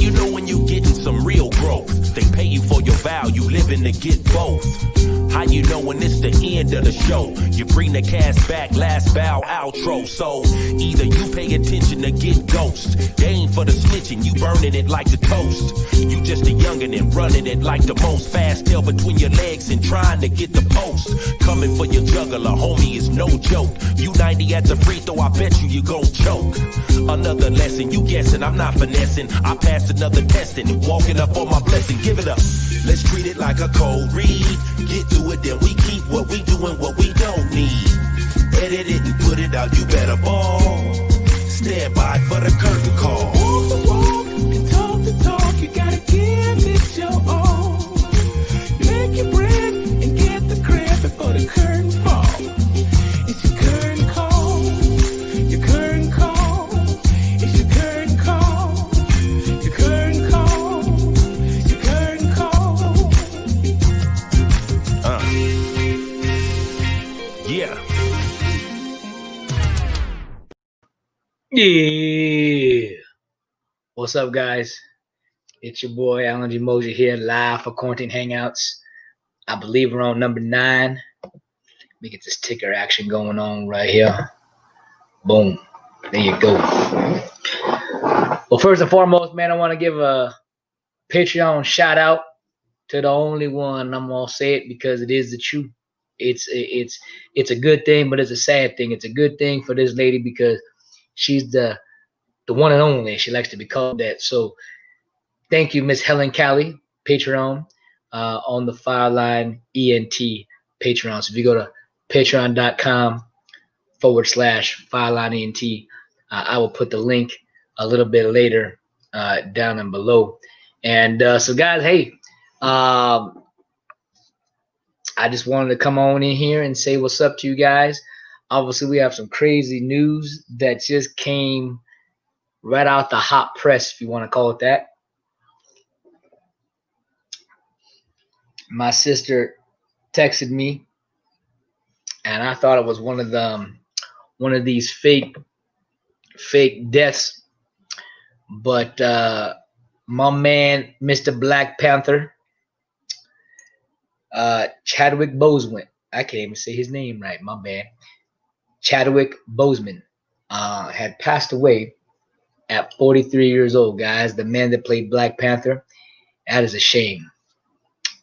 you know when you getting some real growth? They pay you for your value, living to get both. How you know when it's the end of the show? You bring the cast back, last bow, outro. So either you pay attention to get ghost. They ain't for the snitching, you burning it like the toast. You just a youngin' and running it like the most. Fast tail between your legs and trying to get the post. Coming for your juggler, homie, is no joke. You 90 at the free throw, I bet you gon' choke. Another lesson, you guessing, I'm not finessing. I passed another testing, walking up on my blessing, give it up. Let's treat it like a cold read. Get through it, then we keep what we doing, what we don't need. Edit it and put it out, you better ball. Stand by for the curtain call. Walk the walk and talk the talk, you gotta give it your all. Make your bread and get the crib before the curtain fall. It's your curtain call, your curtain call. It's your curtain call, your curtain call, your curtain call. Yeah. Yeah. What's up, guys? It's your boy Alan G. Mosier here, live for Quarantine Hangouts. I believe we're on number 9. Let me get this ticker action going on right here. Boom. There you go. Well, first and foremost, man, I want to give a Patreon shout out to the only one. I'm gonna say it because it is the truth. It's a good thing, but it's a sad thing. It's a good thing for this lady because she's the one and only. She likes to be called that. So thank you, Miss Helen Callie, Patreon, on the Fireline ENT Patreon. So if you go to patreon.com/Fireline ENT, I will put the link a little bit later down and below. And so guys, hey, I just wanted to come on in here and say what's up to you guys. Obviously, we have some crazy news that just came right out the hot press, if you want to call it that. My sister texted me, and I thought it was one of these fake deaths. But my man, Mr. Black Panther, Chadwick Boseman, I can't even say his name right, my bad. Chadwick Boseman had passed away at 43 years old, guys. The man that played Black Panther. That is a shame.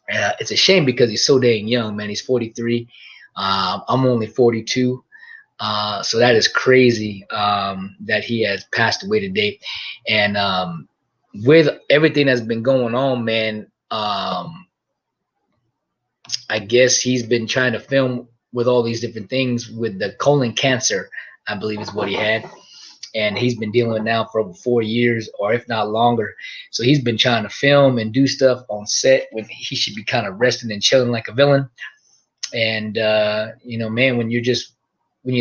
It's a shame because he's so dang young, man. He's 43. I'm only 42. So that is crazy that he has passed away today. And with everything that's been going on, man, I guess he's been trying to film with all these different things with the colon cancer, I believe is what he had. And he's been dealing with it now for over 4 years, or if not longer. So he's been trying to film and do stuff on set when he should be kind of resting and chilling like a villain. And, you know, man, when you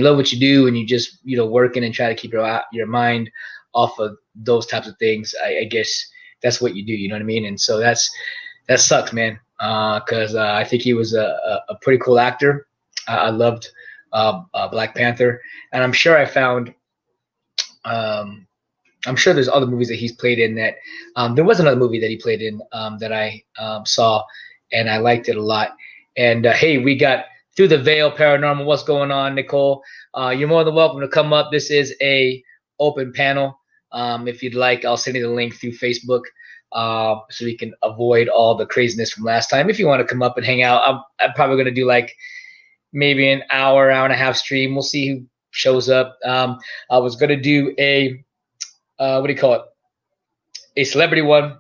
love what you do and you just, you know, working and try to keep your mind off of those types of things, I guess that's what you do. You know what I mean? And so that sucks, man. Because I think he was a pretty cool actor. I loved Black Panther, and I'm sure I'm sure there's other movies that he's played in that there was another movie that he played in that I saw, and I liked it a lot. And hey, we got Through the Veil Paranormal. What's going on, Nicole? You're more than welcome to come up. This is a open panel. If you'd like, I'll send you the link through Facebook. So we can avoid all the craziness from last time. If you want to come up and hang out, I'm probably going to do like maybe an hour and a half stream. We'll see who shows up. I was going to do a, a celebrity one,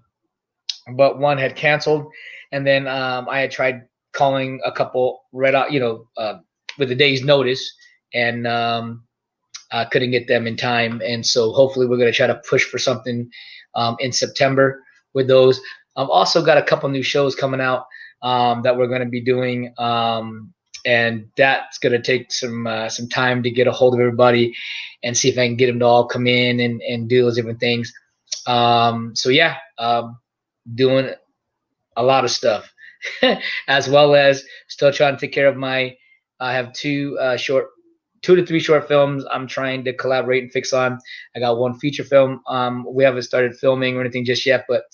but one had canceled. And then I had tried calling a couple with a day's notice, and I couldn't get them in time. And so hopefully we're going to try to push for something in September with those. I've also got a couple new shows coming out that we're going to be doing, and that's going to take some time to get a hold of everybody and see if I can get them to all come in and do those different things. So yeah, doing a lot of stuff, as well as still trying to take care of I have two short 2 to 3 short films I'm trying to collaborate and fix on. I got 1 feature film. We haven't started filming or anything just yet, but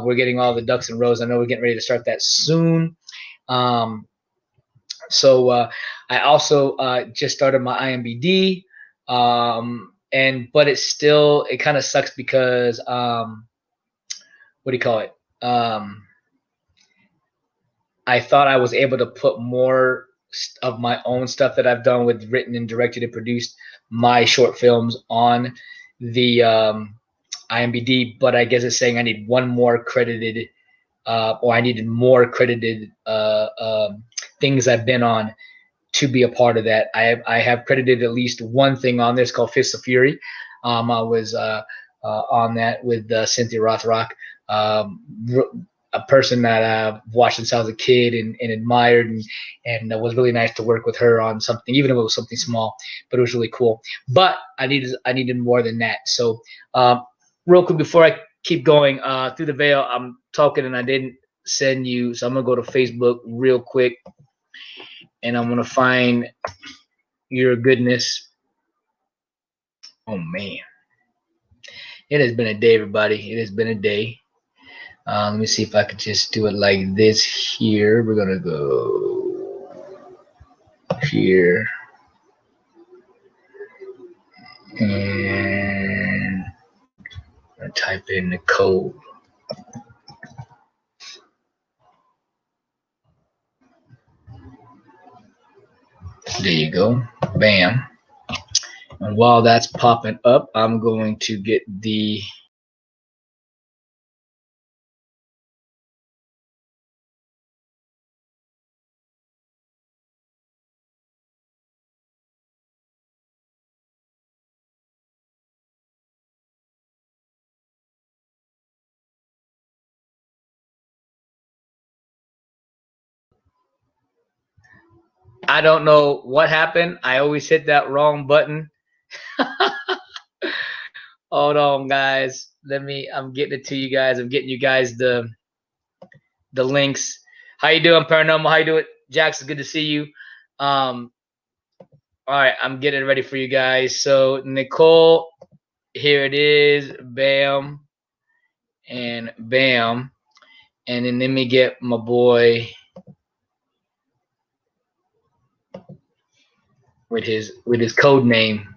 we're getting all the ducks in rows. I know we're getting ready to start that soon. So I also just started my IMBD, but it kind of sucks because what do you call it? I thought I was able to put more of my own stuff that I've done with written and directed and produced my short films on the IMBD, but I guess it's saying I need one more credited, or I needed more credited things I've been on to be a part of that. I have credited at least one thing on this called Fists of Fury. I was on that with Cynthia Rothrock, a person that I've watched since I was a kid and admired, and it was really nice to work with her on something, even if it was something small, but it was really cool. But I needed more than that. So real quick before I keep going, through the veil, I'm talking and I didn't send you, so I'm gonna go to Facebook real quick and I'm gonna find your goodness. Oh man, it has been a day, everybody. It has been a day. Let me see if I could just do it like this here. We're gonna go here and I'm gonna type in the code. There you go. Bam. And while that's popping up, I'm going to get the I don't know what happened. I always hit that wrong button. Hold on, guys. I'm getting it to you guys. I'm getting you guys the links. How you doing, Paranormal? How you doing? Jackson, good to see you. All right, I'm getting ready for you guys. So Nicole, here it is. Bam. And bam. And then let me get my boy with his code name.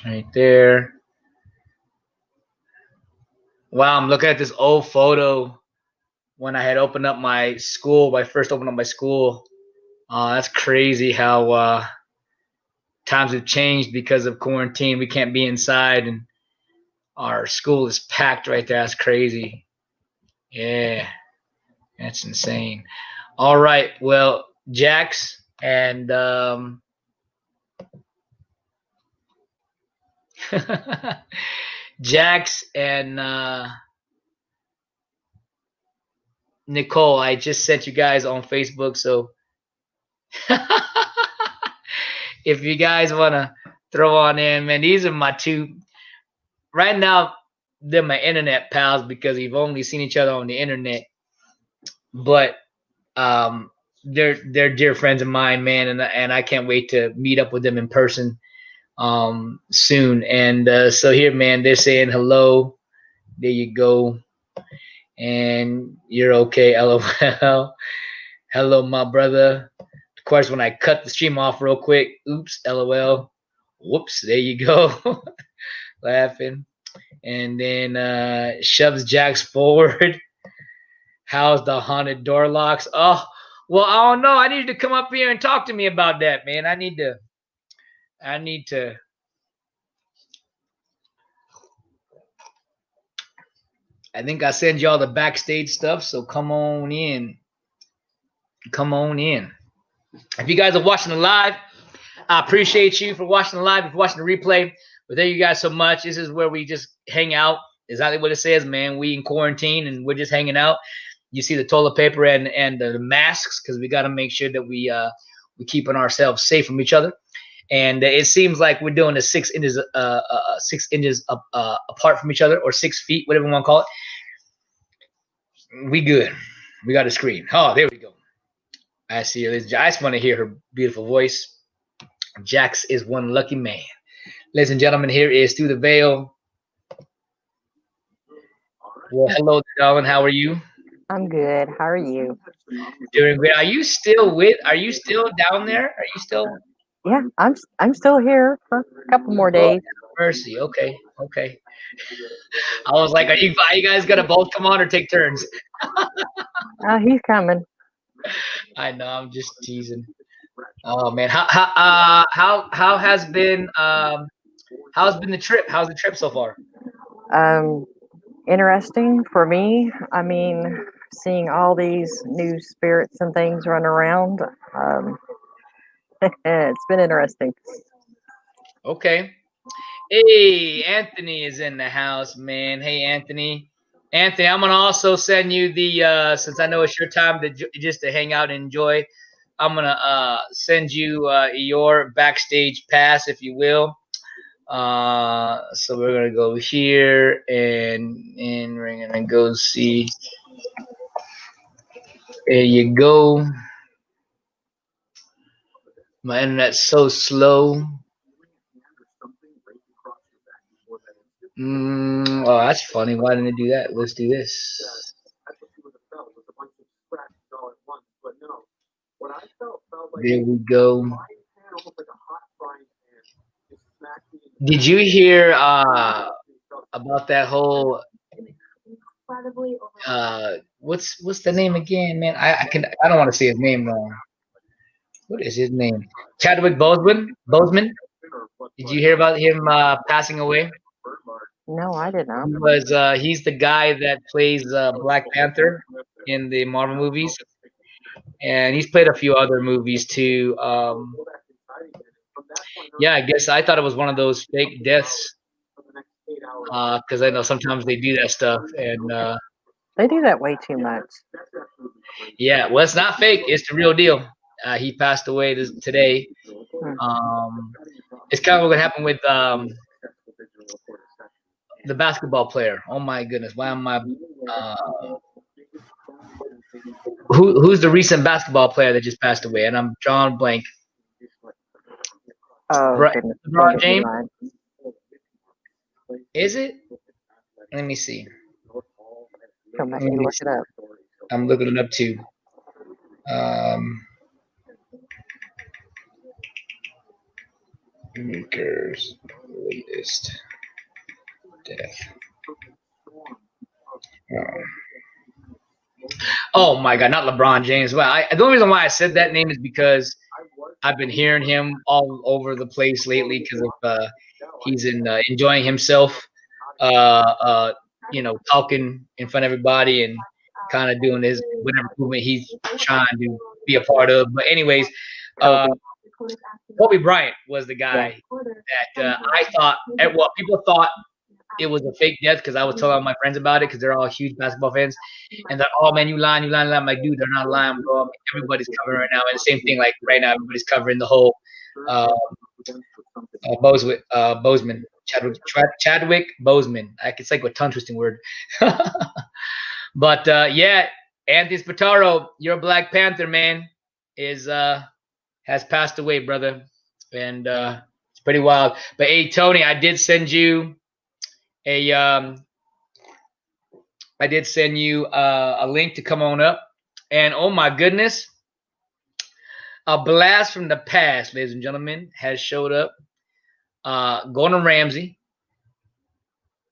Right there. Wow, I'm looking at this old photo when I had opened up my school. When I first opened up my school. That's crazy how times have changed because of quarantine. We can't be inside, and our school is packed right there. That's crazy. Yeah, that's insane. All right, well, Jax and Jax and Nicole, I just sent you guys on Facebook, so if you guys want to throw on in, man, these are my two. Right now, they're my internet pals because we've only seen each other on the internet. But they're dear friends of mine, man, and I can't wait to meet up with them in person soon. And so here, man, they're saying hello. There you go. And you're okay, LOL. Hello, my brother. Of course, when I cut the stream off real quick, oops, LOL. Whoops, there you go. Laughing. And then shoves Jax forward. How's the haunted door locks? Oh, well, I don't know. I need you to come up here and talk to me about that, man. I need to. I think I send you all the backstage stuff, so come on in. Come on in. If you guys are watching the live, I appreciate you for watching the live. If you're watching the replay, but thank you guys so much. This is where we just hang out. Exactly what it says, man. We in quarantine and we're just hanging out. You see the toilet paper and the masks because we got to make sure that we keeping ourselves safe from each other. And it seems like we're doing the 6 inches apart from each other, or 6 feet, whatever you want to call it. We good. We got a screen. Oh, there we go. I see her. I just want to hear her beautiful voice. Jax is one lucky man. Ladies and gentlemen, here is Through the Veil. Well, hello, darling. How are you? I'm good. How are you? Doing great. Are you still down there? Are you still? Yeah, I'm still here for a couple more Oh, days. mercy. Okay. I was like, are you guys gonna both come on or take turns? He's coming. I know. I'm just teasing. Oh man, how has been how's been the trip? How's the trip so far? Um, Interesting for me. I mean, seeing all these new spirits and things run around. Um, it's been interesting. Okay. Hey, Anthony is in the house, man. Hey, Anthony. Anthony, I'm gonna also send you the since I know it's your time to just to hang out and enjoy. I'm gonna send you your backstage pass, if you will. So we're gonna go here and we're gonna go see. There you go. My internet's so slow. Oh, that's funny. Why didn't it do that? Let's do this. There we go. Did you hear about that whole what's the name again, man? I don't want to say his name wrong. What is his name? Chadwick Boseman. Did you hear about him passing away? No, I did not. He's the guy that plays Black Panther in the Marvel movies, and he's played a few other movies too. Yeah, I guess I thought it was one of those fake deaths because I know sometimes they do that stuff, and They do that way too much. yeah, well, it's not fake; it's the real deal. He passed away today. It's kind of what happened with the basketball player. Oh my goodness, why am I? Who's the recent basketball player that just passed away? And I'm drawing blank. Oh, goodness. LeBron James. Is it? Let me see. Come back and look it up. I'm looking it up too. Maker's latest death. Oh my God, not LeBron James. Well, the only reason why I said that name is because I've been hearing him all over the place lately because of he's enjoying himself, talking in front of everybody and kind of doing his whatever movement he's trying to be a part of. But anyways, Kobe Bryant was the guy that I thought. Well, people thought it was a fake death because I was telling all my friends about it because they're all huge basketball fans, and they're, oh man, you lying. I'm like, dude, they're not lying, bro. I mean, everybody's covering right now, and the same thing, like right now, everybody's covering the whole Boseman, Chadwick Boseman. It's like a tongue twisting word, but yeah, Anthony Spataro, your Black Panther man, has passed away, brother, and it's pretty wild. But hey, Tony, I did send you a link to come on up, and oh my goodness, a blast from the past, ladies and gentlemen, has showed up. Gordon Ramsay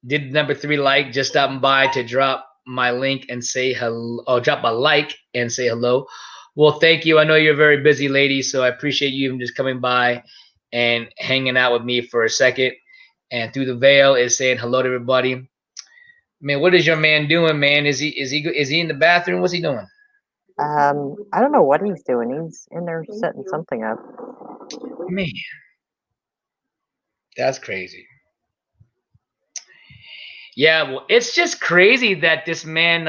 did number 3 like, just stopping by to drop my link and say hello, or drop a like and say hello. Well, thank you. I know you're a very busy lady, so I appreciate you even just coming by and hanging out with me for a second. And Through the Veil is saying hello to everybody. Man, what is your man doing, man? Is he in the bathroom? What's he doing? I don't know what he's doing. He's in there setting something up. Man, that's crazy. Yeah, well, it's just crazy that this man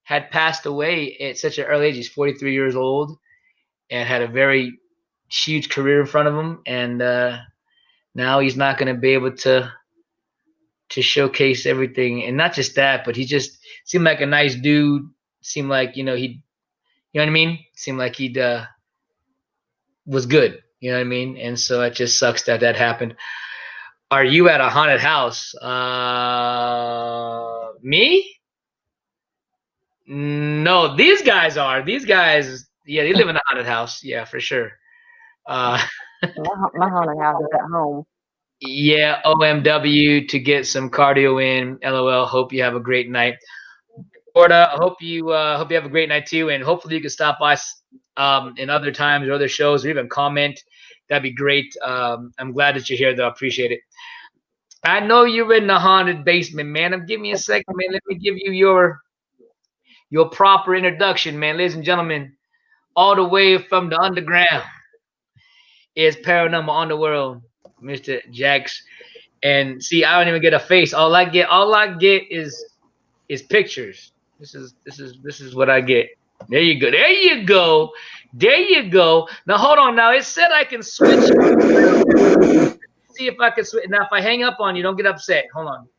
had passed away at such an early age. He's 43 years old and had a very huge career in front of him, and now he's not going to be able to to showcase everything, and not just that, but he just seemed like a nice dude. Seemed like you know what I mean. Seemed like he'd was good. You know what I mean. And so it just sucks that happened. Are you at a haunted house? Me? No, these guys are. These guys, yeah, they live in a haunted house. Yeah, for sure. Uh, My haunted house is at home. yeah, OMW to get some cardio in. LOL. Hope you have a great night. Florida, I hope you have a great night too, and hopefully you can stop by in other times or other shows or even comment. That'd be great. I'm glad that you're here, though. I appreciate it. I know you're in the haunted basement, man. Give me a second, man. Let me give you your proper introduction, man. Ladies and gentlemen, all the way from the underground is Paranormal Underworld, Mr. Jax. And see, I don't even get a face. All I get is pictures. This is what I get. There you go. There you go. There you go. Now hold on. Now it said I can switch. See if I can switch. Now if I hang up on you, don't get upset. Hold on.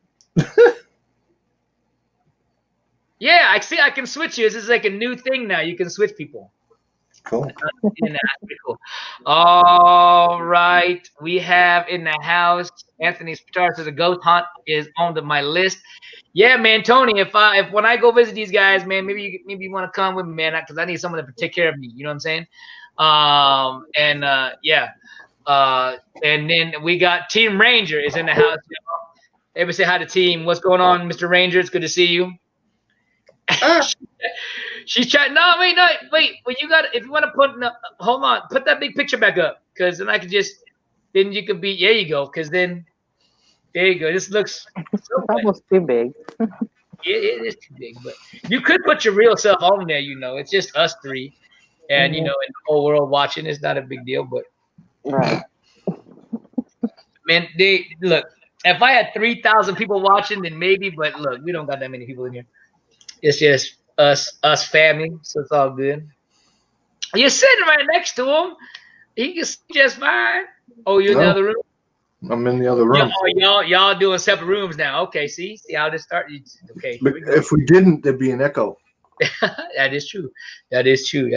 Yeah, I see. I can switch you. This is like a new thing now. You can switch people. Cool. That's pretty cool. All right, we have in the house. Anthony Spataro says a ghost hunt is on my list. Yeah, man, Tony. If when I go visit these guys, man, maybe you want to come with me, man, because I need someone to take care of me. You know what I'm saying? Yeah. And then we got Team Ranger is in the house. Everybody say hi to Team. What's going on, Mr. Ranger? It's good to see you. She's trying. No, wait. Well, you got. If you want to hold on. Put that big picture back up, because then I could just. Then you could be. There you go. Because then. There you go. This looks. It's almost too big. It is too big, but you could put your real self on there. You know, it's just us three, and you know, and the whole world watching. It's not a big deal, but. Right. Man, look. If I had 3,000 people watching, then maybe. But look, we don't got that many people in here. It's just us family, so it's all good. You're sitting right next to him. He can see just fine. Oh, you're in the other room? I'm in the other room. Y'all doing separate rooms now. Okay, see how this started? Okay. But if we didn't, there'd be an echo. That is true. That is true.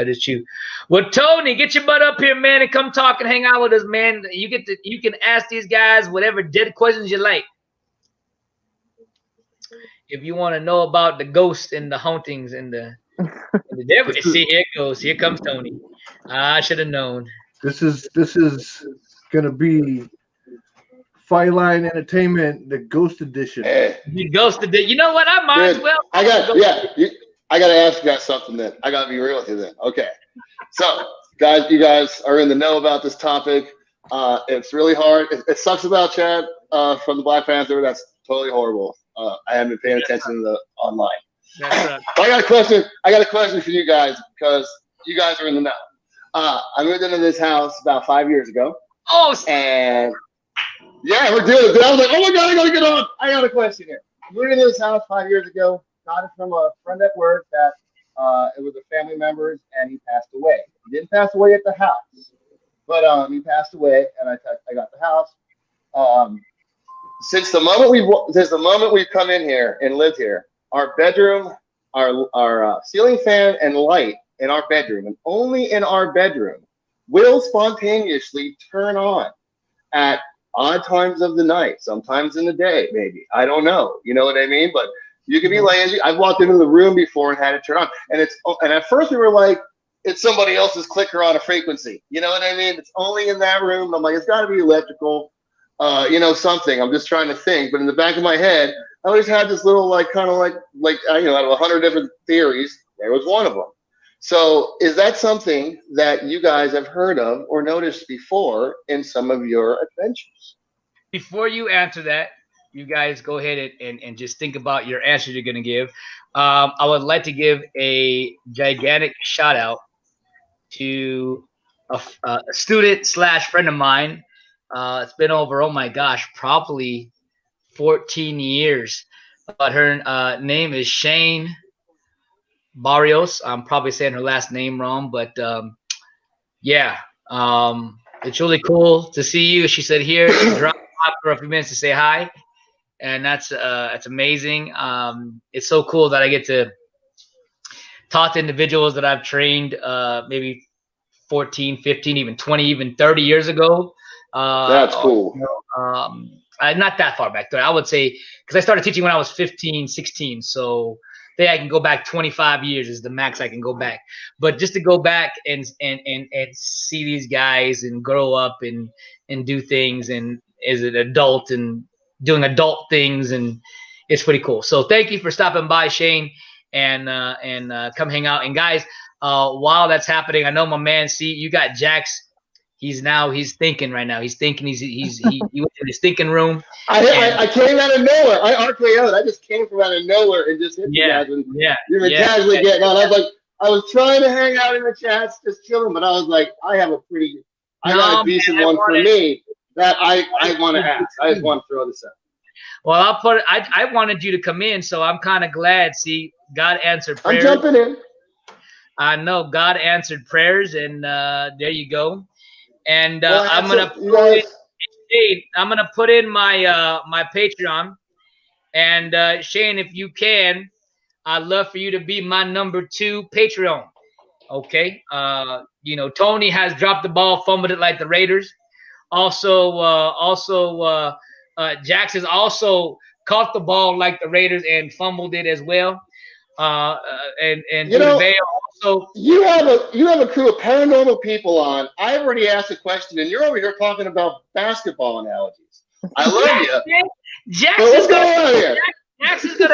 Well, Tony, get your butt up here, man, and come talk and hang out with us, man. You can ask these guys whatever dead questions you like. If you want to know about the ghosts and the hauntings and the devil, see, here it goes. Here comes Tony. I should have known. This is gonna be Fireline Entertainment, the Ghost Edition. The Ghost Edition. You know what? I might as well. I got to ask you guys something then. I got to be real with you then. Okay. So, guys, you guys are in the know about this topic. It's really hard. It sucks about Chad from the Black Panther. That's totally horrible. I haven't been paying attention to the online. That's right. I got a question for you guys because you guys are in the know. I moved into this house about 5 years ago. Oh, and yeah, we're doing it. I was like, oh my God, I gotta get on. I got a question here. I moved into this house 5 years ago. Got it from a friend at work that it was a family member's, and he passed away. He didn't pass away at the house, but he passed away, and I got the house. Since the moment we've come in here and lived here, our bedroom, our ceiling fan and light in our bedroom, and only in our bedroom, will spontaneously turn on at odd times of the night, sometimes in the day, maybe. I don't know. You know what I mean? But you could be laying. I've walked into the room before and had it turn on, and at first we were like, it's somebody else's clicker on a frequency. You know what I mean? It's only in that room. I'm like, it's got to be electrical. Something. I'm just trying to think, but in the back of my head, I always had this little out of 100 different theories, there was one of them. So, is that something that you guys have heard of or noticed before in some of your adventures? Before you answer that, you guys go ahead and just think about your answer you're going to give. I would like to give a gigantic shout out to a student / friend of mine. It's been over, oh my gosh, probably 14 years. But her name is Shane Barrios. I'm probably saying her last name wrong, but it's really cool to see you. She said here, drop off for a few minutes to say hi. and that's amazing. It's so cool that I get to talk to individuals that I've trained maybe 14, 15, even 20, even 30 years ago. That's cool. Not that far back, though. I would say, because I started teaching when I was 15, 16. So I can go back 25 years is the max I can go back. But just to go back and see these guys and grow up and do things and as an adult and doing adult things, and it's pretty cool. So thank you for stopping by, Shane, and come hang out. And guys, while that's happening, I know my man, see, you got Jax. He's thinking right now. He's thinking he went in his thinking room. I came out of nowhere. I RKO'd. I just came from out of nowhere and just hit you guys. And you were casually getting on. I was like, I was trying to hang out in the chats, just chilling, but I was like, I got a decent one for me that I want to ask. I just want to throw this out. Well, I wanted you to come in, so I'm kind of glad. See, God answered prayers. I'm jumping in. I know God answered prayers, and there you go. And I'm gonna put in my my Patreon. And Shane, if you can, I'd love for you to be my number 2 Patreon. Okay. Tony has dropped the ball, fumbled it like the Raiders. Also, Jax has also caught the ball like the Raiders and fumbled it as well. Also, you have a crew of paranormal people on. I've already asked a question, and you're over here talking about basketball analogies. I love you. Jax is going to answer your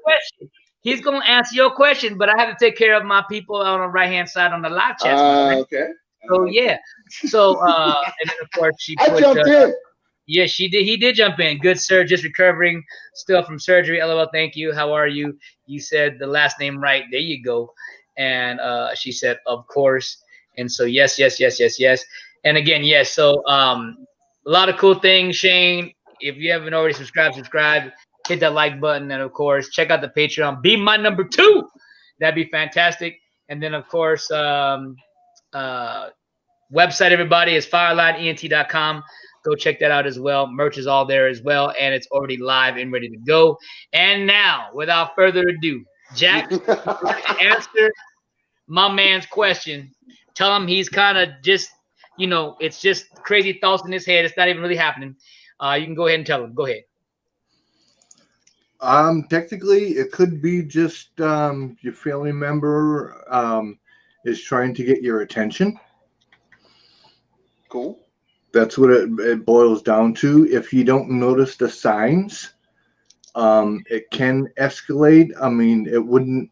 question. He's going to answer your question, but I have to take care of my people on the right-hand side on the live chat. Okay. So yeah. So and then of course I jumped in. Yeah, she did. He did jump in. Good, sir. Just recovering still from surgery. LOL. Thank you. How are you? You said the last name right. There you go. And she said, of course. And so yes. And again, yes. So a lot of cool things, Shane. If you haven't already subscribed. Hit that like button, and of course, check out the Patreon. Be my number 2. That'd be fantastic. And then of course, website, everybody, is firelineent.com. Go check that out as well. Merch is all there as well, and it's already live and ready to go. And now, without further ado, Jack, answer my man's question. Tell him he's kind of just, it's just crazy thoughts in his head. It's not even really happening. You can go ahead and tell him. Go ahead. Technically, it could be just your family member is trying to get your attention. Cool. That's what it boils down to. If you don't notice the signs, it can escalate. I mean, it wouldn't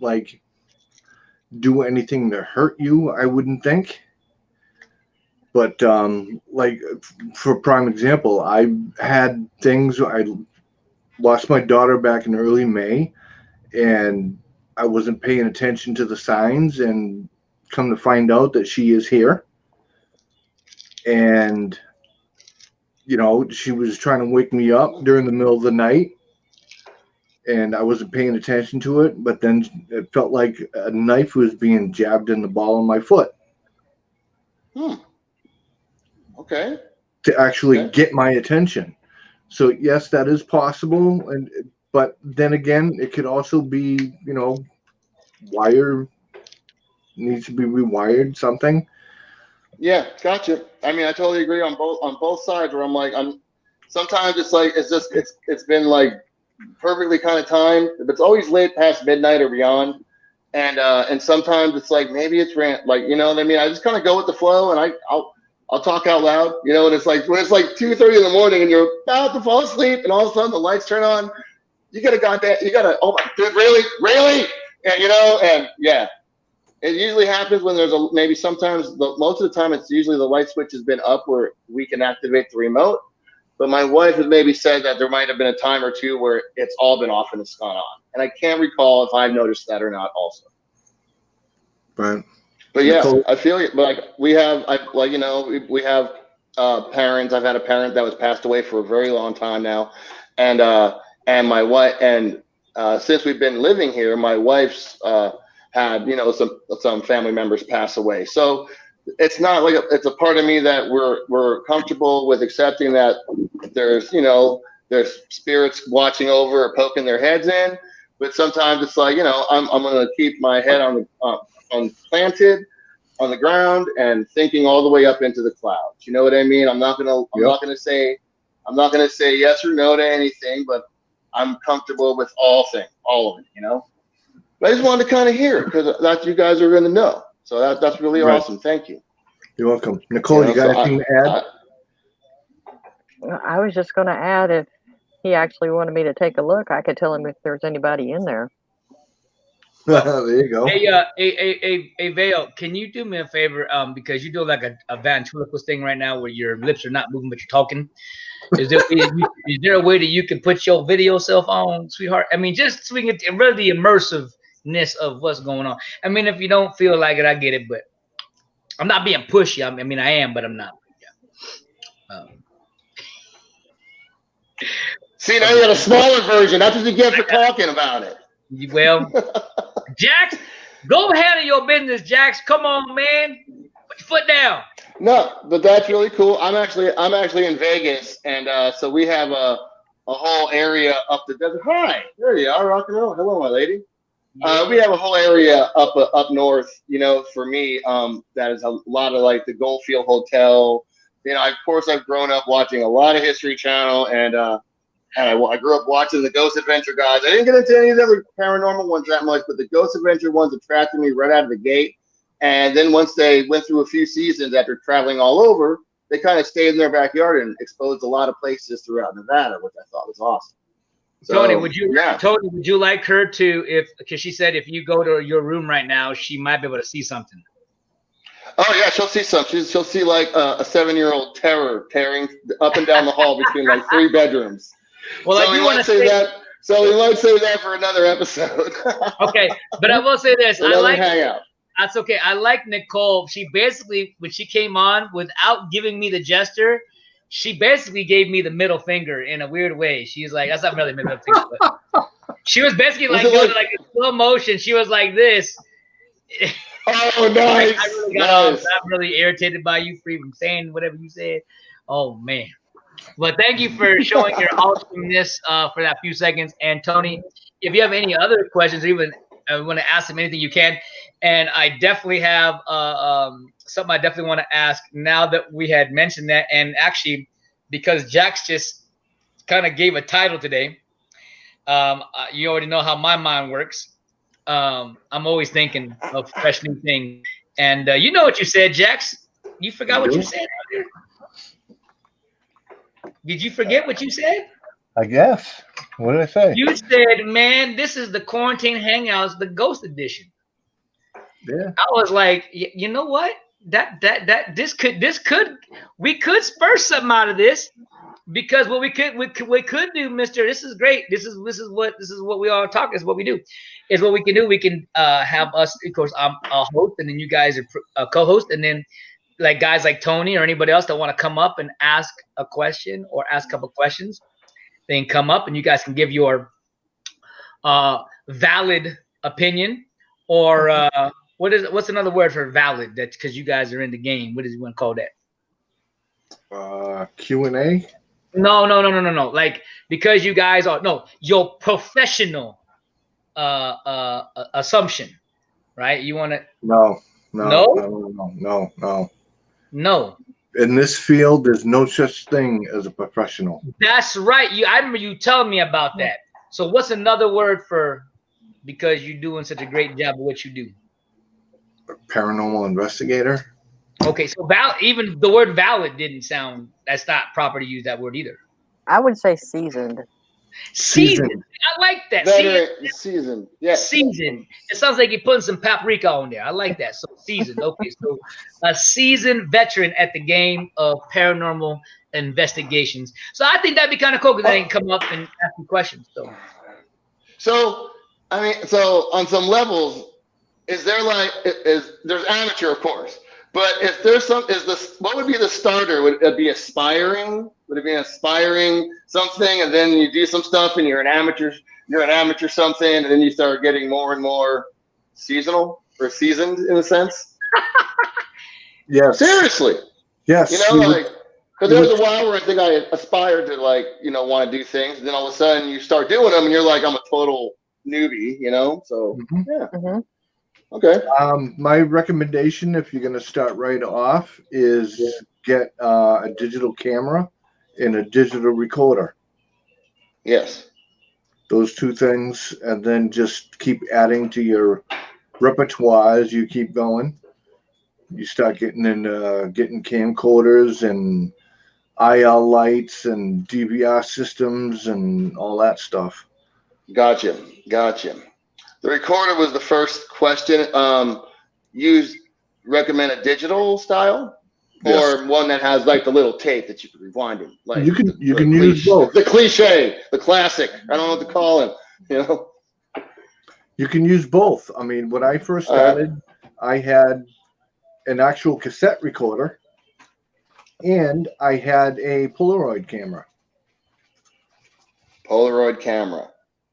do anything to hurt you, I wouldn't think. But for prime example, I had things. I lost my daughter back in early May, and I wasn't paying attention to the signs, and come to find out that she is here. And she was trying to wake me up during the middle of the night, and I wasn't paying attention to it. But then it felt like a knife was being jabbed in the ball of my foot. Okay. To actually get my attention. So yes, that is possible. But then again, it could also be, wire needs to be rewired, something. Yeah, gotcha. I mean, I totally agree on both sides. Where I'm like, sometimes it's been like perfectly kind of timed. If it's always late past midnight or beyond, and sometimes it's like maybe it's rant, what I mean. I just kind of go with the flow, and I'll talk out loud, and it's like when it's like 2:30 in the morning and you're about to fall asleep, and all of a sudden the lights turn on, oh my dude, really, and yeah. It usually happens when there's most of the time it's usually the light switch has been up where we can activate the remote. But my wife has maybe said that there might have been a time or two where it's all been off and it's gone on. And I can't recall if I've noticed that or not also. Right. But yeah, I feel it. But we have parents. I've had a parent that was passed away for a very long time now. And my wife, and since we've been living here, my wife's had some family members pass away. So it's not like it's a part of me that we're comfortable with accepting that there's there's spirits watching over or poking their heads in. But sometimes it's like, I'm going to keep my head on planted on the ground and thinking all the way up into the clouds. You know what I mean? I'm not gonna say yes or no to anything, but I'm comfortable with all of it. But I just wanted to kind of hear it because that's you guys are going to know. So that's really awesome. Thank you. You're welcome, Nicole. You got anything to add? I was just going to add, if he actually wanted me to take a look, I could tell him if there's anybody in there. There you go. Hey, Vale, can you do me a favor? Because you do like a ventriloquist thing right now where your lips are not moving, but you're talking. Is there a way that you can put your video self on, sweetheart? I mean, just so we can get really the immersiveness of what's going on. I mean, if you don't feel like it, I get it, but I'm not being pushy. I mean, I am, but I'm not. Yeah. See, now you got a smaller version. That's what you get for talking about it. Well, Jax, go handle your business, Jax. Come on, man. Put your foot down. No, but that's really cool. I'm actually in Vegas, and so we have a whole area up the desert. Hi, there you are, rock and roll. Hello, my lady. We have a whole area up north. For me, that is a lot of like the Goldfield Hotel. Of course, I've grown up watching a lot of History Channel, and I grew up watching the Ghost Adventure guys. I didn't get into any of the other paranormal ones that much, but the Ghost Adventure ones attracted me right out of the gate. And then once they went through a few seasons after traveling all over, they kind of stayed in their backyard and exposed a lot of places throughout Nevada, which I thought was awesome. So, Tony, would you like her to, because she said if you go to your room right now, she might be able to see something. Oh yeah, she'll see something. She'll see like a 7-year-old terror tearing up and down the hall between like 3 bedrooms. Well, so we might say that. So we might say that for another episode. Okay, but I will say this: hangout. That's okay. I like Nicole. She basically, when she came on, without giving me the gesture, she basically gave me the middle finger in a weird way. She's like, "That's not really middle finger." But she was basically like in slow motion. She was like this. Oh, nice! I really got off. I'm really irritated by you for even saying whatever you said. Oh man. Well, thank you for showing your awesomeness for that few seconds. And Tony, if you have any other questions, or even want to ask him anything, you can. And I definitely have something I definitely want to ask now that we had mentioned that. And actually, because Jax just kind of gave a title today, you already know how my mind works. I'm always thinking of fresh new things. And you know what you said, Jax? You forgot what you said earlier? Did you forget what you said? I guess. What did I say? You said, man, this is the Quarantine Hangouts, the Ghost Edition. Yeah. I was like, you know what? We could spur something out of this, because what we could do, Mister. This is great. This is what we all talk. This is what we do. Is what we can do. We can have us, of course, I'm a host, and then you guys are a co-host, and then like guys like Tony or anybody else that want to come up and ask a question or ask a couple questions, they can come up and you guys can give your valid opinion, or what's another word for valid? That's because you guys are in the game. What does you want to call that? Q&A? No. Like, because you guys are your professional assumption, right? You want to No. In this field, there's no such thing as a professional. That's right. I remember you telling me about that. So what's another word for, because you're doing such a great job of what you do? A paranormal investigator. Okay, so even the word valid didn't sound, that's not proper to use that word either. I would say seasoned. Seasoned. I like that. Seasoned. Yeah. Seasoned. It sounds like you're putting some paprika on there. I like that. So seasoned. Okay, so a seasoned veteran at the game of paranormal investigations. So I think that'd be kind of cool because they can come up and ask you questions. So I mean, so on some levels, is there like there's amateur, of course, but if there's what would be the starter? Would it be aspiring? Would it be an aspiring something, and then you do some stuff, and you're an amateur something, and then you start getting more and more seasonal or seasoned in a sense? Yes. Seriously. Yes. Because there was a while where I think I aspired to like, want to do things, and then all of a sudden you start doing them, and you're like, I'm a total newbie, So yeah, Mhm. okay. My recommendation, if you're going to start right off, is get a digital camera and a digital recorder. Yes. Those two things, and then just keep adding to your repertoire as you keep going. You start getting camcorders and IL lights and DVR systems and all that stuff. Gotcha. The recorder was the first question. Recommend a digital style or one that has like the little tape that you can rewind it. Like you can use both. The cliche, the classic. I don't know what to call it. You can use both. I mean, when I first started, I had an actual cassette recorder and I had a Polaroid camera.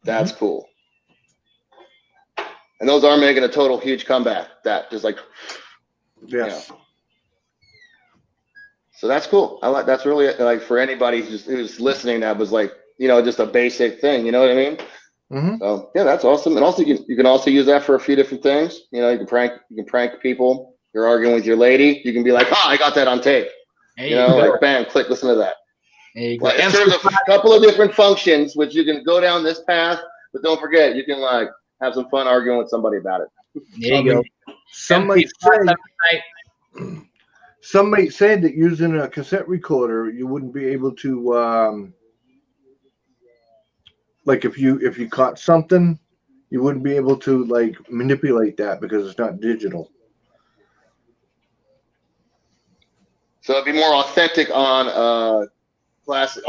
That's cool. And those are making a total huge comeback. That just like, yes. So that's cool. I like that's really like for anybody who's listening. That was like just a basic thing. You know what I mean? Mm-hmm. So yeah, that's awesome. And also you can also use that for a few different things. You can prank people. You're arguing with your lady. You can be like, I got that on tape. Like bam, click, listen to that. There you go. Well, it serves a couple of different functions, which you can go down this path, but don't forget you can like have some fun arguing with somebody about it. There you go. Some might say that using a cassette recorder, you wouldn't be able to, like if you caught something, you wouldn't be able to like manipulate that because it's not digital. So it'd be more authentic on a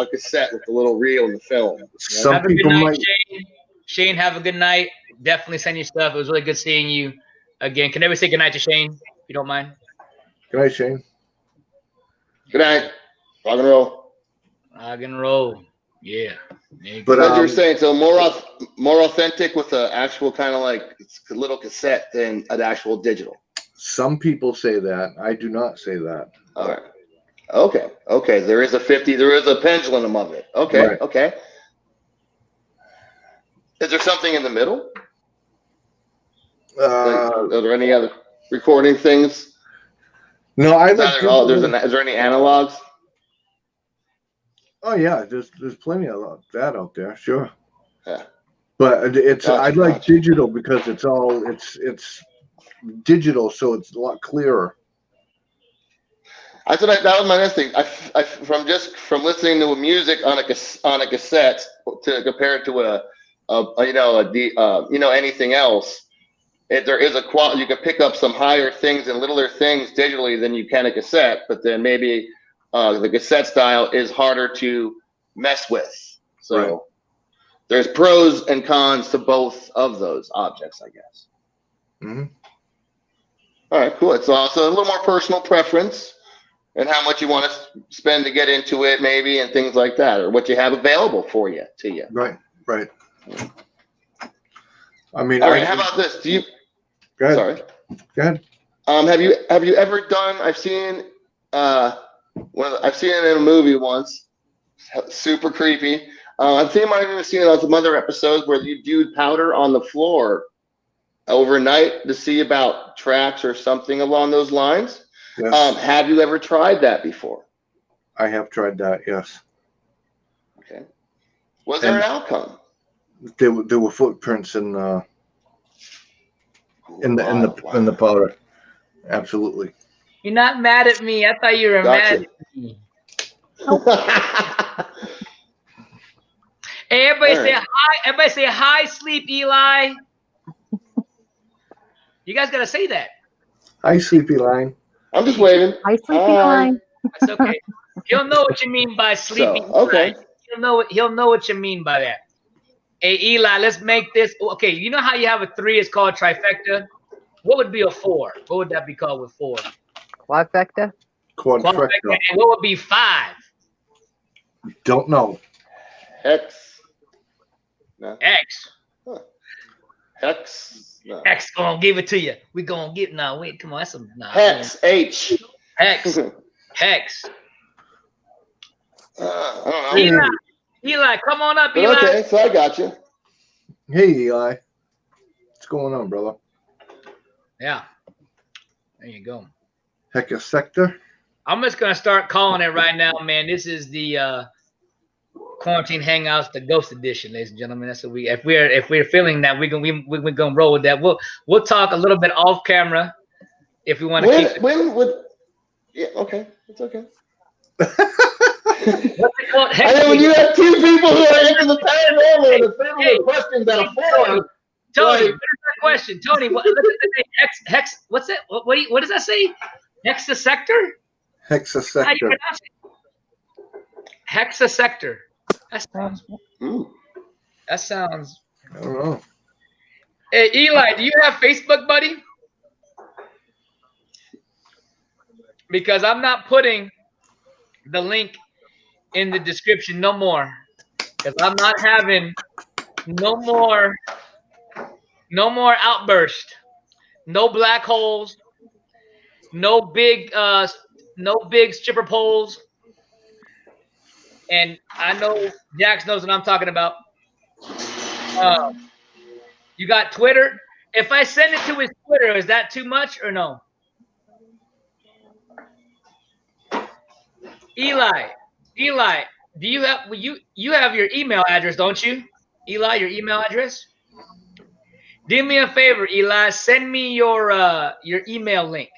cassette with the little reel in the film. Right? Some people might. Shane, have a good night. Definitely send your stuff. It was really good seeing you again. Can everybody say good night to Shane, if you don't mind? Good night, Shane. Good night. Rock and roll. Rock and roll. Yeah. But as you're saying, so more authentic with an actual kind of like little cassette than an actual digital. Some people say that. I do not say that. All right. Okay. There is a pendulum of it. Okay. Right. Okay. Is there something in the middle? Are there any other recording things? No, is there any analogs? Oh yeah, there's plenty of that out there, sure. Yeah. But I like digital because it's digital, so it's a lot clearer. That was my next thing. From listening to music on a cassette to compare it to anything else. There is you can pick up some higher things and littler things digitally than you can a cassette, but then maybe the cassette style is harder to mess with. So right. There's pros and cons to both of those objects, I guess. Mm-hmm. All right, cool. It's also a little more personal preference and how much you want to spend to get into it, maybe, and things like that, or what you have available to you. Right. I mean, all right. How about this? Go ahead. Sorry. Go ahead. Have you ever done? I've seen it in a movie once. Super creepy. I've even seen it on some other episodes where you do powder on the floor overnight to see about tracks or something along those lines. Yes. Have you ever tried that before? I have tried that. Yes. Okay. Was there an outcome? There were footprints in the powder. Absolutely. You're not mad at me. I thought you were mad at me. Hey, everybody say hi. Everybody say hi, Sleep Eli. You guys gotta say that. Hi, Sleepy Line. I'm just waving. Hi, Sleepy Line. That's okay. He'll know what you mean by Sleepy okay. Line. He'll know what you mean by that. Hey, Eli, let's make this. Okay, you know how you have a 3 is called trifecta? What would be a 4? What would that be called with 4? Quadfecta. Quadfecta. And what would be 5? Don't know. Hex. No. X. Huh. Hex. No. X gonna give it to you. We gonna get Wait, come on. That's some. Hex. H. Hex. Hex. I don't know. Eli, come on up, But Eli. okay, so I got you. Hey, Eli. What's going on, brother? Yeah. There you go. Heck a sector. I'm just gonna start calling it right now, man. This is the quarantine hangouts, the ghost edition, ladies and gentlemen. That's what we. If we're feeling that we're gonna roll with that. We'll talk a little bit off camera if we want to keep. Yeah, okay, it's okay. What's it called? I know when you have two people who are into the paranormal and the family questions that are foreign. Tony, like, what is that question? Tony, look at the name. Hex. What's that? What does that say? Hexasector? Hexasector. How do you pronounce it? Hexasector. That sounds. I don't know. Hey, Eli, do you have Facebook, buddy? Because I'm not putting the link in the description no more. Because I'm not having no more outburst, no black holes, no big stripper poles. And I know Jax knows what I'm talking about. You got Twitter. If I send it to his Twitter, is that too much or no? Eli, do you have you have your email address, don't you? Eli, your email address? Do me a favor, Eli. Send me your email link.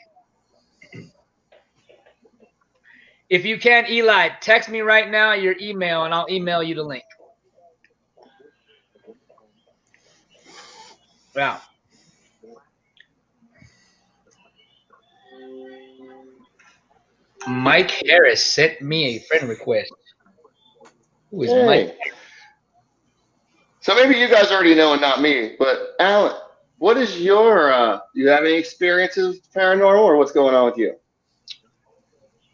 If you can, Eli, text me right now your email, and I'll email you the link. Wow. Mike Harris sent me a friend request. Who is Mike? So maybe you guys already know and not me, but Alan, what is your do you have any experiences with paranormal, or what's going on with you?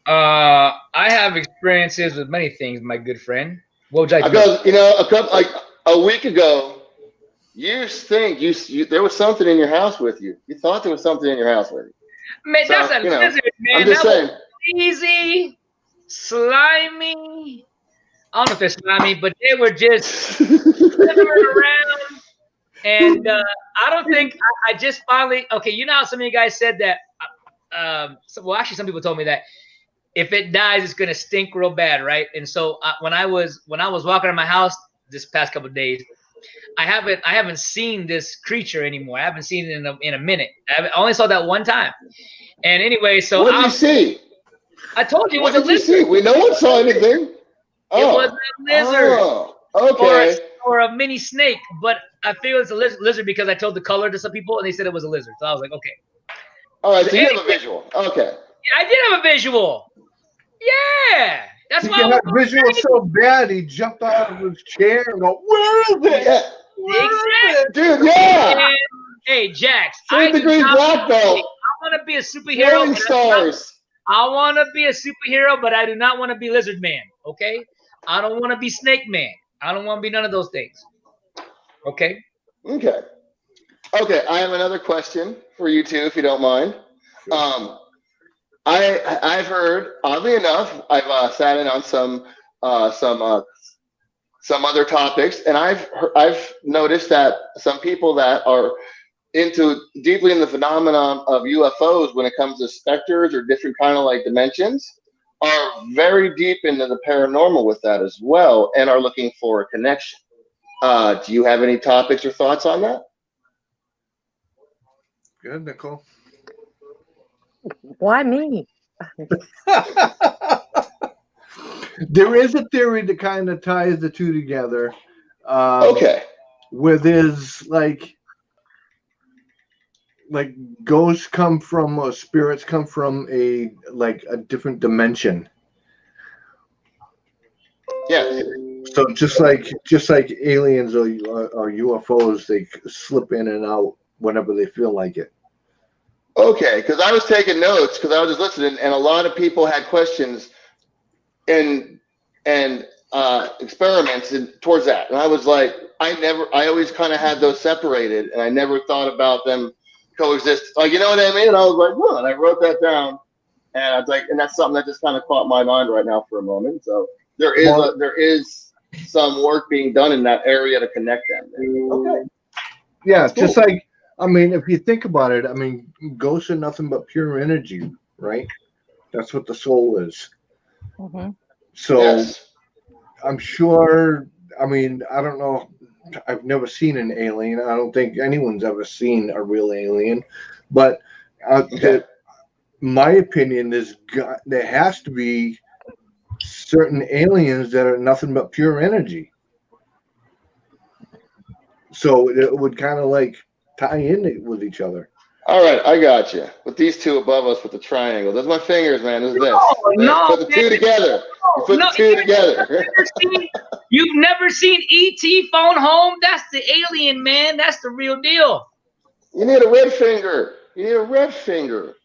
I have experiences with many things, my good friend. What would you like to know? Because a week ago, you think there was something in your house with you. You thought there was something in your house with you. Man, that's a lizard, man. I'm just saying. Easy, slimy. I don't know if they're slimy, but they were just slithering around. And I don't think I just finally. Okay, you know how some of you guys said that. Well, actually, some people told me that if it dies, it's gonna stink real bad, right? And so when I was walking around my house this past couple of days, I haven't seen this creature anymore. I haven't seen it in a minute. I only saw that one time. And anyway, so what did you see? I told you it was a lizard. What did you see? We no one saw anything. It was a lizard. Oh, okay. Or a mini snake, but I feel it's a lizard because I told the color to some people and they said it was a lizard. So I was like, okay. All right, so you have a visual. Okay. Yeah, I did have a visual. Yeah. That's why he had visual so bad he jumped out of his chair and go, "Where is it? Yeah. Where is it? Dude, yeah. And, hey, Jax. 3-degree black belt. I want to be a superhero. Stars. I want to be a superhero, but I do not want to be Lizard Man. Okay. I don't want to be Snake Man. I don't want to be none of those things. Okay. Okay. I have another question for you two, if you don't mind. Sure. I've heard, oddly enough, I've sat in on some other topics, and I've noticed that some people that are deeply in the phenomenon of UFOs when it comes to specters or different kind of like dimensions are very deep into the paranormal with that as well, and are looking for a connection. Do you have any topics or thoughts on that? Good, Nicole. Why me? There is a theory that kind of ties the two together. Okay. Where there's like ghosts come from, or spirits come from a different dimension. Yeah. So just like aliens or UFOs, they slip in and out whenever they feel like it. Okay, because I was taking notes because I was just listening, and a lot of people had questions and experiments towards that, and I was like, I always kind of had those separated, and I never thought about them coexist. Like, you know what I mean? And I was like, well, and I wrote that down, and I was like, and that's something that just kind of caught my mind right now for a moment. So there is some work being done in that area to connect them. Okay. Yeah, Cool. just like, I mean, if you think about it, I mean, ghosts are nothing but pure energy, right? That's what the soul is. Hmm. So Yes. I'm sure, I mean, I don't know. I've never seen an alien. I don't think anyone's ever seen a real alien. But Yeah. my opinion is there has to be certain aliens that are nothing but pure energy. So it would kind of like tie in with each other. All right, I got you. With these two above us with the triangle. Those are my fingers, man. This is this. Oh This. no, Put the two together. You put no, the two together. you've never seen ET phone home? That's the alien, man. That's the real deal. You need a red finger. You need a red finger.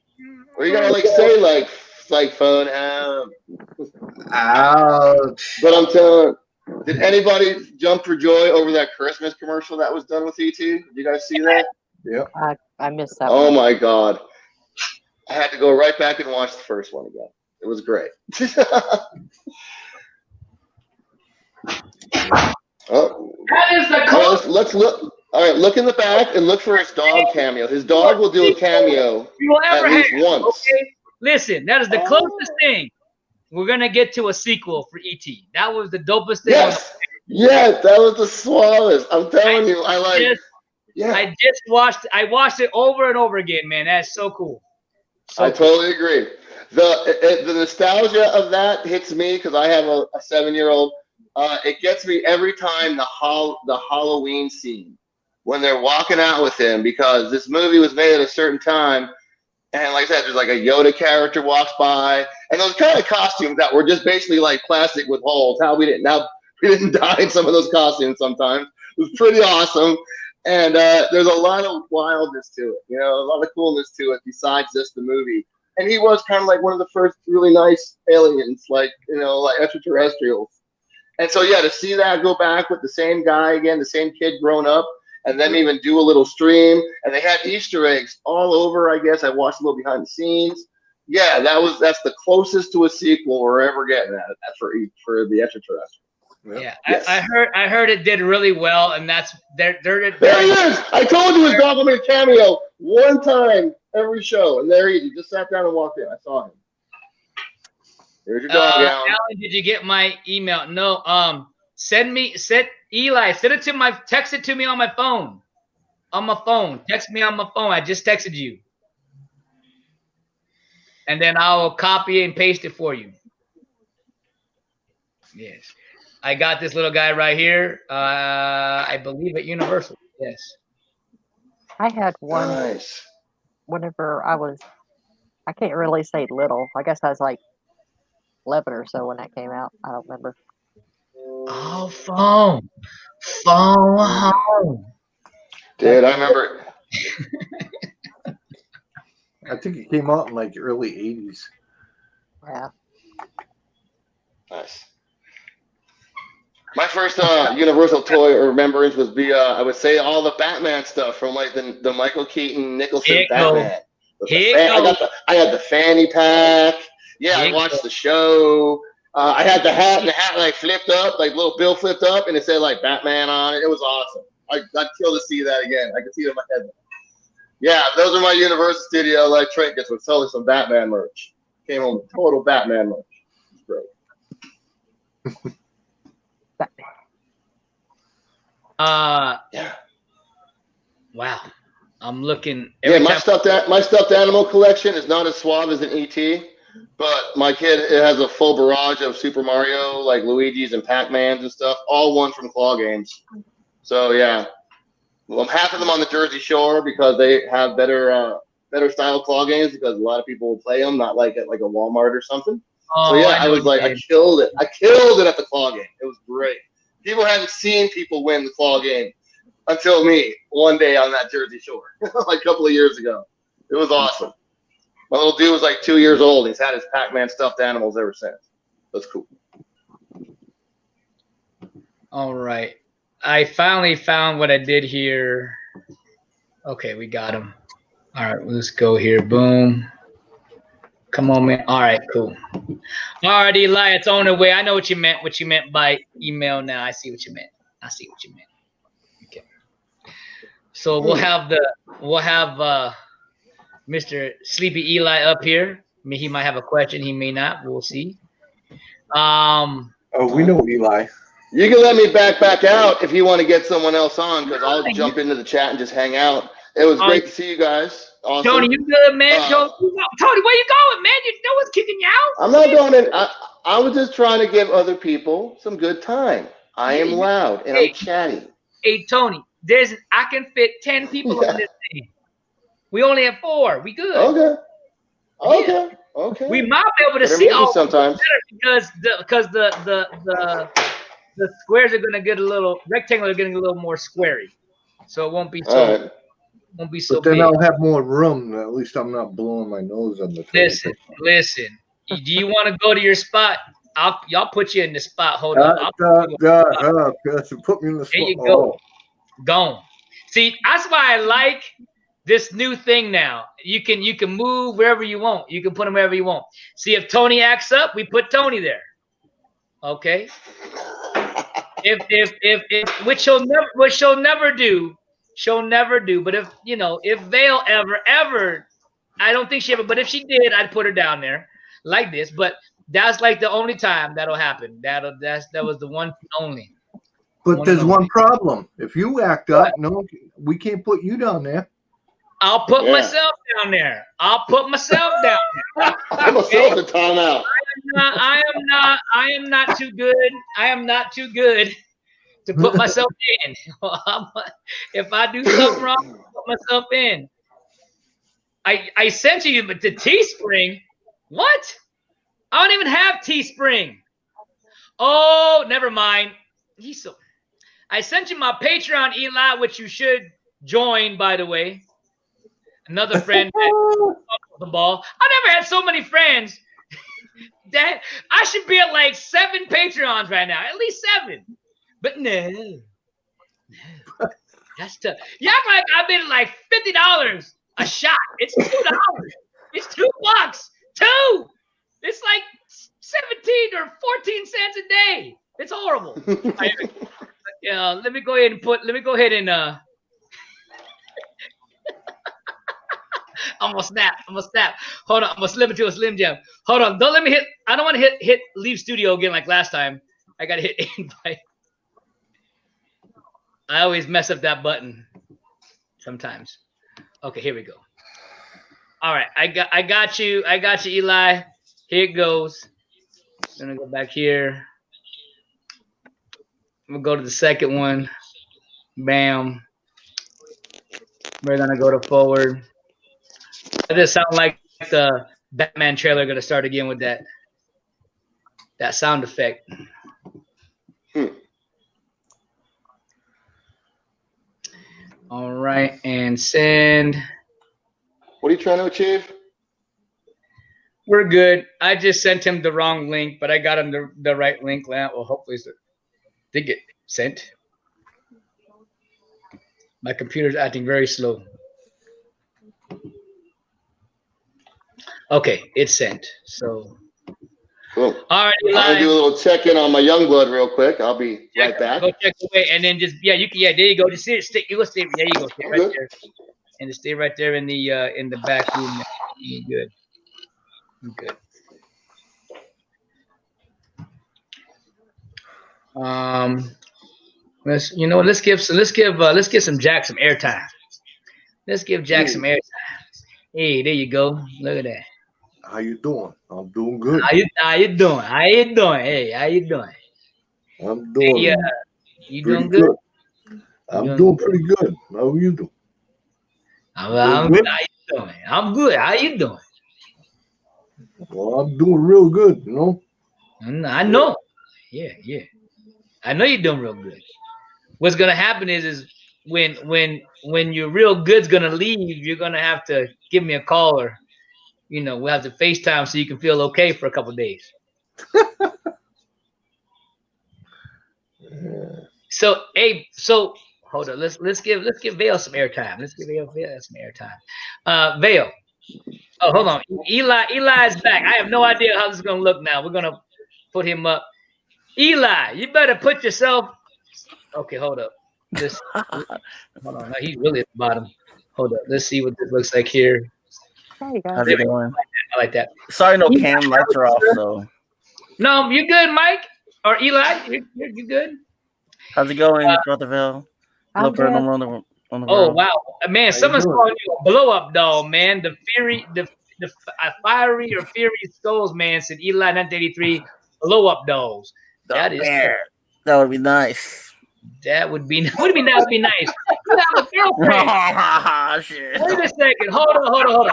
Or you gotta like say like phone home. Ouch. But I'm telling. Did anybody jump for joy over that Christmas commercial that was done with ET? Did you guys see that? Yep. I missed that Oh one. my God. I had to go right back and watch the first one again. It was great. Oh, That is the all closest right, let's look. All right, look in the back and look for his dog cameo. His dog will do a cameo you will ever at have. least once. Okay, listen, that is the Oh. closest thing. We're gonna get to a sequel for ET. That was the dopest thing. Yes, yes, that was the suavest. I'm telling you, I like. Yeah, I just watched. I watched it over and over again, man. That's so cool. So I totally agree. The nostalgia of that hits me because I have a 7-year-old. It gets me every time the Halloween scene when they're walking out with him because this movie was made at a certain time. And like I said, there's like a Yoda character walks by, and those kind of costumes that were just basically like plastic with holes. How we didn't die in some of those costumes sometimes. It was pretty awesome, and there's a lot of wildness to it. You know, a lot of coolness to it besides just the movie. And he was kind of like one of the first really nice aliens, like like extraterrestrials. And so yeah, to see that go back with the same guy again, the same kid grown up, and then even do a little stream, and they had Easter eggs all over. I guess I watched a little behind the scenes. Yeah, that's the closest to a sequel we're ever getting at for the extraterrestrial. yeah, Yes. I heard it did really well, and that's they're There he is. I told you his dog will make a cameo one time every show, and there he is. He just sat down and walked in. I saw him. There's your dog, Alan. Alan, did you get my email? No. Eli, text it to me on my phone. On my phone. Text me on my phone. I just texted you. And then I'll copy and paste it for you. Yes. I got this little guy right here. I believe at Universal. Yes. I had one Nice. whenever I can't really say little. I guess I was like 11 or so when that came out. I don't remember. Oh, phone home. Dude, I remember. I think it came out in like early 80s. Yeah. Nice. My first Universal toy or remembrance was I would say all the Batman stuff from like the Michael Keaton Nicholson Batman. I had the fanny pack. Yeah, I watched the show. I had the hat, and the hat like flipped up, like little bill flipped up, and it said like Batman on it. It was awesome. I'd kill to see that again. I could see it in my head. Yeah, those are my Universal Studio like trinkets with totally some Batman merch. Came home with total Batman merch. It's great. Batman. Yeah. Wow. I'm looking. My stuffed animal collection is not as suave as an ET, but my kid has a full barrage of Super Mario, like Luigi's and Pac-Mans and stuff, all won from claw games. So yeah, well, half of them on the Jersey Shore because they have better style claw games because a lot of people will play them, not like at like a Walmart or something. Oh, so yeah, I was like, I killed it. I killed it at the claw game. It was great. People hadn't seen people win the claw game until me one day on that Jersey Shore, like a couple of years ago. It was awesome. My little dude was like 2 years old. He's had his Pac-Man stuffed animals ever since. That's cool. All right. I finally found what I did here. Okay, we got him. All right, let's go here. Boom. Come on, man. All right, cool. All right, Eli, it's on the way. I know what you meant. What you meant by email. Now I see what you meant. I see what you meant. Okay. So we'll have Mr. Sleepy Eli up here. I mean, he might have a question. He may not. We'll see. Oh, we know Eli. You can let me back out if you want to get someone else on, because I'll jump into the chat and just hang out. It was great to see you guys. Awesome. Tony, you good, man? Tony, where you going, man? No one's kicking you out. I'm not going in. I was just trying to give other people some good time. I am loud and I'm chatty. Hey, Tony, I can fit 10 people on this thing. We only have 4. We good. Okay. We might be able to see all sometimes because the squares are gonna get rectangles are getting a little more squarey, so it won't be so But then big. I'll have more room. At least I'm not blowing my nose on the table. Listen. Do you want to go to your spot? Y'all put you in the spot. Hold on. Put me in the spot. There you go. Gone. See, that's why I like this new thing now. You can move wherever you want. You can put them wherever you want. See, if Tony acts up, we put Tony there. Okay. If which she'll never do. But if Vale ever, I don't think she ever. But if she did, I'd put her down there like this. But that's like the only time that'll happen. That was the one only. But there's one problem. If you act up, no, we can't put you down there. I'll put myself down there. I'm myself in timeout. I am not too good. I am not too good to put myself in. If I do something wrong, I'll put myself in. I sent you the Teespring. What? I don't even have Teespring. Oh, never mind. I sent you my Patreon, Eli, which you should join, by the way. Another friend the ball. I never had so many friends. That I should be at like 7 Patreons right now, at least 7. But no, that's tough. Yeah, I've been like $50 a shot. It's $2. It's $2. 2. It's like 17 or 14 cents a day. It's horrible. Let me go ahead and I'm gonna snap. Hold on, I'm gonna slip into a Slim Jam. Hold on, don't let me hit. I don't want to hit leave studio again like last time. I gotta hit invite. I always mess up that button sometimes. Okay, here we go. All right, I got you, Eli. Here it goes. I'm gonna go back here. I'm gonna go to the second one. Bam. We're gonna go to forward. It just sound like the Batman trailer gonna start again with that sound effect. All right, and send. What are you trying to achieve? We're good. I just sent him the wrong link, but I got him the right link. Well, hopefully it did get sent. My computer's acting very slow. Okay, it's sent. So, cool. All right, I'm gonna do a little check-in on my young blood real quick. I'll be right back. Go check away, and then just there you go. Just stay. You go stay. There you go. Stay right there, and just stay right there in the back room. You're good. I'm good. Let's give some Jack some airtime. Let's give Jack some airtime. Hey, there you go. Look at that. How you doing? I'm doing good. How you doing? Hey, how you doing? I'm doing. Hey, you doing good? I'm doing pretty good. How you doing? I'm good. How you doing? I'm good. How you doing? Well, I'm doing real good. I know. Yeah. I know you're doing real good. What's gonna happen is when your real good's gonna leave, you're gonna have to give me a call, or we'll have to FaceTime so you can feel okay for a couple of days. So hold on. Let's give Vale some airtime. Let's give Vale some airtime. Vale, Oh, hold on. Eli is back. I have no idea how this is gonna look now. We're gonna put him up. Eli, you better put yourself. Okay, hold up. This. Hold on. No, he's really at the bottom. Hold up. Let's see what this looks like here. Hey guys. How's There it we go. going? I like that. Sorry, no Eli, cam lights are off though. No, you good, Mike or Eli? You good? How's it going, Rutherford? I'm Hello, good. paranormal on the Oh world. wow, man! Someone's doing? calling you a blow up doll, man. The fiery or fiery skulls, man. Said Eli 1983 blow up dolls. That is Bear. That would be nice. that would be what do you mean that would be nice? You have a girlfriend. Shit. Wait a second. Hold on.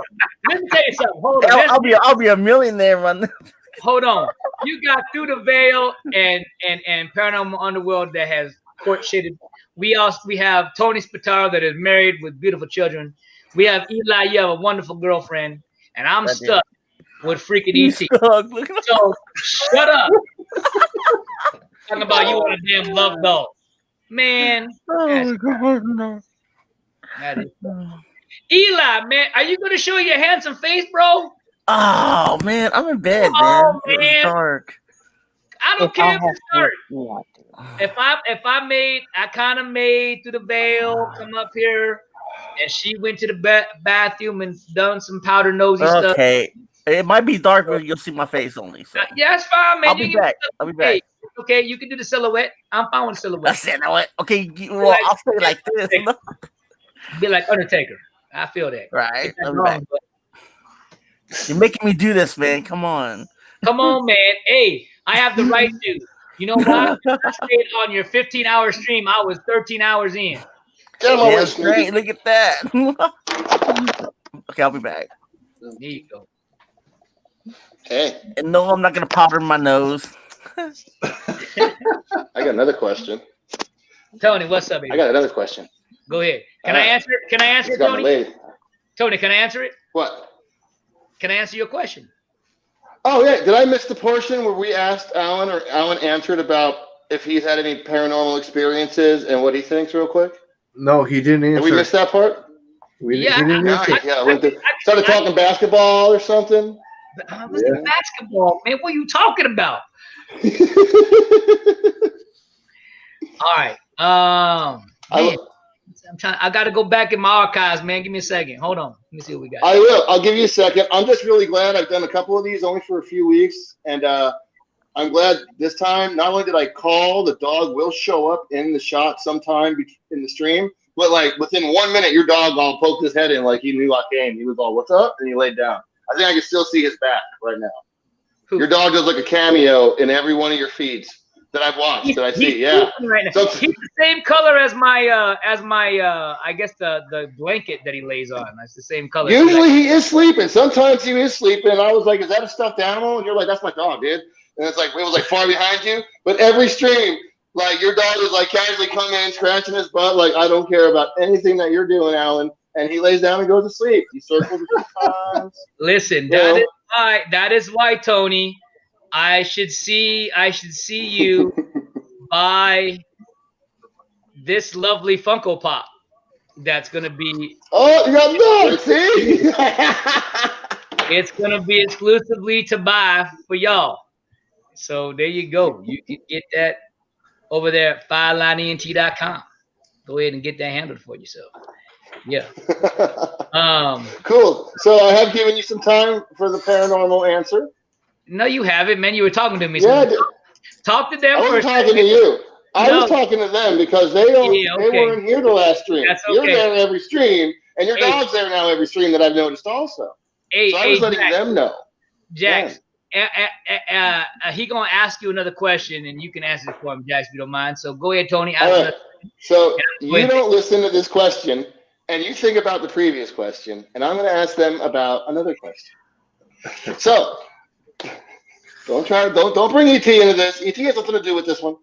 Let me tell you something. Hold on. I'll be a millionaire, man. Hold on. You got Through the Veil and Paranormal Underworld that has court-shitted. We have Tony Spataro that is married with beautiful children. We have Eli. You have a wonderful girlfriend, and I'm stuck with freaking ET. So shut up. Talking about you want a damn love doll, man. Oh my God, no. That is Eli, man. Are you gonna show your handsome face, bro? Oh man, I'm in bed, Oh, man. man. It's dark. I don't care if it's dark. want to. If I kind of made Through the Veil come up here, and she went to the bathroom and done some powder nosy stuff. Okay, it might be dark, but you'll see my face only. So. Yeah, that's fine, man. I'll be back. I'll be back. Hey, okay, you can do the silhouette. I'm fine with silhouette. I said, no, what? Okay, well, I'll say it like this. Be like Undertaker. I feel that. Right. I'll be back. You're making me do this, man. Come on. Come on, man. Hey, I have the right to. You know why? I stayed on your 15-hour stream. I was 13 hours in. Yeah, great. Look at that. Okay, I'll be back. There you go. Hey. And no, I'm not gonna powder my nose. I got another question. Tony, what's up, baby? I got another question. Go ahead. Can I answer it? Can I answer it, Tony? Tony, can I answer it? What? Can I answer your question? Oh yeah, did I miss the portion where we asked Alan or Alan answered about if he's had any paranormal experiences and what he thinks real quick? No, he didn't answer. Did we miss that part? He didn't answer. Started talking basketball or something. Basketball, man. What are you talking about? All right. Man, I got to go back in my archives, man. Give me a second. Hold on. Let me see what we got. I will. I'll give you a second. I'm just really glad I've done a couple of these only for a few weeks, and I'm glad this time. Not only did I call, the dog will show up in the shot sometime in the stream, but like within 1 minute, your dog all poked his head in like he knew I came. He was all, "What's up?" and he laid down. I think I can still see his back right now. Who? Your dog does like a cameo in every one of your feeds that I've watched. That I see, yeah. Right now. So he's the same color as my I guess the blanket that he lays on. That's the same color. Usually he is sleeping. Sometimes he is sleeping. I was like, "Is that a stuffed animal?" And you're like, "That's my dog, dude." And it's like it was like far behind you. But every stream, like your dog is like casually coming in, scratching his butt. Like I don't care about anything that you're doing, Alan. And he lays down and goes to sleep. He circles a few times. Listen, that is why, Tony, I should see you buy this lovely Funko Pop. That's gonna be. Oh, you got dogs, see? It's gonna be exclusively to buy for y'all. So there you go. You can get that over there at firelinent.com. Go ahead and get that handled for yourself. Yeah. Cool. So I have given you some time for the paranormal answer. No, you haven't, man. You were talking to me. Yeah, talk to them. I wasn't talking to you. I was talking to them because they weren't here the last stream. You're there every stream, and your dog's there now every stream that I've noticed also. So I was letting them know. Jax, he gonna ask you another question, and you can answer it for him, Jax, if you don't mind. So go ahead, Tony. All right. So you don't listen to this question, and you think about the previous question, and I'm going to ask them about another question. So don't bring ET into this. ET has nothing to do with this one.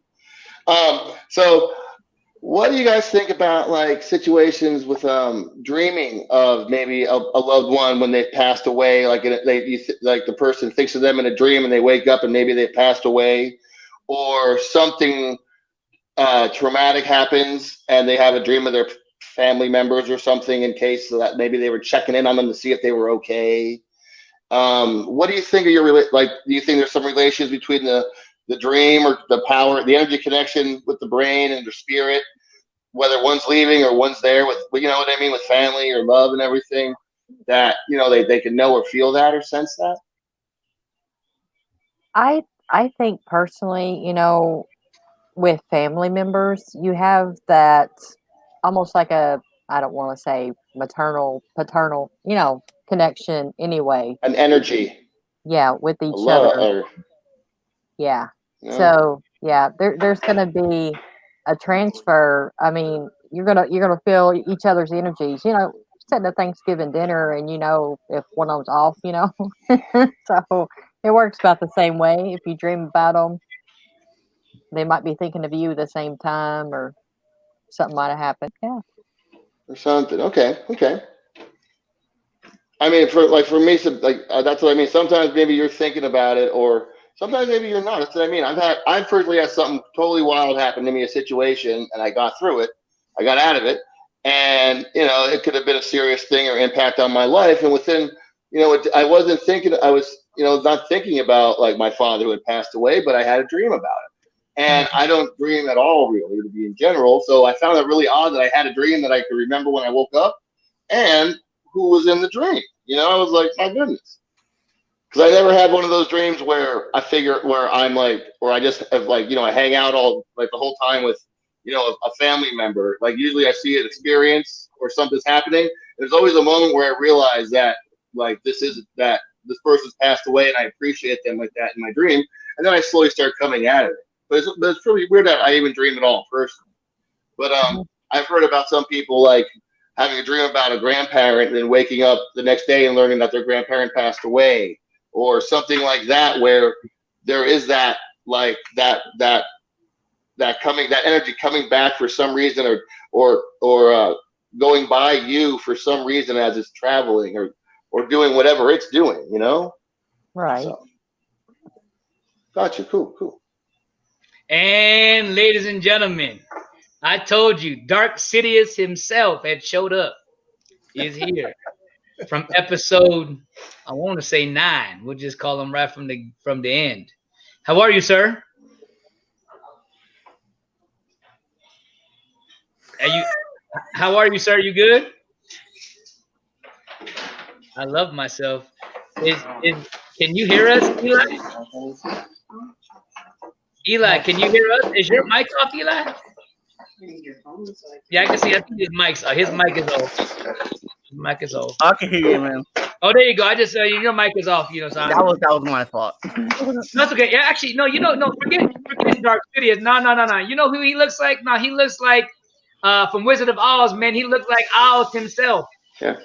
So what do you guys think about like situations with dreaming of maybe a loved one when they've passed away? Like like the person thinks of them in a dream and they wake up and maybe they've passed away, or something traumatic happens and they have a dream of their family members or something in case that maybe they were checking in on them to see if they were okay. What do you think of like? Do you think there's some relations between the dream or the power, the energy connection with the brain and the spirit, whether one's leaving or one's there with, you know what I mean, with family or love and everything, that, you know, they can know or feel that or sense that? I think personally, you know, with family members, you have that almost like a, I don't want to say maternal, paternal, you know, connection anyway. An energy, Yeah, with a each love, other. or Yeah. no? So yeah, there's gonna be a transfer. I mean, you're gonna feel each other's energies. You know, sitting at Thanksgiving dinner, and you know if one of them's off. You know, so it works about the same way. If you dream about them, they might be thinking of you at the same time, or something might have happened. Yeah. Or something. Okay, okay. I mean, for me, that's what I mean. Sometimes maybe you're thinking about it, or sometimes maybe you're not. That's what I mean. I've personally had something totally wild happen to me, a situation, and I got through it. I got out of it, and you know, it could have been a serious thing or impact on my life. And within, you know, I wasn't thinking. I was, you know, not thinking about like my father who had passed away, but I had a dream about it. And I don't dream at all, really, to be in general. So I found it really odd that I had a dream that I could remember when I woke up, and who was in the dream. You know, I was like, my goodness. Because I never had one of those dreams where I figure, where I'm like, where I just have like, you know, I hang out all, like the whole time with, you know, a family member. Like usually I see an experience or something's happening. There's always a moment where I realize that, like, that this person's passed away and I appreciate them like that in my dream. And then I slowly start coming out of it. But it's really weird that I even dream at all personally. But I've heard about some people like having a dream about a grandparent and then waking up the next day and learning that their grandparent passed away, or something like that, where there is that, like that energy coming back for some reason, or going by you for some reason as it's traveling or doing whatever it's doing, you know? Right. So, gotcha. Cool. And ladies and gentlemen, I told you, Dark Sidious himself had showed up. He's here from episode, I want to say 9. We'll just call him right from the end. How are you, sir? How are you, sir? You good? I love myself. Can you hear us, Eli? Eli, can you hear us? Is your mic off, Eli? Yeah, I can see. I think his mic is off. His mic is off. I can hear you, man. Oh, there you go. I just your mic is off. You know, so That was my fault. That's okay. Yeah, actually, no. You know, no. Forget Dark Sidious. No. You know who he looks like? No, he looks like from Wizard of Oz. Man, he looks like Oz himself. Yeah.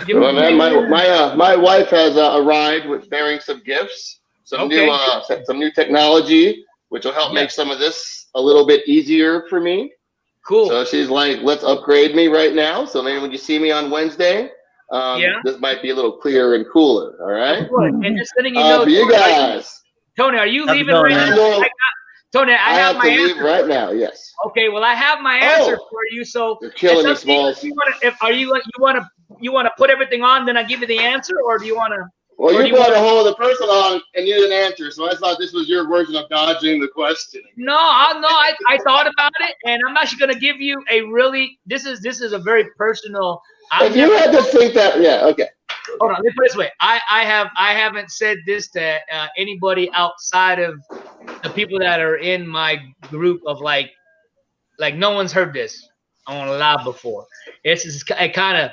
Well, man, my wife has arrived with bearing some gifts, some new technology, which will help make some of this a little bit easier for me. Cool. So she's like, let's upgrade me right now. So maybe when you see me on Wednesday, this might be a little clearer and cooler. All right. And just letting you know, for you guys, Tony, are you leaving right now? Tony, I have my answer. Leave right now. Yes. Okay. Well, I have my answer for you. So you're killing me, Smalls. You want to put everything on, then I give you the answer, or do you want to? Well, you brought a whole other person on and you didn't answer, so I thought this was your version of dodging the question. No, I thought about it, and I'm actually going to give you a really. This is a very personal. If you had to think that, yeah, okay. Hold on, let me put it this way. I haven't said this to anybody outside of the people that are in my group of like no one's heard this on live before. It's kind of.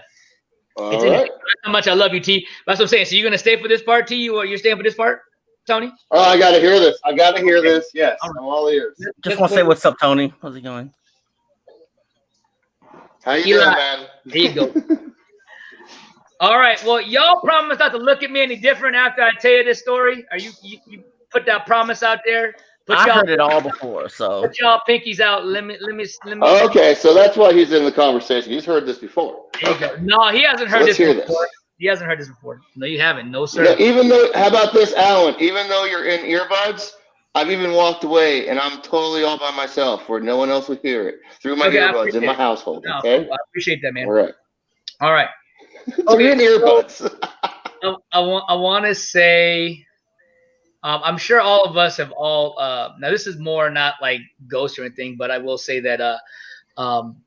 It's how much I love you, T. That's what I'm saying. So you're gonna stay for this part, T? Or you're staying for this part, Tony? Oh, I gotta hear this. Yes, I'm all ears. Just want to say what's up, Tony. How's it going? How you doing, man? There you go. All right. Well, y'all promise not to look at me any different after I tell you this story. Are you put that promise out there? I heard it all before, so put y'all pinkies out. Let me. Okay, so that's why he's in the conversation. He's heard this before. Okay. No, he hasn't heard this before. He hasn't heard this before. No, you haven't. No, sir. Even though, how about this, Alan? Even though you're in earbuds, I've even walked away and I'm totally all by myself where no one else would hear it through my earbuds in my household. Okay. I appreciate that, man. All right. All right. Okay. In earbuds. I want to say, I'm sure all of us have all. Now this is more not like ghost or anything, but I will say that um,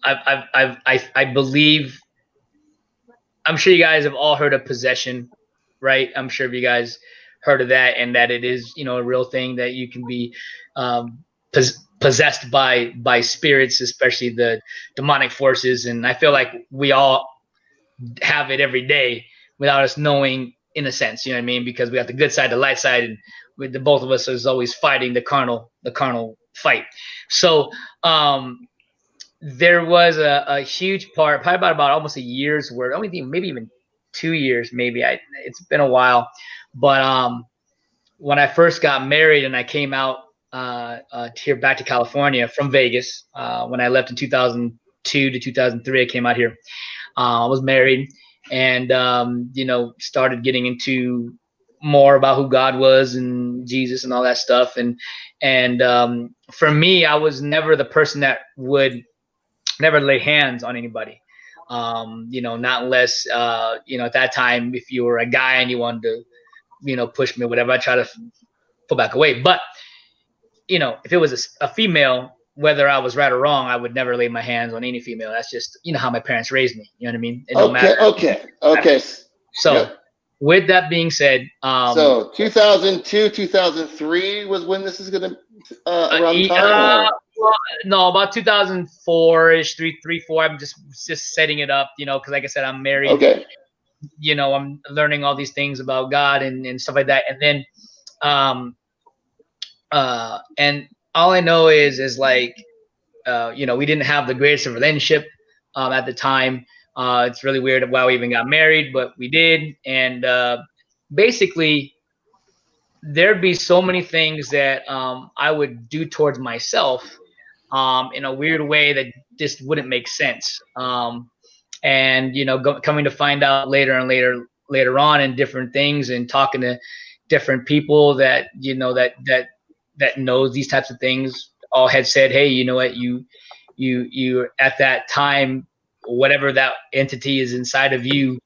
I believe. I'm sure you guys have all heard of possession, right? I'm sure if you guys heard of that, and that it is, a real thing, that you can be um, possessed by spirits, especially the demonic forces. And I feel like we all have it every day without us knowing, in a sense, you know what I mean? Because we got the good side, the light side, and with the both of us is always fighting the carnal fight. So there was a huge part, probably about almost a year's worth, only maybe even 2 years, maybe. It's been a while, but when I first got married and I came out here back to California from Vegas, when I left in 2002 to 2003, I came out here. I was married, and started getting into more about who God was and Jesus and all that stuff. And for me, I was never the person that would never lay hands on anybody. Not unless at that time, if you were a guy and you wanted to, push me or whatever, I try to pull back away. But if it was a female, whether I was right or wrong, I would never lay my hands on any female. That's just how my parents raised me. You know what I mean? It don't matter. Okay. So, Yep. with that being said, So 2002, 2003 was when this is gonna around the time. well, no, about 2004-ish, three, four. I'm just setting it up, because like I said, I'm married. Okay. I'm learning all these things about God and stuff like that, and then, and all I know is like, we didn't have the greatest of relationship at the time. It's really weird why we even got married, but we did, and basically, there'd be so many things that I would do towards myself in a weird way that just wouldn't make sense. And coming to find out later and later on in different things and talking to different people that that knows these types of things, all had said, hey, you know what, you at that time, whatever that entity is inside of you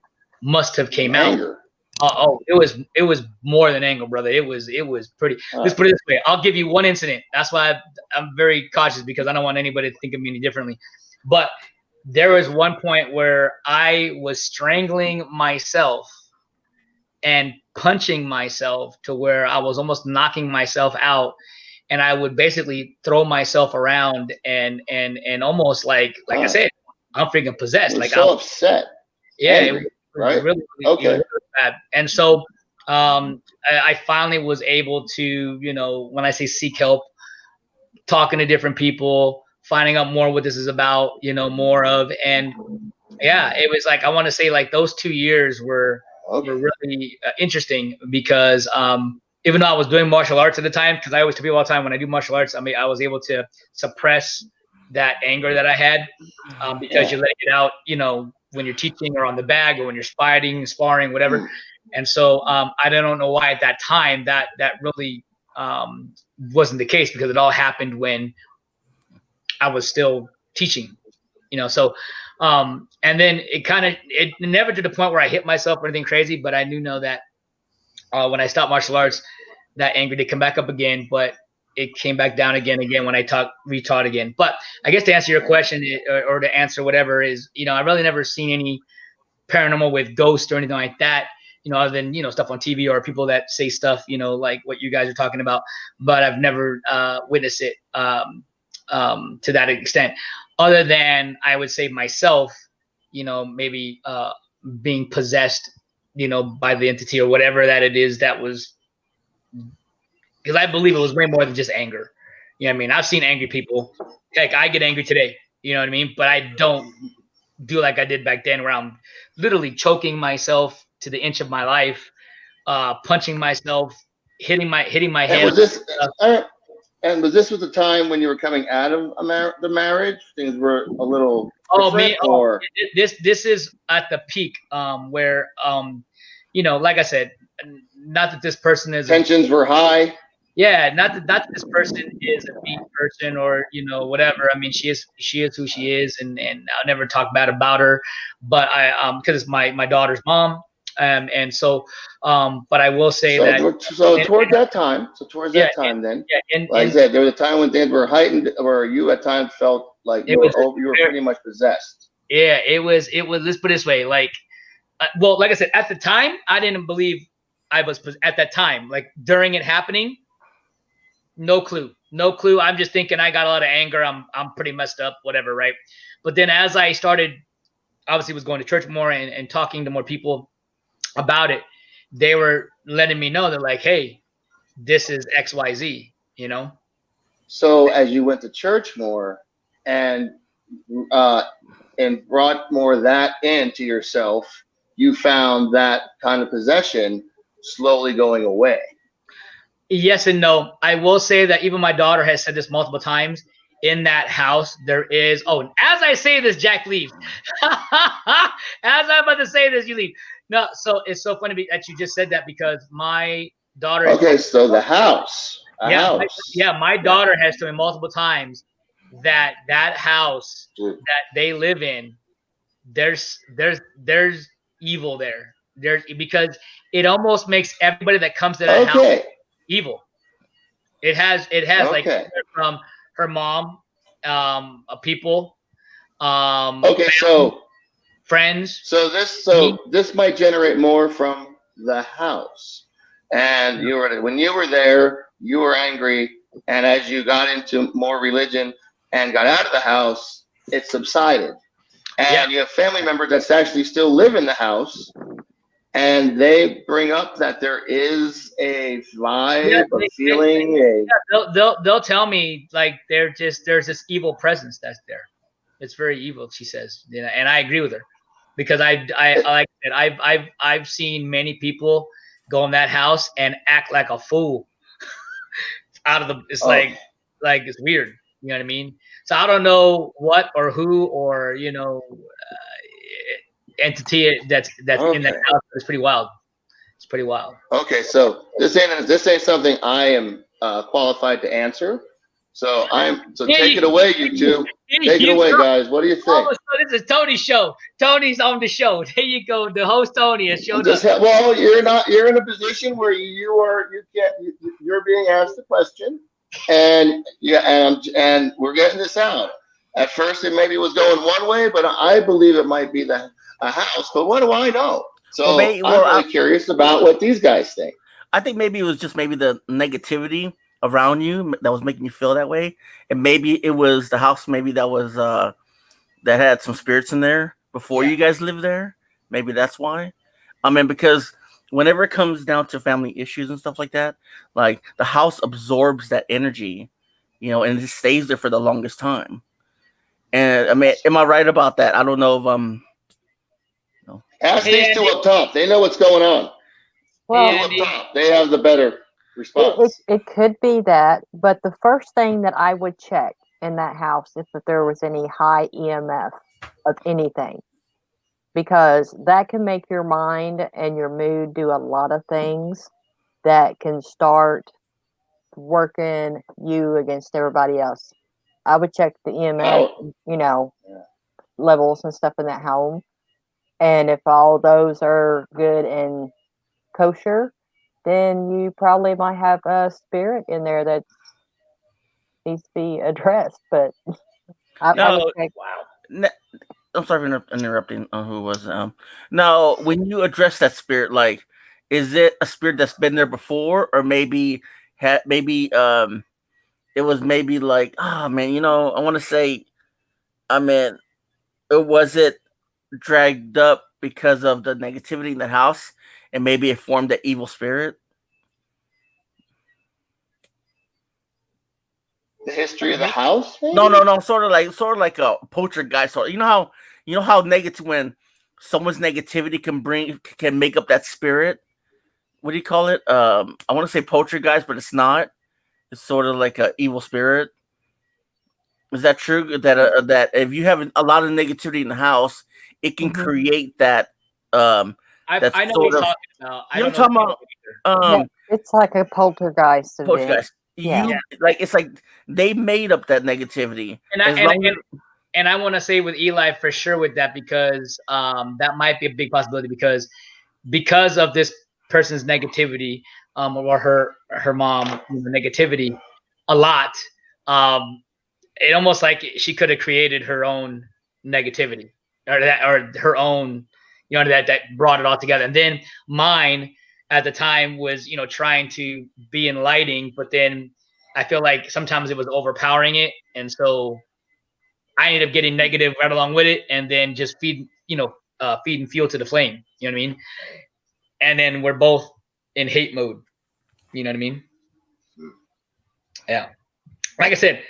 must have came Anger. out. It was more than anger, brother. It was pretty. Let's put it this way. I'll give you one incident. That's why I'm very cautious, because I don't want anybody to think of me any differently. But there was one point where I was strangling myself and punching myself to where I was almost knocking myself out, and I would basically throw myself around and almost like I said, I'm freaking possessed. You're like so I'm upset. Yeah, Angry, it was right? really, Okay. really bad. And so I finally was able to, when I say seek help, talking to different people, finding out more what this is about, more of, and yeah, it was like, I want to say like those 2 years were really interesting, because even though I was doing martial arts at the time, because I always tell people all the time, when I do martial arts, I was able to suppress that anger that I had, because you let it out, when you're teaching or on the bag or when you're sparring, whatever. And so I don't know why at that time that really wasn't the case, because it all happened when I was still teaching, so and then it never to the point where I hit myself or anything crazy, but I do know that when I stopped martial arts, that anger did come back up again, but it came back down again when I retaught again. But I guess to answer your question, or to answer whatever, is, I've really never seen any paranormal with ghosts or anything like that, other than, stuff on TV or people that say stuff, like what you guys are talking about. But I've never witnessed it to that extent, other than I would say myself, maybe being possessed, by the entity or whatever that it is that was, because I believe it was way more than just anger. You know what I mean? I've seen angry people. Heck, I get angry today. You know what I mean? But I don't do like I did back then, where I'm literally choking myself to the inch of my life, punching myself, hitting my head. And was this was the time when you were coming out of the marriage? Things were a little different, or this is at the peak, where like I said, not that this person is tensions were high. Yeah, not that this person is a mean person or whatever. I mean, she is who she is, and I'll never talk bad about her. But I because it's my daughter's mom, And so, but I will say So, that, so and, toward that time, yeah, then, yeah, like I said, there was a time when things were heightened, where you at times felt like it you was, were pretty much possessed. yeah, it was, let's put it this way, like, well, like I said, at the time, I didn't believe I was at that time, like during it happening, no clue. I'm just thinking I got a lot of anger. I'm pretty messed up, whatever, right? But then as I started, obviously was going to church more and talking to more people about it, they were letting me know, they're like, hey, this is XYZ, you know? So as you went to church more and uh, and brought more of that into yourself, you found that kind of possession slowly going away. Yes and no. I will say that even my daughter has said this multiple times. In that house, there is. Oh, as I say this, Jack leaves. As I'm about to say this, you leave. No, so it's so funny that you just said that, because my daughter. Okay, so the house, My daughter has told me multiple times that house that they live in, there's evil there. There's, because it almost makes everybody that comes to that house evil. It has like from her mom, people, okay, family, so friends. So this might generate more from the house. And when you were there, you were angry, and as you got into more religion and got out of the house, it subsided. And you have family members that actually still live in the house, and they bring up that there is a vibe, a feeling. They'll tell me, like, there's this evil presence that's there. It's very evil, she says, and I agree with her, because I like I said, I've seen many people go in that house and act like a fool out of the. It's like it's weird. You know what I mean? So I don't know what or who or entity that's in that house. It's pretty wild. It's pretty wild. Okay, so this ain't something I am qualified to answer. So take it away, you two. Take it away, guys. What do you think? Oh, so this is Tony's show. Tony's on the show. There you go. The host Tony has showed up. Well, you're in a position where you're being asked the question, and and we're getting this out. At first, it maybe was going one way, but I believe it might be a house. But what do I know? So I'm really curious about what these guys think. I think maybe it was just the negativity around you that was making you feel that way, and maybe it was the house maybe that was that had some spirits in there before you guys lived there. Maybe that's why. I mean, because whenever it comes down to family issues and stuff like that, like the house absorbs that energy, and it stays there for the longest time. And I mean, am I right about that? I don't know if Ask these two up top. They know what's going on. Well, up top, they have the better response. It could be that, but the first thing that I would check in that house is if there was any high EMF of anything, because that can make your mind and your mood do a lot of things that can start working you against everybody else. I would check the EMF, levels and stuff in that home. And if all those are good and kosher, then you probably might have a spirit in there that needs to be addressed. But I would say, I'm sorry for interrupting. Who was now when you address that spirit, like, is it a spirit that's been there before, or maybe it was maybe like, oh man, I want to say, I mean, was it dragged up because of the negativity in the house, and maybe it formed the evil spirit? The history of the house? Maybe? No. Sort of like a poltergeist. You know how negative, when someone's negativity can make up that spirit. What do you call it? I want to say poltergeist, but it's not. It's sort of like an evil spirit. Is that true? That if you have a lot of negativity in the house, it can create that. I know what you're talking about. You know what I'm talking about? It's like a poltergeist event. Poltergeist. It's like they made up that negativity. And I want to say with Eli for sure with that, because that might be a big possibility, because because of this person's negativity, or her mom negativity a lot, it almost like she could have created her own negativity or her own, that brought it all together. And then mine at the time was, trying to be enlightening, but then I feel like sometimes it was overpowering it. And so I ended up getting negative right along with it, and then just feeding fuel to the flame. You know what I mean? And then we're both in hate mode. You know what I mean? Yeah. Like I said,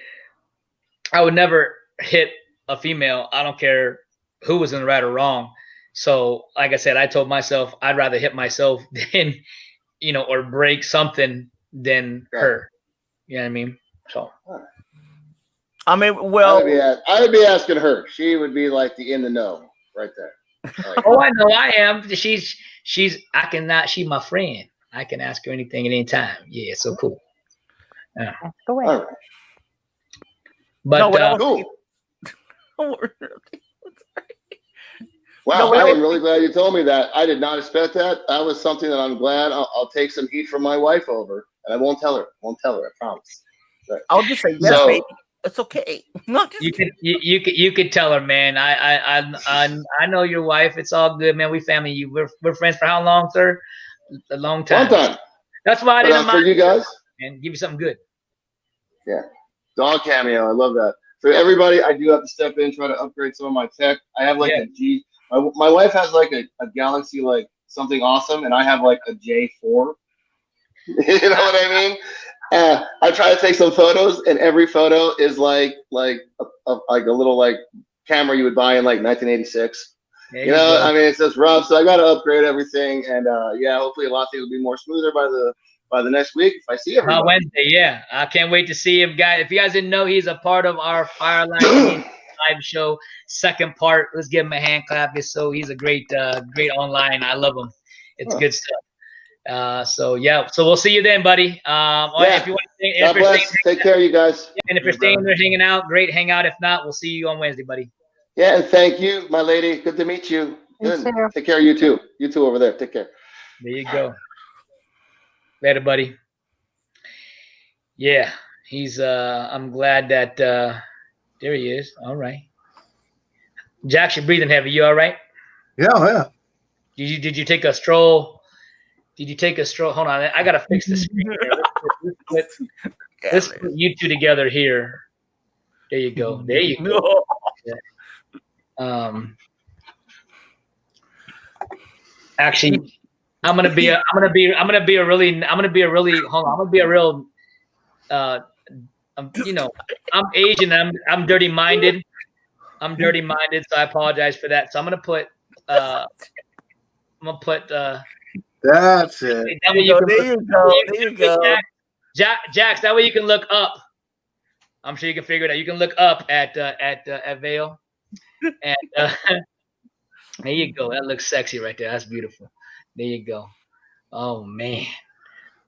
I would never hit a female. I don't care who was in the right or wrong. So, like I said, I told myself I'd rather hit myself than, or break something than her. You know what I mean? So. I mean, well, I would be asking her. She would be like the in the know right there. Like, oh, I know I am. She's she's my friend. I can ask her anything at any time. Yeah, so cool. Yeah. That's the way. all right. But No, what I was- Cool. Wow, I am really glad you told me that. I did not expect that. That was something that I'm glad. I'll take some heat from my wife over, and I won't tell her. I promise. But, I'll just say yes, So- baby. It's okay. No, just you could tell her, man. I know your wife. It's all good, man. We family. We're friends for how long, sir? A long time. one time. That's why I But, didn't for mind. you guys, And give you something good. dog cameo. I love that. For everybody, I do have to step in, try to upgrade some of my tech. I have like Yeah. a G. My wife has like a Galaxy, like something awesome, and I have like a J4. You know what I mean? I try to take some photos, and every photo is like a little like camera you would buy in like 1986. There You know, go. I mean, it's just rough. So I got to upgrade everything, and yeah, hopefully a lot of things will be more smoother by the next week if I see everybody. Wednesday, yeah. I can't wait to see him, guys. If you guys didn't know, he's a part of our Firelight live show, second part. Let's give him a hand clap. He's a great online. I love him. It's good stuff. So yeah, so we'll see you then, buddy. If you want to God bless. Take care, you guys. and if you're staying there hanging out, great hangout. If not, we'll see you on Wednesday, buddy. Yeah, and thank you, my lady. Good to meet you. You Good. too. Take care of you too. You too over there. Take care. There you go. Later, buddy. Yeah, he's I'm glad that there he is. All right. Jax, you're breathing heavy. You all right? Yeah. Did you take a stroll? Did you take a stroll? Hold on, I gotta fix the screen here. Let's put you two together here. There you go. There you go. Actually, I'm gonna be a real I'm Asian. I'm dirty minded. So I apologize for that. So I'm gonna put That's it. that way There you go. Jax, that way you can look up. I'm sure you can figure it out. You can look up at Vale, and there you go. That looks sexy right there. That's beautiful. There you go. Oh man,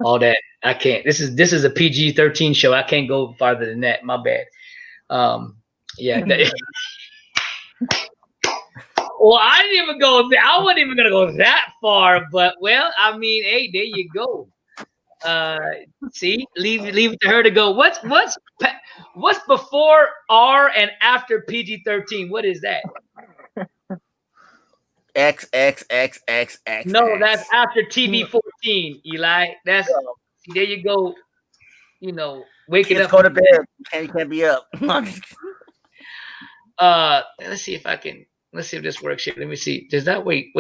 all that I can't. This is a PG-13 show. I can't go farther than that. My bad. Yeah. Well, I didn't even go. I wasn't even gonna go that far, but well, I mean, hey, there you go. See, leave it to her to go. What's before R and after PG-13? What is that? X. No, that's after TV-14, Eli. That's there you go. Waking Kids up. go to bed. You can't be up. Let's see if this works here. Let me see. Does that wait?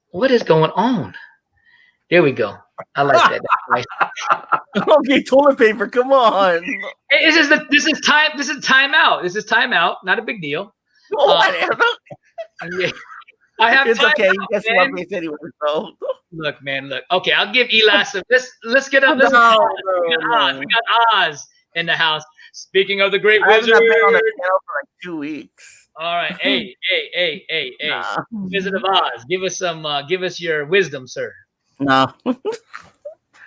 What is going on? There we go. I like that. That's nice. Okay, toilet paper. Come on. Hey, this is timeout. This is timeout. Not a big deal. Whatever. Yeah. I have It's time okay. out, That's man. my face anyway. So. Look, man. Look. Okay, I'll give Eli some. Let's get up. No, We got Oz in the house. Speaking of the great I haven't wizard. been on the channel for like 2 weeks. All right. Hey. Nah. Wizard of Oz. Give us some. Give us your wisdom, sir. No.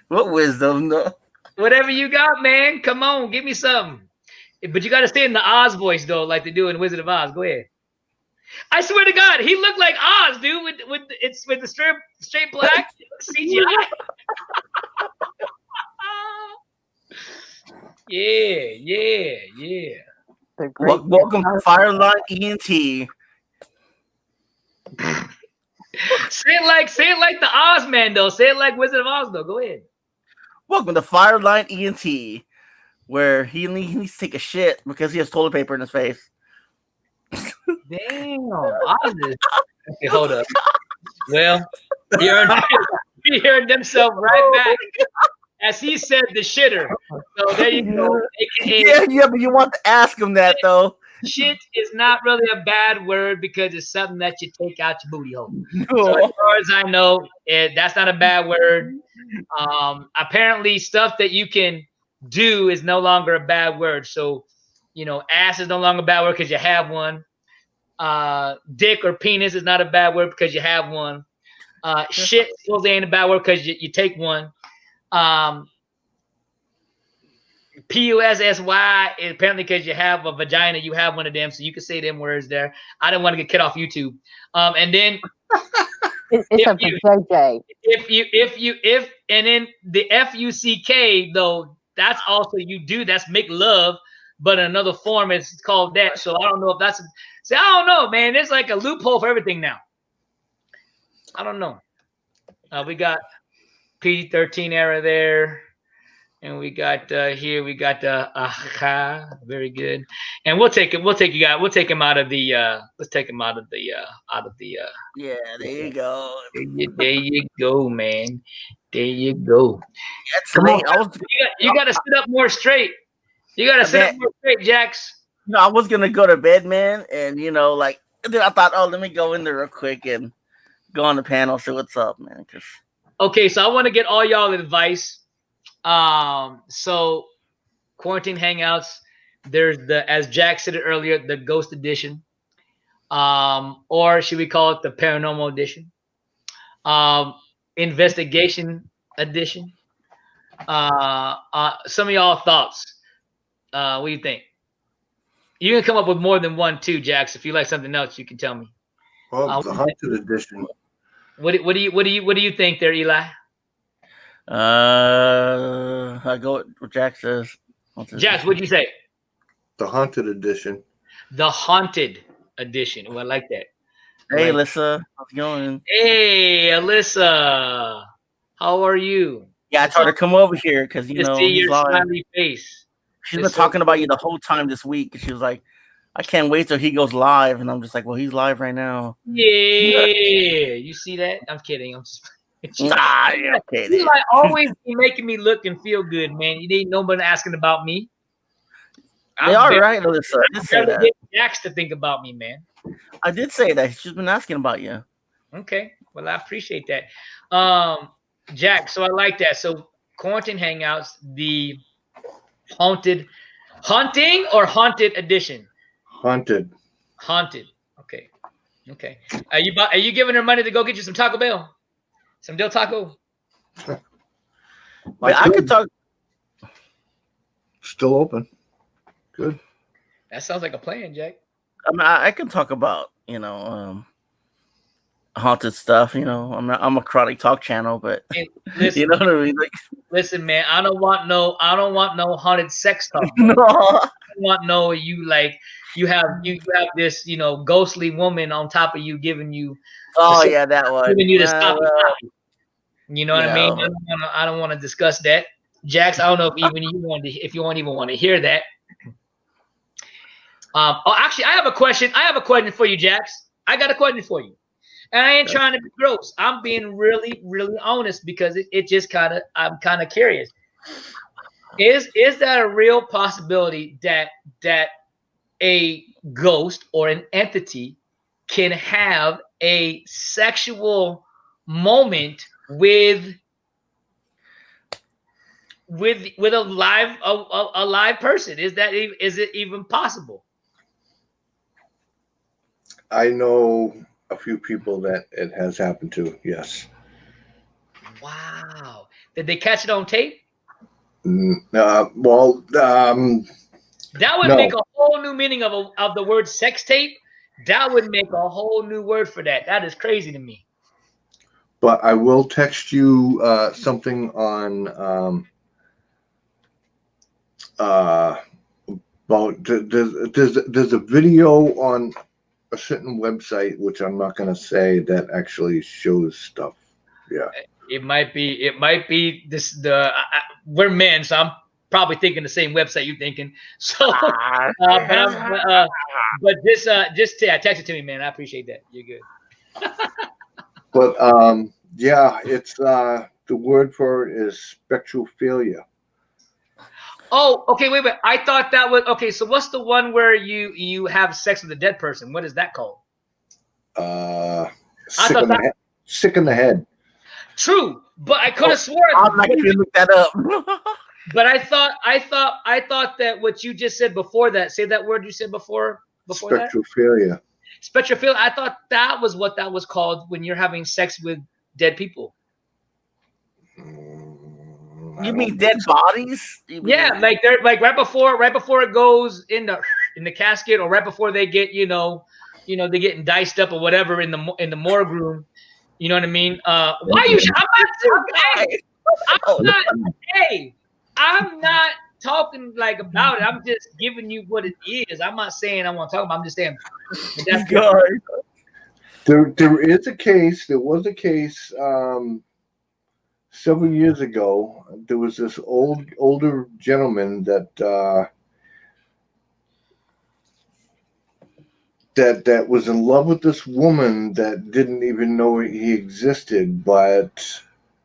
What wisdom? No. Whatever you got, man. Come on, give me something. But you got to stay in the Oz voice though, like they do in Wizard of Oz. Go ahead. I swear to God, he looked like Oz, dude, with the straight black CGI. Yeah. The great Welcome to Fireline ENT. Say it like the Oz man though. Say it like Wizard of Oz though. Go ahead. Welcome to Fireline ENT, where he needs to take a shit because he has toilet paper in his face. Damn, Oz is. Okay, hold up. Well, he earned himself right back, as he said, the shitter. So there you go. AKA, Yeah, but you want to ask him that though. shit is not really a bad word because it's something that you take out your booty hole. No. So as far as I know, that's not a bad word. Apparently, stuff that you can do is no longer a bad word. So, ass is no longer a bad word because you have one. Dick or penis is not a bad word because you have one. Shit supposedly ain't a bad word because you take one. PUSSY is apparently because you have a vagina, you have one of them, so you can say them words there. I didn't want to get cut off YouTube. And then it's up to JJ. If and then the FUCK though, that's also that's make love, but in another form it's called that. So I don't know if that's I don't know, man. There's like a loophole for everything now. I don't know. We got PG-13 era there. And we got here. We got very good. And we'll take him. We'll take you guys. We'll take him out of the. Let's take him out of the. Yeah, there you go. There you go, man. There you go. Come on, you got to sit up more straight. You got to sit up more straight, Jax. No, I was gonna go to bed, man, and then I thought, oh, let me go in there real quick and go on the panel, see what's up, man. Okay, so I want to get all y'all advice. So quarantine hangouts, there's as Jack said it earlier, the ghost edition, or should we call it the paranormal edition, investigation edition. Some of y'all thoughts. What do you think? You can come up with more than one too, Jax. If you like something else, you can tell me. Well, the haunted edition. What do you think there, Eli? I go with Jack says. Jax, what'd you say? The haunted edition. The haunted edition. Oh, I like that. Hey, Alyssa, how's it going? Hey, Alyssa, how are you? Yeah, I told her to come over here because see your smiley face. She's been talking about you the whole time this week. She was like, I can't wait till he goes live, and I'm just like, well, he's live right now. Yeah, you see that? I'm kidding. I'm just. Nah, you're okay. You like always be making me look and feel good, man. You ain't nobody asking about me. They are right, Alyssa. I did say that. Jax to think about me, man. I did say that. She's been asking about you. Okay, well, I appreciate that, Jack. So I like that. So quarantine hangouts, the haunting or haunted edition. Haunted. Okay. Are you giving her money to go get you some Taco Bell? Some Del Taco. I could talk. Still open. Good. That sounds like a plan, Jack. I mean, I can talk about haunted stuff. I'm a chronic talk channel, but hey, listen, you know what I mean. Listen, man, I don't want no haunted sex talk. No, I don't want you have this ghostly woman on top of you giving you. That one. Giving you the stop. You know what I mean? I don't want to discuss that, Jax. I don't know if you won't even want to hear that. Actually, I have a question. For you, Jax. I got a question for you, and I ain't trying to be gross. I'm being really, really honest because I'm kind of curious. Is that a real possibility that a ghost or an entity can have a sexual moment with a live person? Is it even possible? I know a few people that it has happened to. Yes. Wow. Did they catch it on tape? That would make a whole new meaning of the word sex tape, That would make a whole new word for that. That is crazy to me. But I will text you something on about there's a video on a certain website which I'm not going to say that actually shows stuff. Yeah. It might be this we're men, so I'm probably thinking the same website you're thinking. So, but just text it to me, man. I appreciate that. You're good. But yeah, it's the word for it is spectrophilia. Oh, okay, wait. I thought that was okay. So what's the one where you have sex with a dead person? What is that called? Sick in the head. True, but I could have sworn. I'm not gonna look that up. But I thought that what you just said before that. Say that word you said before Spectrophilia. Spectrophilia. I thought that was what that was called when you're having sex with dead people. You mean dead bodies? Yeah, like they're like right before it goes in the casket, or right before they get they're getting diced up or whatever in the morgue room. You know what I mean? Why are you? I'm not talking like about it. I'm just giving you what it is. I'm not saying I want to talk about. I'm just saying. That's There was a case several years ago. There was this older gentleman that was in love with this woman that didn't even know he existed, but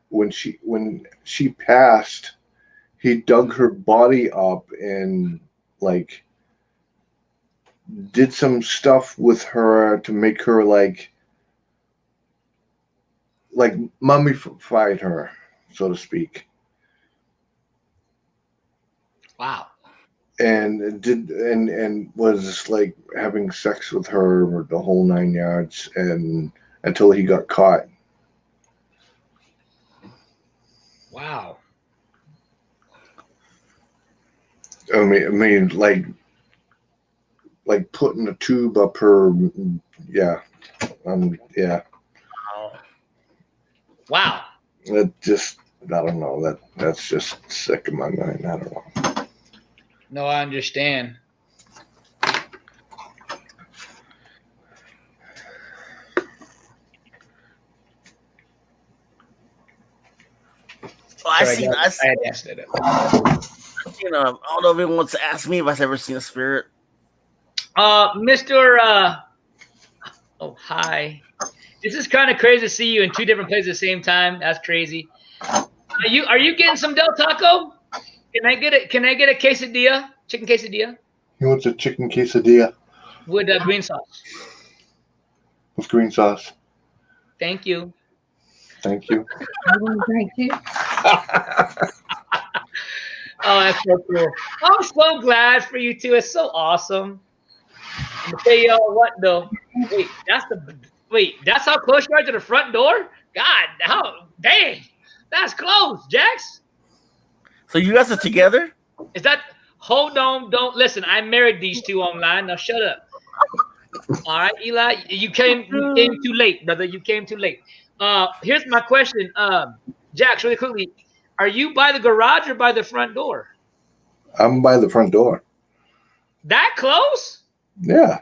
when she passed, he dug her body up and like did some stuff with her to make her like mummified her, so to speak. Wow. And was just like having sex with her the whole 9 yards, and until he got caught. Wow. I mean, like putting a tube up her, yeah, yeah. Wow. It just, I don't know. That's just sick in my mind. I don't know. No, I understand. Oh, I had asked that. I don't know if anyone wants to ask me if I've ever seen a spirit. Mr. Oh, hi. This is kind of crazy to see you in two different places at the same time. That's crazy. Are you getting some Del Taco? Can I get a quesadilla? Chicken quesadilla? He wants a chicken quesadilla with green sauce. With green sauce. Thank you. Thank you. Thank you. Oh, that's so cool. I'm so glad for you two. It's so awesome. I'm gonna tell y'all what though. That's how close you are to the front door? God, dang. That's close, Jax. So you guys are together? Is that hold on, don't listen. I married these two online. Now shut up. All right, Eli, you came too late, brother. You came too late. Here's my question. Jax, really quickly. Are you by the garage or by the front door? I'm by the front door. That close? Yeah.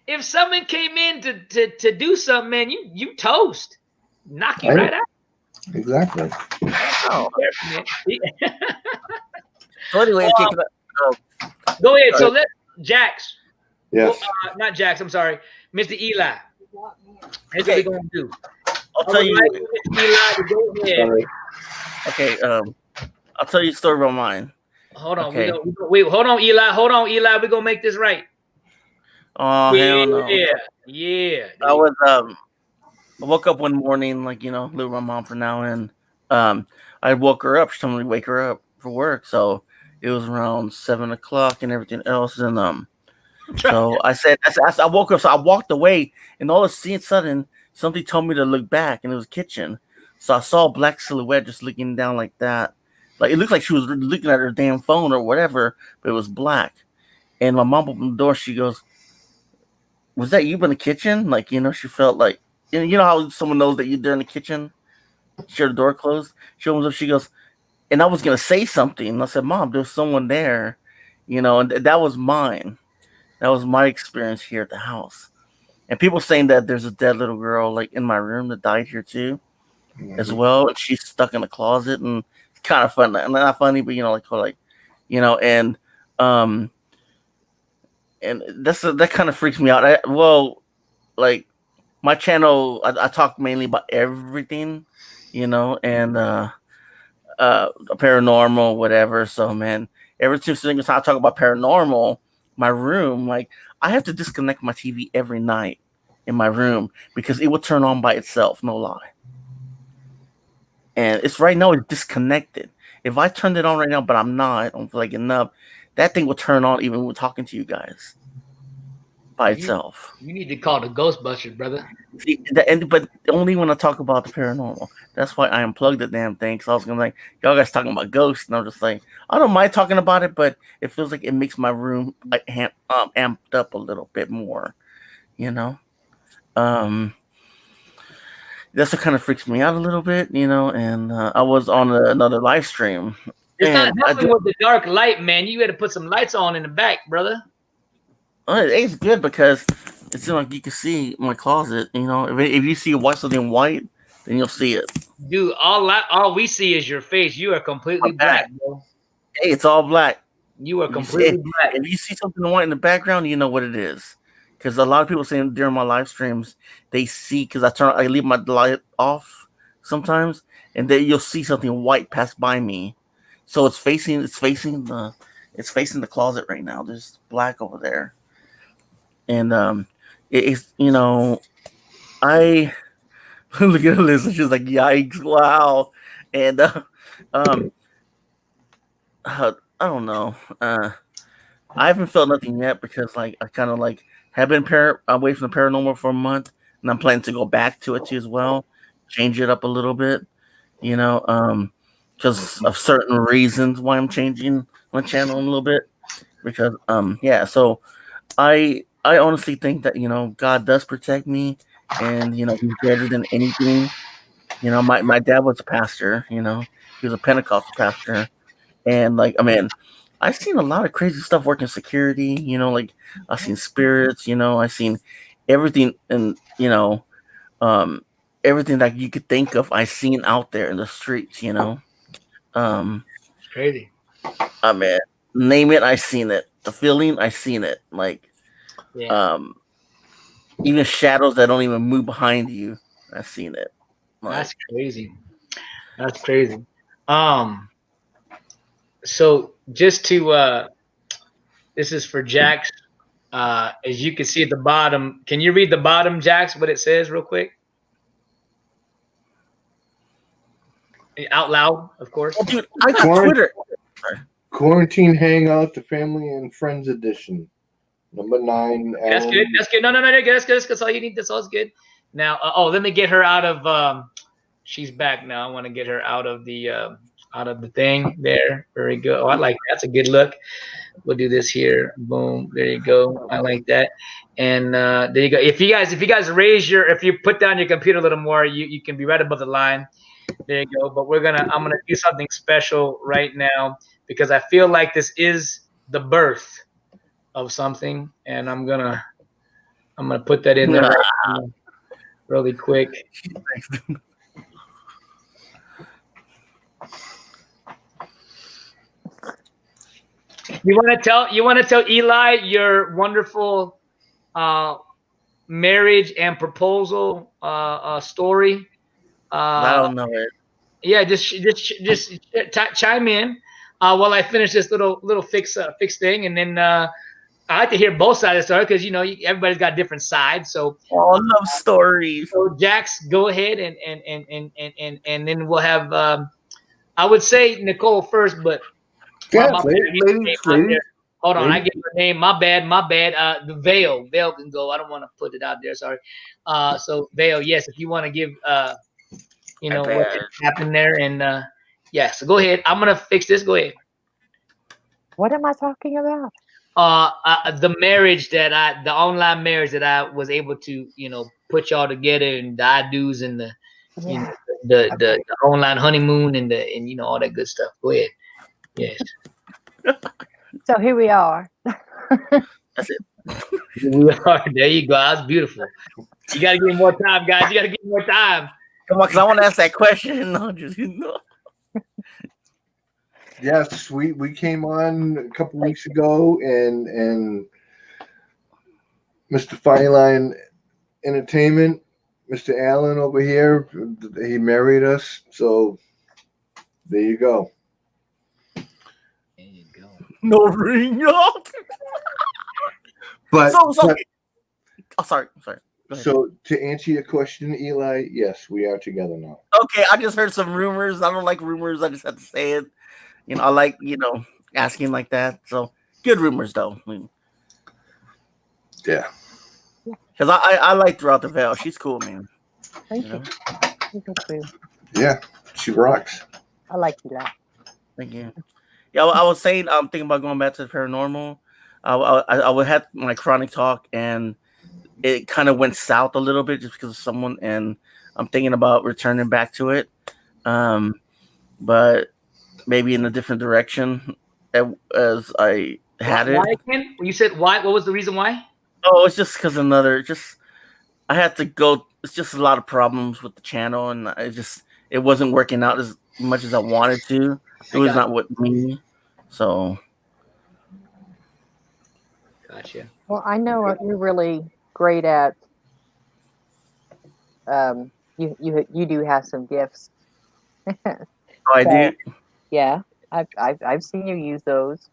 If someone came in to do something, man, you toast. Knock you right out. Exactly. Oh. So anyway, go ahead. So let Jax. Yes. Not Jax. I'm sorry, Mr. Eli. Here's what we're gonna do. I'll tell you. Mr. Eli, to go ahead. Sorry. Okay. I'll tell you a story about mine. Hold on. Okay. Wait. Hold on, Eli. We're gonna make this right. Oh, hell no. Yeah. I was I woke up one morning, living with my mom for now, and I woke her up. She told me to wake her up for work, so it was around 7 o'clock and everything else, and so I woke up, so I walked away, and all of a sudden, something told me to look back, and it was kitchen. So I saw a black silhouette just looking down like that. Like it looked like she was looking at her damn phone or whatever, but it was black. And my mom opened the door. She goes, was that you in the kitchen? Like, she felt like, you know how someone knows that you're there in the kitchen? She had the door closed. She opens up, she goes, and I was going to say something. And I said, Mom, there's someone there, and that was mine. That was my experience here at the house. And people saying that there's a dead little girl like in my room that died here too, as well. And she's stuck in a closet, and it's kind of fun. And not funny, but um, and that kind of freaks me out. Like my channel, I talk mainly about everything, and paranormal, whatever. So man, every single time I talk about paranormal, my room, like I have to disconnect my TV every night in my room because it will turn on by itself, no lie. And it's right now it's disconnected. If I turned it on right now, but I'm not, I don't feel like getting up, that thing will turn on even when talking to you guys by itself. You need to call the Ghostbusters, brother. See, but only when I talk about the paranormal. That's why I unplugged the damn thing. Because I was gonna like, y'all guys talking about ghosts, and I'm just like, I don't mind talking about it, but it feels like it makes my room like amped up a little bit more, That's what kind of freaks me out a little bit, And I was on another live stream. It's and not helping with the dark light, man. You got to put some lights on in the back, brother. It's good because it's like you can see my closet. If you see something white, then you'll see it. Dude, all we see is your face. You are completely black, bro. Hey, it's all black. You are completely black. If you see something white in the background, you know what it is. Because a lot of people saying during my live streams, they see because I leave my light off sometimes, and then you'll see something white pass by me. So it's facing the closet right now. There's black over there. And it's I look at Alyssa. She's like, "Yikes! Wow!" And I don't know. I haven't felt nothing yet because like I kind of like have been away from the paranormal for a month, and I'm planning to go back to it too as well, change it up a little bit, because of certain reasons why I'm changing my channel a little bit. Because yeah, so I honestly think that God does protect me, and He's better than anything. My dad was a pastor. He was a Pentecostal pastor, and like I've seen a lot of crazy stuff working security. Like I've seen spirits. I've seen everything, and everything that you could think of. I've seen out there in the streets. It's crazy. Name it, I've seen it. The feeling, I've seen it. Like. Yeah. Even shadows that don't even move behind you, I've seen it. That's crazy. That's crazy. So just to this is for Jax. As you can see at the bottom, can you read the bottom, Jax, what it says real quick? Out loud, of course. Oh, dude, I got Twitter. Quarantine Hangout, the Family and Friends Edition. Number 9. That's good. That's good. No, that's good. That's all you need. That's all good. Now, let me get her out of. She's back now. I want to get her out of the thing there. Very good. Oh, I like that. That's a good look. We'll do this here. Boom. There you go. I like that. And there you go. If you guys if you put down your computer a little more, you can be right above the line. There you go. But I'm gonna do something special right now because I feel like this is the birth of something, and I'm gonna put that in there right now, really quick. You want to tell Eli your wonderful marriage and proposal story? I don't know it. Yeah, just chime in while I finish this little fix thing, and then I like to hear both sides of the story because everybody's got different sides. So I love stories. So Jax, go ahead and then we'll have I would say Nicole first, but ladies. Hold on, I get her name. My bad. The Veil can go. I don't want to put it out there. Sorry. So Veil, yes, if you want to give what happened there, and yeah, so go ahead. I'm gonna fix this. Go ahead. What am I talking about? The marriage the online marriage that I was able to, put y'all together, and the I do's, and the, you know, Yeah. the online honeymoon, and all that good stuff. Go ahead. Yes. So here we are. That's it. We are. There you go. That's beautiful. You got to give me more time, guys. You got to give me more time. Come on, because I want to ask that question. No, just Yes, we came on a couple weeks ago, and Mr. Fineline Entertainment, Mr. Allen over here, he married us. So there you go. There you go. no ring. No. But, So, but oh, sorry. Go ahead. so to answer your question, Eli, yes, we are together now. Okay, I just heard some rumors. I don't like rumors. I just had to say it. I like, asking like that. So good rumors though. Yeah. Because I like Throughout the Veil. She's cool, man. Thank you. You go too. Yeah, she rocks. I like Eli. Thank you. Yeah, I was saying I'm thinking about going back to the paranormal. I would have my chronic talk, and it kind of went south a little bit just because of someone, and I'm thinking about returning back to it, but maybe in a different direction as I had it. Why again? You said why? What was the reason why? Oh, it's just because I had to go. It's just a lot of problems with the channel, and it wasn't working out as much as I wanted to. It was not with me, so. Gotcha. Well, I know you're really great at. You do have some gifts. Oh, I do. Yeah, I've seen you use those.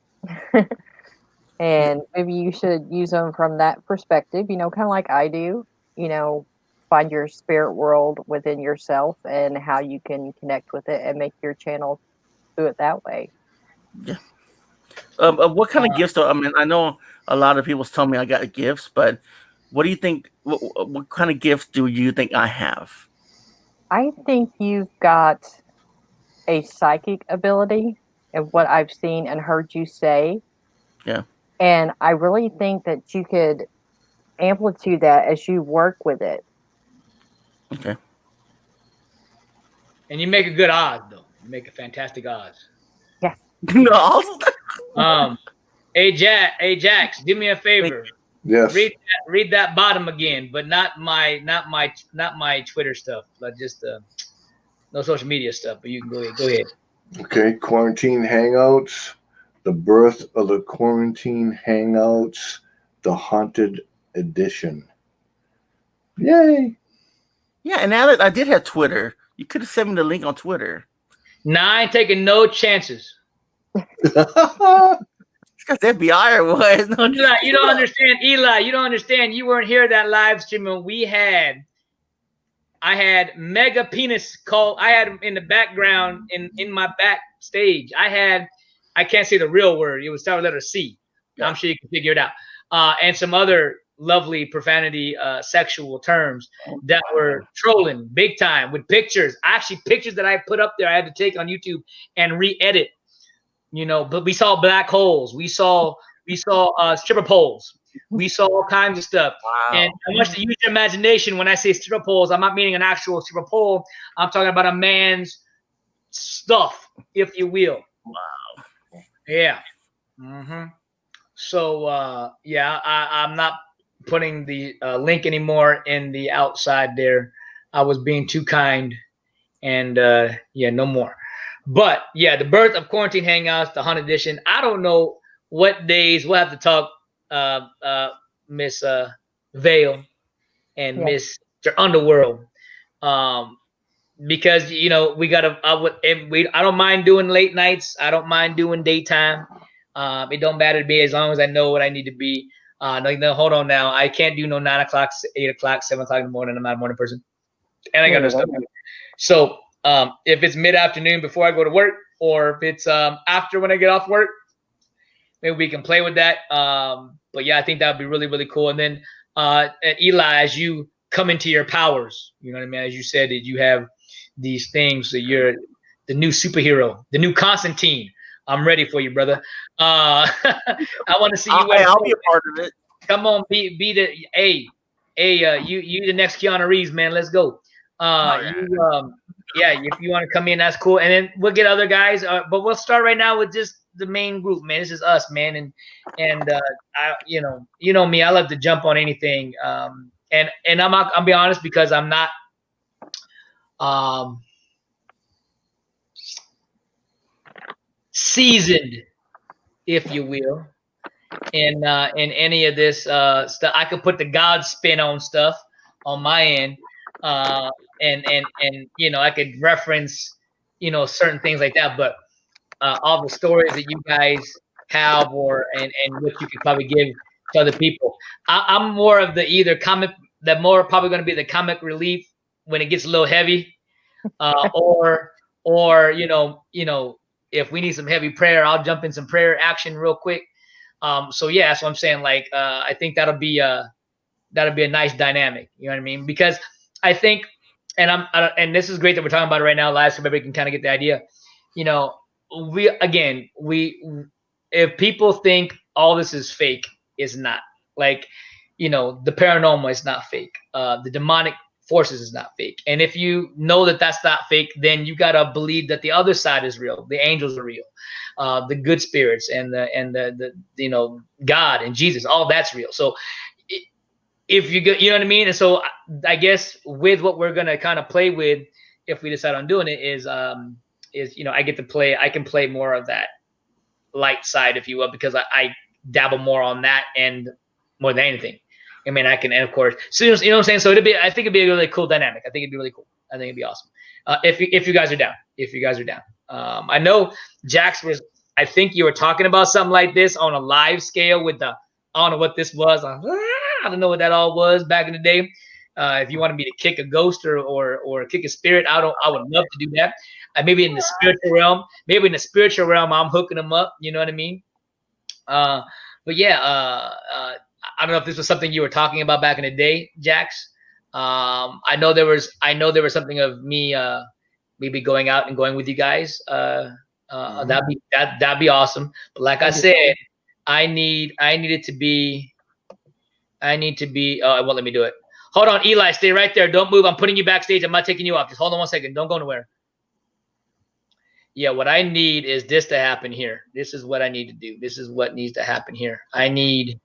And maybe you should use them from that perspective, kind of like I do, find your spirit world within yourself and how you can connect with it and make your channel do it that way. Yeah. What kind of gifts though? I mean, I know a lot of people tell me I got gifts, but what do you think? What kind of gifts do you think I have? I think you've got a psychic ability of what I've seen and heard you say. Yeah. And I really think that you could amplitude that as you work with it. Okay. And you make a good odds, though. You make a fantastic odds. Yeah. No. Hey Jax, do me a favor. Yes. Read that bottom again, but not my Twitter stuff, like just no social media stuff. But you can go ahead. Okay, quarantine hangouts, the birth of the quarantine hangouts, the haunted edition. Yay! Yeah, and now that I did have Twitter, you could have sent me the link on Twitter. Nah, I ain't taking no chances. It's because FBI or what? No, You don't understand, Eli. You don't understand. You weren't here that live stream when I had mega penis call. I had him in the background in my backstage. I can't say the real word. It was start with letter C. I'm sure you can figure it out. And some other lovely profanity, sexual terms that were trolling big time with pictures. Actually, pictures that I put up there, I had to take on YouTube and re-edit. But we saw black holes. We saw stripper poles. We saw all kinds of stuff. Wow. And I want you to use your imagination when I say stripper poles. I'm not meaning an actual stripper pole. I'm talking about a man's stuff, if you will. Wow. Yeah. Mm-hmm. So, I'm not putting the link anymore in the outside there. I was being too kind. And, no more. But, the birth of Quarantine Hangouts, the Haunted Edition. I don't know what days. We'll have to talk, Miss Vale and Mr. Underworld. Because, we got to, I don't mind doing late nights. I don't mind doing daytime. It don't matter to me as long as I know what I need to be. No, hold on now. I can't do no 9 o'clock, 8 o'clock, 7 o'clock in the morning. I'm not a morning person. And I got no stuff. So if it's mid-afternoon before I go to work, or if it's after when I get off work, maybe we can play with that. But I think that would be really, really cool. And then Eli, as you come into your powers, you know what I mean? As you said, that you have these things, that you're the new superhero, the new Constantine. I'm ready for you, brother. I want to see you. I'll be a part of it. Come on, be the you the next Keanu Reeves, man. Let's go. Yeah, if you want to come in, that's cool. And then we'll get other guys. But we'll start right now with just the main group, man. This is us, man. And I, you know me, I love to jump on anything. And I'll be honest, because I'm not seasoned, if you will, in any of this stuff. I could put the God spin on stuff on my end, and I could reference certain things like that. But all the stories that you guys have, and what you could probably give to other people, I'm more of the either comic, that more probably going to be the comic relief when it gets a little heavy, or if we need some heavy prayer, I'll jump in some prayer action real quick. So yeah, that's what I'm saying. Like, I think that'll be a nice dynamic. You know what I mean? Because I think, and this is great that we're talking about it right now, live, so everybody can kind of get the idea. If people think all this is fake, it's not. Like, the paranormal is not fake. The demonic forces is not fake. And if you know that that's not fake, then you gotta believe that the other side is real. The angels are real. The good spirits and the God and Jesus, all that's real. So if you get, you know what I mean? And so I guess with what we're gonna kind of play with, if we decide on doing it, is I can play more of that light side, if you will, because I dabble more on that end more than anything. I mean, and of course, so you know what I'm saying. So I think it'd be a really cool dynamic. I think it'd be really cool. I think it'd be awesome. If you guys are down, I know Jax was. I think you were talking about something like this on a live scale with I don't know what this was. I don't know what that all was back in the day. If you wanted me to kick a ghost or kick a spirit, I would love to do that. Maybe in the spiritual realm, I'm hooking them up. You know what I mean? But yeah, I don't know if this was something you were talking about back in the day, Jax. I know there was something of me maybe going out and going with you guys. That'd be awesome. But like I said, I need to be. Oh, it won't let me do it. Hold on, Eli, stay right there. Don't move. I'm putting you backstage. I'm not taking you off. Just hold on 1 second. Don't go anywhere. Yeah, what I need is this to happen here. This is what I need to do. This is what needs to happen here. I need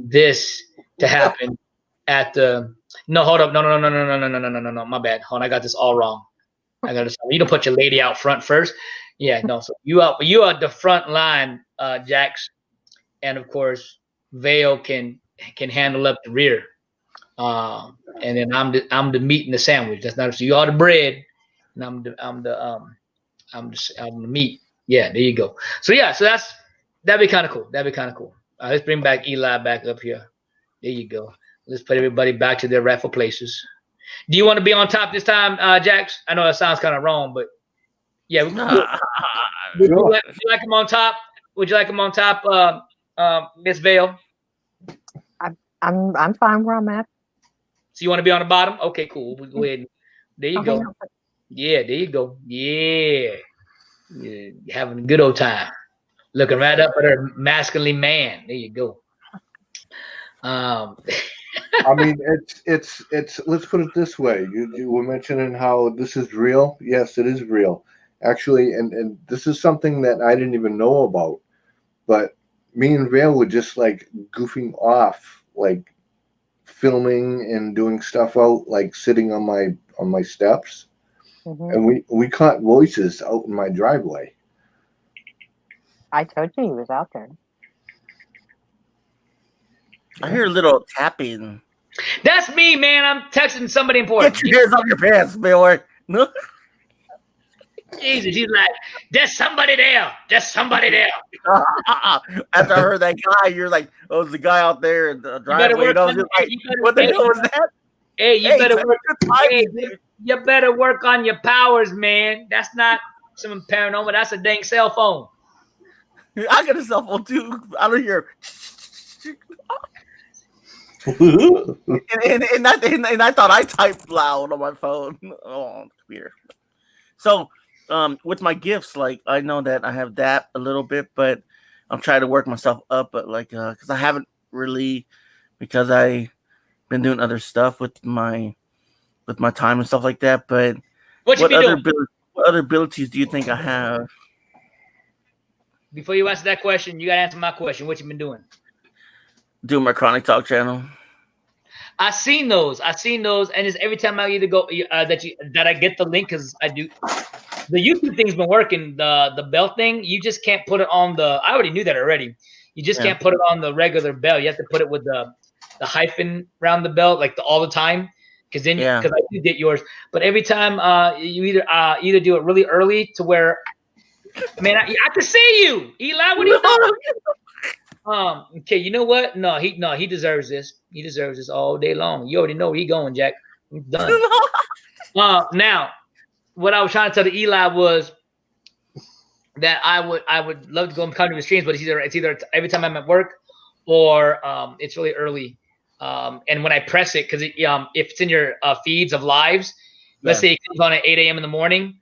this to happen at the. No, hold up. No. My bad. Hold on, I got this all wrong. You don't put your lady out front first. Yeah, no. So you are the front line, Jax, and of course, Vale can handle up the rear. And then I'm the meat and the sandwich. That's not so. You are the bread, and I'm the meat. Yeah, there you go. So yeah, that'd be kind of cool. Let's bring back Eli back up here. There you go. Let's put everybody back to their rightful places. Do you want to be on top this time, Jax? I know that sounds kind of wrong, but yeah. Would you like him on top? Would you like him on top, Miss Vale? I'm fine where I'm at. So you want to be on the bottom? Okay, cool. We'll go ahead. There you go. Yeah, there you go. Yeah. You're having a good old time. Looking right up at her masculinely man. There you go. I mean, it's. Let's put it this way. You were mentioning how this is real. Yes, it is real, actually, and this is something that I didn't even know about. But me and Vale were just like goofing off, like filming and doing stuff out, like sitting on my steps, and we caught voices out in my driveway. I told you he was out there. I hear a little tapping. That's me, man. I'm texting somebody important. Get your hands off your pants, boy. No. Jesus, he's like, there's somebody there. There's somebody there. After I heard that guy, you're like, oh, there's a guy out there in the driveway. What the hell was that? Hey, you better work on your powers, man. That's not some paranormal. That's a dang cell phone. I got a cell phone too. I don't hear. and I thought I typed loud on my phone. Oh, weird. So with my gifts, like I know that I have that a little bit, but I'm trying to work myself up. But like, because I haven't really, because I been doing other stuff with my time and stuff like that. But What you be doing? what other abilities do you think I have? Before you answer that question, you gotta answer my question. What you been doing? Doing my chronic talk channel. I seen those, and it's every time I either go that I get the link because I do. The YouTube thing's been working. The bell thing, you just can't put it on the. I already knew that already. You just can't put it on the regular bell. You have to put it with the hyphen around the bell, like all the time. Because then, because I do get yours, but every time you either do it really early to where, man, I can see you, Eli. What are you doing? Okay, you know what? No, he deserves this. He deserves this all day long. You already know where he going, Jack. He's done. Now, what I was trying to tell the Eli was that I would love to go and come to the streams, but it's either every time I'm at work or it's really early. And when I press it, because if it's in your feeds of lives, let's say it comes on at 8 a.m. in the morning.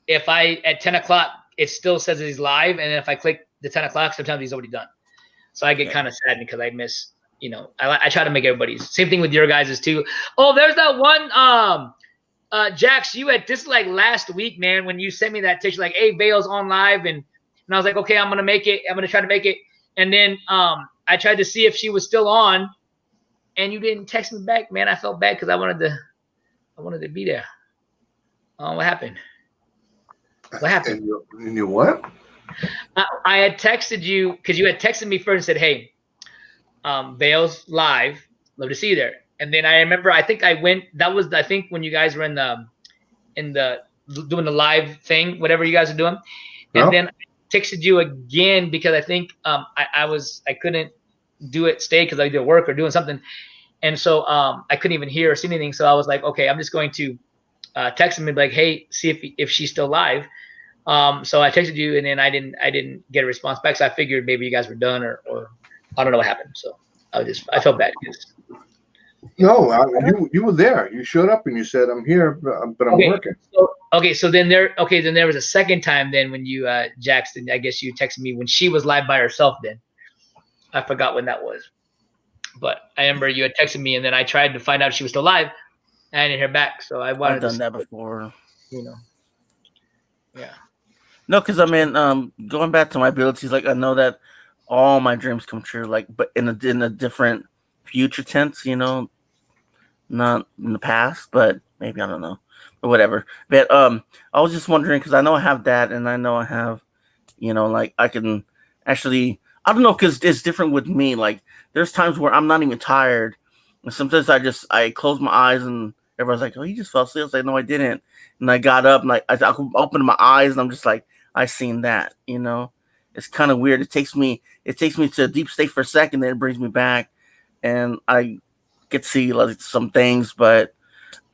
If I at 10 o'clock, it still says he's live, and if I click the 10 o'clock, sometimes he's already done. So I get kind of sad because I miss, I try to make everybody's. Same thing with your guys' too. Oh, there's that one, Jax, you had this like last week, man, when you sent me that text like, hey, Vale's on live, and I was like, okay, I'm gonna make it. I'm gonna try to make it. And then I tried to see if she was still on, and you didn't text me back, man. I felt bad because I wanted to be there. What happened? What happened? And you what? I had texted you because you had texted me first and said, hey, Vale's live. Love to see you there. And then I remember, I think I went. That was, I think, when you guys were in the doing the live thing, whatever you guys are doing. And then I texted you again because I think I couldn't do it, stay because I did work or doing something, and so I couldn't even hear or see anything. So I was like, okay, I'm just going to text him and be like, hey, see if she's still live. So I texted you, and then I didn't get a response back. So I figured maybe you guys were done, or I don't know what happened. So I felt bad because. No, you were there. You showed up and you said, I'm here, but I'm working. So then there was a second time then when you Jackson, I guess you texted me when she was live by herself then. I forgot when that was. But I remember you had texted me, and then I tried to find out if she was still live, and I didn't hear back. So I've done that before. Yeah. No, because I mean, going back to my abilities, like I know that all my dreams come true, like, but in a different future tense, not in the past, but maybe, I don't know, or whatever. But I was just wondering because I know I have that, and I know I have, like I can actually, I don't know, because it's different with me. Like there's times where I'm not even tired, and sometimes I close my eyes and everyone's like, "Oh, you just fell asleep." I was like, "No, I didn't." And I got up and I opened my eyes and I'm just like, I seen that. It's kind of weird. It takes me to a deep state for a second, then it brings me back, and I get to see like some things, but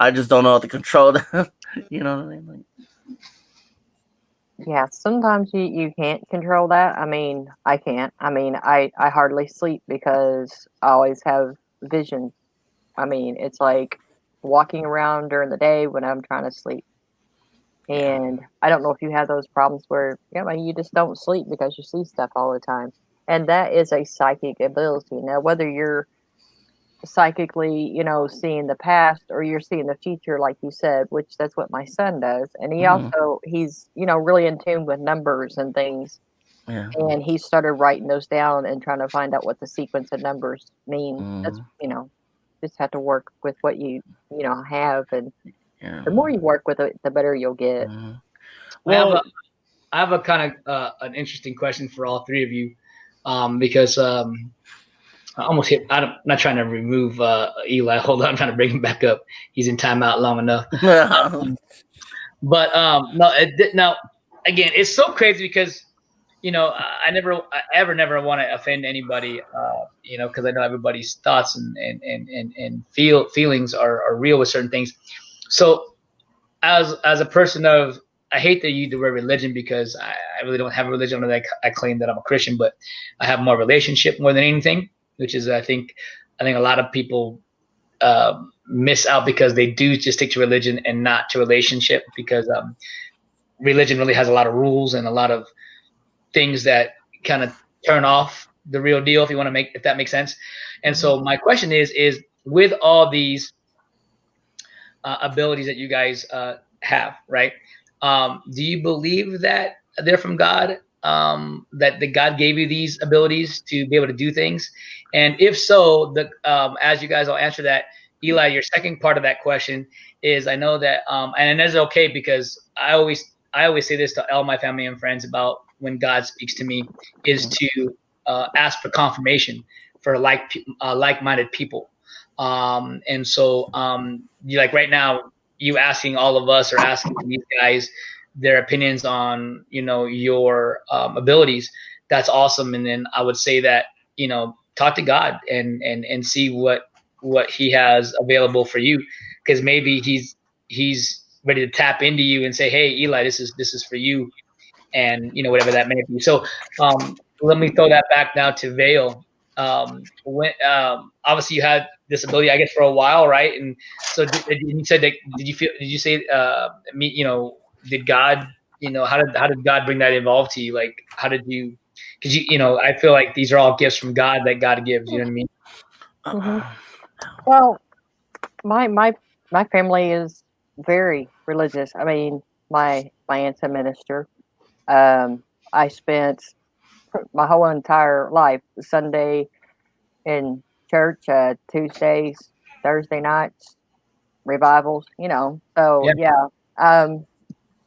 I just don't know how to control that. You know what I mean? Like, yeah, sometimes you can't control that. I mean, I can't. I mean, I hardly sleep because I always have visions. I mean, it's like walking around during the day when I'm trying to sleep. And I don't know if you have those problems where you just don't sleep because you see stuff all the time. And that is a psychic ability. Now, whether you're psychically, seeing the past or you're seeing the future, like you said, which that's what my son does. And he's, really in tune with numbers and things. Yeah. And he started writing those down and trying to find out what the sequence of numbers mean. That's, just have to work with what you have. And the more you work with it, the better you'll get. Well, I have a kind of an interesting question for all three of you, because I almost hit. I'm not trying to remove Eli. Hold on, I'm trying to bring him back up. He's in timeout long enough. But now again, it's so crazy because I never want to offend anybody, because I know everybody's thoughts and feelings are real with certain things. So as a person of, I hate that you use the word religion because I really don't have a religion. I claim that I'm a Christian, but I have more relationship more than anything, which is I think a lot of people miss out because they do just stick to religion and not to relationship, because religion really has a lot of rules and a lot of things that kind of turn off the real deal, if that makes sense. And so my question is with all these abilities that you guys have, right? Do you believe that they're from God? That God gave you these abilities to be able to do things? And if so, as you guys all answer that, Eli, your second part of that question is, I know that, and it's okay, because I always say this to all my family and friends about when God speaks to me, is to ask for confirmation for like-minded people. And so you, like right now, you asking all of us, or asking these guys their opinions on, your abilities, that's awesome. And then I would say that, talk to God and see what he has available for you, because maybe he's ready to tap into you and say, hey, Eli, this is for you, and whatever that may be. So let me throw that back now to Vale. When obviously you had this ability, I guess, for a while, right? And so you said that, did you say did God, how did God bring that involved to you? Like, how did you, because I feel like these are all gifts from God that God gives, you know what I mean? Mm-hmm. Well, my family is very religious. I mean, my aunt's a minister. I spent my whole entire life Sunday in church, Tuesdays, Thursday nights, revivals. So yeah.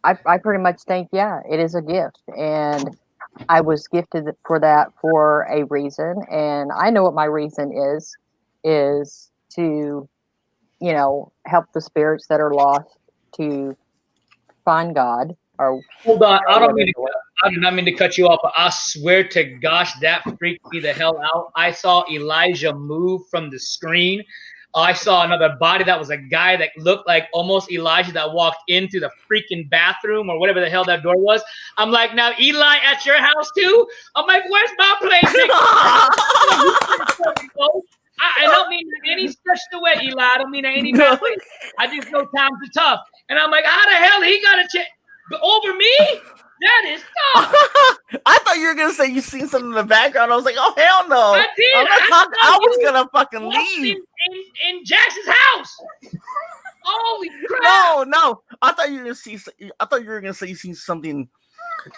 I pretty much think, yeah, it is a gift, and I was gifted for that for a reason, and I know what my reason is to, help the spirits that are lost to find God. Or hold on, I do not mean to cut you off, but I swear to gosh, that freaked me the hell out. I saw Elijah move from the screen. I saw another body that was a guy that looked like almost Elijah that walked into the freaking bathroom or whatever the hell that door was. I'm like, now Eli at your house too? I'm like, where's my place? I don't mean in any special way, Eli. I don't mean in any bad way. I just know times are tough. And I'm like, how the hell he got a check over me? That is tough. I thought you were gonna say you seen something in the background. I was like, oh hell no! I did. I was gonna fucking leave in Jackson's house. Holy crap! No. I thought you were gonna see. I thought you were gonna say you seen something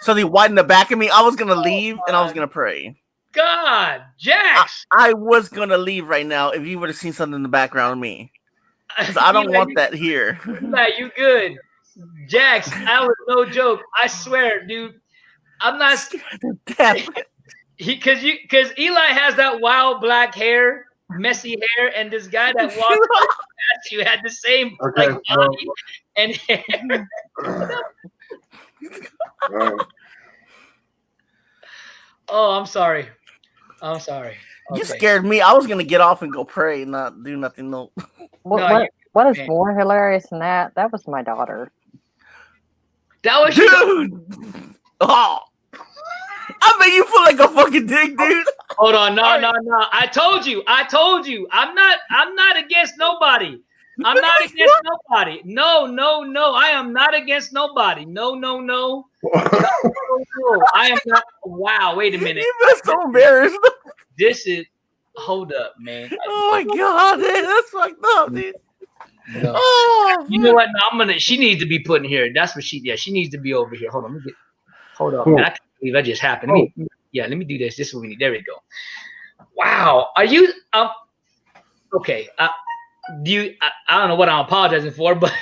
white in the back of me. I was gonna leave and I was gonna pray. God, Jax! I was gonna leave right now if you would have seen something in the background of me. Because I don't want that here. You good. Jax, that was no joke. I swear, dude. I'm not scared to death. Because Eli has that wild black hair, messy hair, and this guy that walked past you had the same body and hair. Oh, I'm sorry. Okay. You scared me. I was gonna get off and go pray, and not do nothing. No. What is more hilarious than that? That was my daughter. That was dude. Oh, I made you feel like a fucking dick, dude. Hold on, no. I told you. I'm not against nobody. I'm not against nobody. No. I am not against nobody. No. I am not. Wow. Wait a minute. You feel so embarrassed. This is. Hold up, man. Oh my god, man, that's fucked up, dude. No. Oh, you know what? No, she needs to be put in here. That's what she needs to be over here. Hold on. Hold up, man. I can't believe that just happened. Let me do this. This is what we need. There we go. Wow. Are you okay? I don't know what I'm apologizing for, but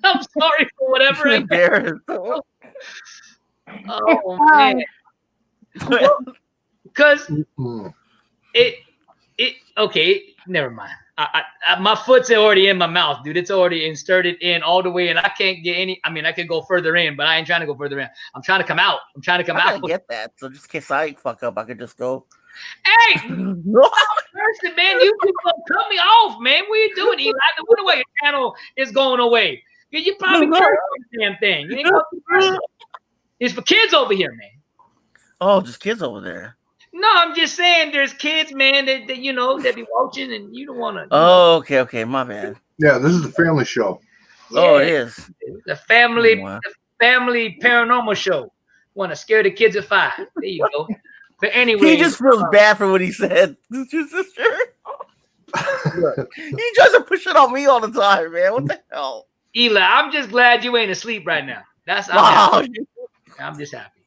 I'm sorry for whatever. Oh man. Because okay, never mind. My foot's already in my mouth, dude. It's already inserted in all the way, and I can't get any. I mean, I could go further in, but I ain't trying to go further in. I'm trying to come out. I get that. So just in case I fuck up, I could just go. Hey, person, man, you cut me off, man. What are you doing, Eli? I wonder why your channel is going away. You probably curse on the damn thing. You ain't it's for kids over here, man. Oh, just kids over there. No, I'm just saying there's kids, man, that be watching, and you don't want to. Oh, okay, my bad. Yeah, this is a family show. Yeah, it is. The family, family paranormal show. Want to scare the kids at 5. There you go. But anyway, He just feels bad for what he said. Sister. look, He tries to push it on me all the time, man. What the hell? Eli, I'm just glad you ain't asleep right now. Wow. I'm just happy.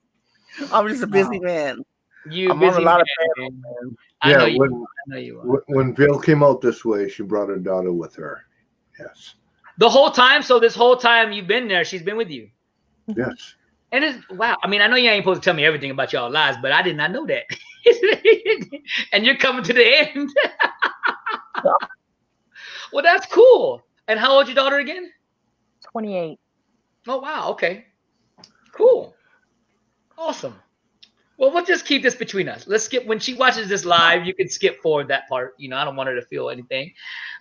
I'm just a busy man. You I'm on busy a lot of man. panels, man. I know you. when, I know you are. when Vale came out this way, she brought her daughter with her. Yes. The whole time. So this whole time you've been there, she's been with you. Yes. And it's wow. I mean, I know you ain't supposed to tell me everything about y'all lives, but I did not know that. And you're coming to the end. Well, that's cool. And how old's your daughter again? 28. Oh wow. Okay. Cool. Awesome. Well, we'll just keep this between us. Let's skip when she watches this live. You can skip forward that part. You know, I don't want her to feel anything.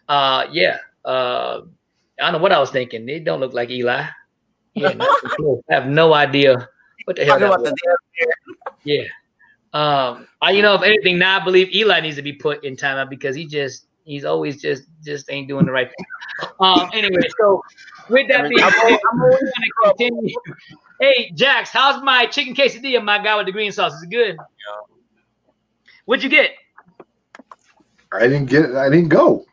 Yeah. I don't know what I was thinking. They don't look like Eli. Yeah, not so cool. I have no idea what the hell that was. Yeah. You know, if anything, now I believe Eli needs to be put in timeout because he's always just ain't doing the right thing. Anyway, so with that being said, I'm always gonna continue. Hey, Jax, how's my chicken quesadilla, my guy with the green sauce? Is it good? What'd you get? I didn't go.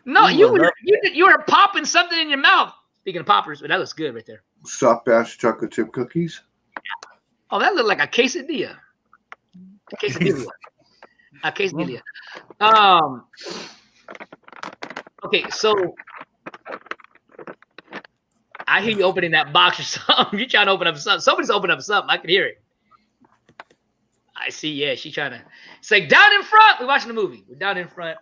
No, you were popping something in your mouth. Speaking of poppers, but that looks good right there. Soft batch chocolate chip cookies. Oh, that looked like a quesadilla. A quesadilla. A quesadilla. Okay, so I hear you opening that box or something. You're trying to open up something. Somebody's opening up something. I can hear it. I see. Yeah, she's trying to. It's like down in front. We're watching the movie. We're down in front.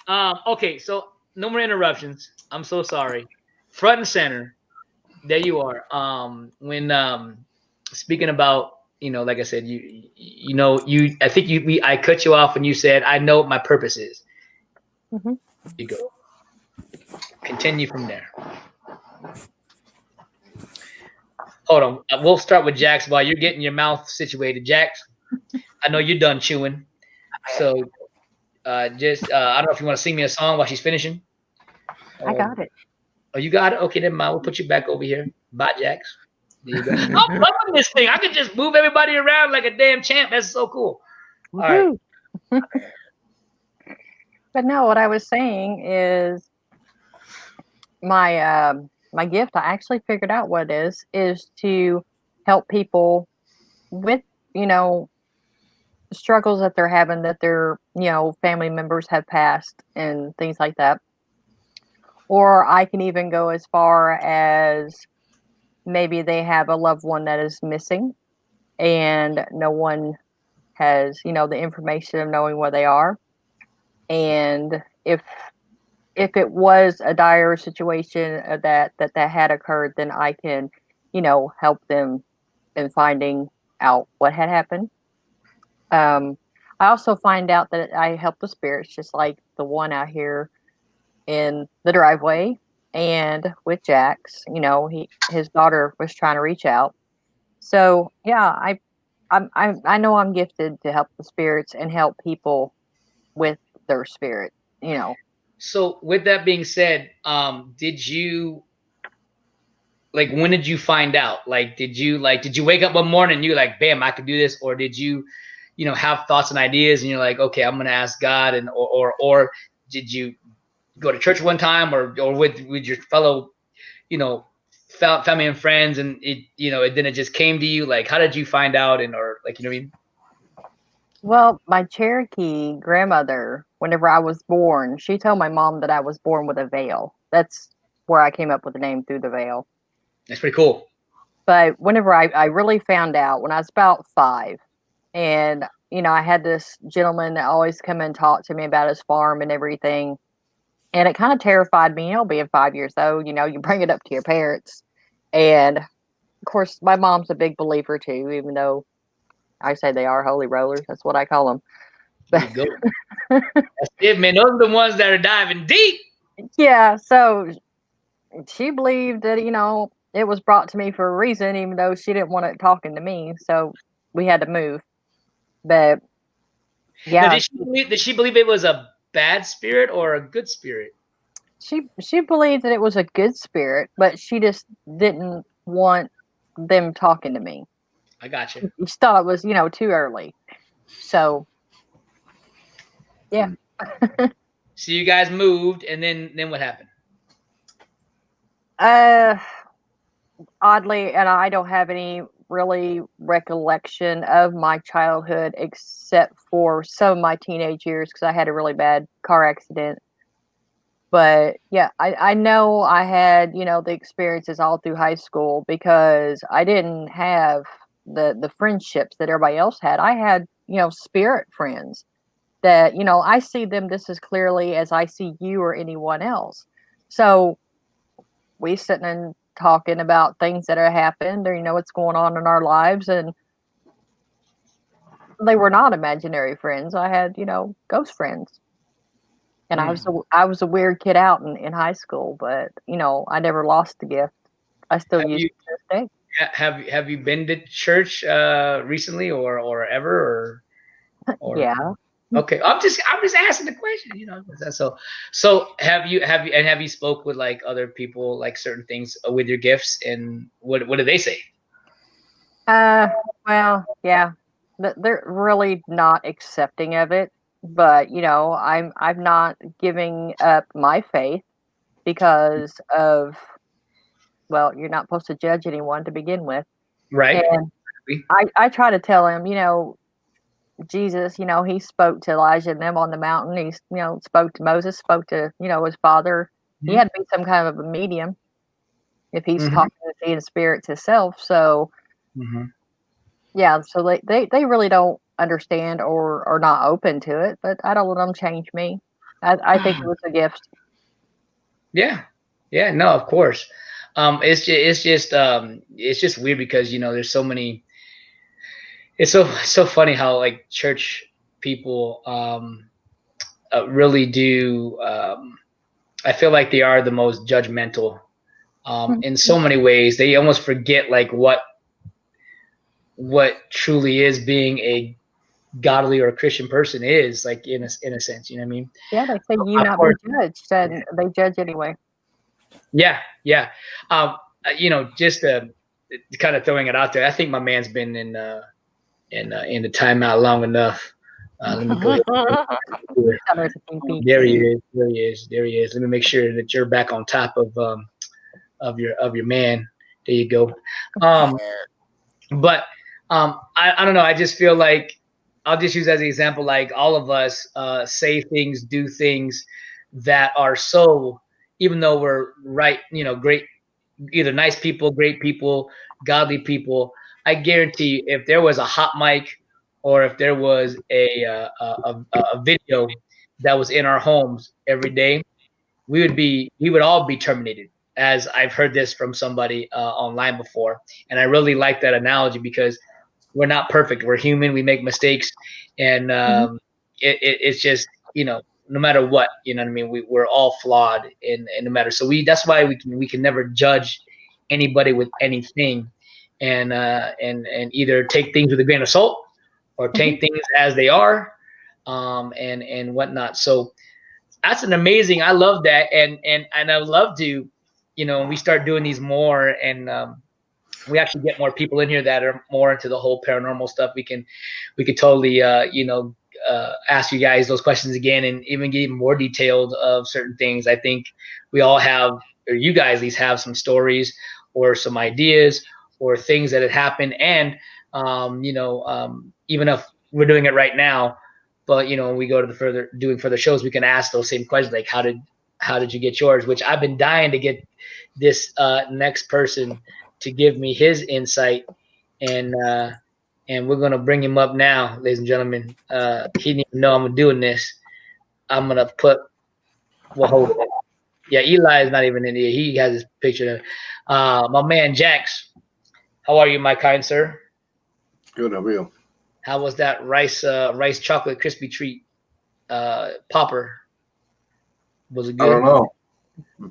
Okay, so no more interruptions. I'm so sorry. Front and center. There you are. When speaking about, you know, like I said, I think I cut you off when you said, I know what my purpose is. Mm-hmm. You go. Continue from there. Hold on. We'll start with Jax while you're getting your mouth situated. Jax, I know you're done chewing. So I don't know if you want to sing me a song while she's finishing. I got it. Oh, you got it? Okay, then we'll put you back over here. Bye, Jax. There you go. I'm loving this thing. I can just move everybody around like a damn champ. That's so cool. All right. But no, what I was saying is my my gift, I actually figured out what it is to help people with, you know, struggles that they're having, that their, you know, family members have passed and things like that. Or I can even go as far as maybe they have a loved one that is missing and no one has, you know, the information of knowing where they are. And if it was a dire situation that had occurred, then I can, you know, help them in finding out what had happened. I also find out that I help the spirits, just like the one out here in the driveway, and with Jax, you know, his daughter was trying to reach out. So yeah, I know I'm gifted to help the spirits and help people with their spirit, you know. So with that being said, did you, like, when did you find out? Like, did you wake up one morning and you're like, bam, I could do this? Or did you, you know, have thoughts and ideas and you're like, okay, I'm going to ask God, and, or did you go to church one time or with your fellow, you know, family and friends, and it, you know, then it just came to you? Like, how did you find out? And, or like, you know what I mean? Well, my Cherokee grandmother, whenever I was born, she told my mom that I was born with a veil. That's where I came up with the name, through the veil. That's pretty cool. But whenever I really found out when I was about 5, and, you know, I had this gentleman that always come and talk to me about his farm and everything. And it kind of terrified me, you know, being 5 years old, you know, you bring it up to your parents. And of course, my mom's a big believer too, even though I say they are holy rollers. That's what I call them. There you go. That's it, man. Those are the ones that are diving deep. Yeah. So she believed that, you know, it was brought to me for a reason, even though she didn't want it talking to me. So we had to move. But yeah. Now, did she believe it was a bad spirit or a good spirit? She believed that it was a good spirit, but she just didn't want them talking to me. I got you. She thought it was, too early. So, yeah. So you guys moved, and then what happened? Oddly, and I don't have any really recollection of my childhood except for some of my teenage years because I had a really bad car accident. But yeah, I know I had, the experiences all through high school because I didn't have the friendships that everybody else had. I had, spirit friends that, I see them just as clearly as I see you or anyone else. So we sitting and talking about things that have happened or, what's going on in our lives. And they were not imaginary friends. I had, ghost friends. And I was a weird kid out in high school, but I never lost the gift. I still use it to this day. Have you been to church recently or ever or Yeah. okay? I'm just asking the question, So have you spoke with like other people like certain things with your gifts, and what do they say? Well, yeah. They're really not accepting of it, but I'm not giving up my faith because of, well, you're not supposed to judge anyone to begin with. Right. And I try to tell him, Jesus, he spoke to Elijah and them on the mountain. He, spoke to Moses, spoke to, his father. He had to be some kind of a medium if he's talking to the seeing spirits himself. So, yeah, so they really don't understand or are not open to it, but I don't let them change me. I think it was a gift. Yeah. Yeah, no, of course. It's just weird because there's so many. It's so funny how like church people really do. I feel like they are the most judgmental in so many ways. They almost forget like what truly is being a godly or a Christian person is, like in a sense. You know what I mean? Yeah, they say you Of not course. be judged, and they judge anyway. Yeah, yeah. Just kind of throwing it out there. I think my man's been in the timeout long enough. Let me go ahead. There he is. There he is. There he is. Let me make sure that you're back on top of your man. There you go. But I don't know. I just feel like I'll just use as an example, like all of us say things, do things that are so, even though we're right, great, either nice people, great people, godly people. I guarantee if there was a hot mic or if there was a video that was in our homes every day, we would all be terminated. As I've heard this from somebody online before, and I really like that analogy because we're not perfect. We're human. We make mistakes, and it's just no matter what, you know what I mean. We're all flawed, in no matter. So that's why we can never judge anybody with anything, and either take things with a grain of salt or take things as they are, and whatnot. So that's an amazing. I love that, and I would love to, when we start doing these more, and we actually get more people in here that are more into the whole paranormal stuff. We could totally, ask you guys those questions again, and even get more detailed of certain things. I think we all have, or you guys at least have some stories or some ideas or things that had happened, and even if we're doing it right now. But when we go to doing further shows, we can ask those same questions, like how did you get yours? Which I've been dying to get this next person to give me his insight, and we're gonna bring him up now, ladies and gentlemen. He didn't even know I'm doing this. I'm gonna hold it. Yeah, Eli is not even in here. He has his picture. My man Jax, how are you, my kind sir? Good, how are you? How was that rice chocolate crispy treat popper? Was it good? I don't know.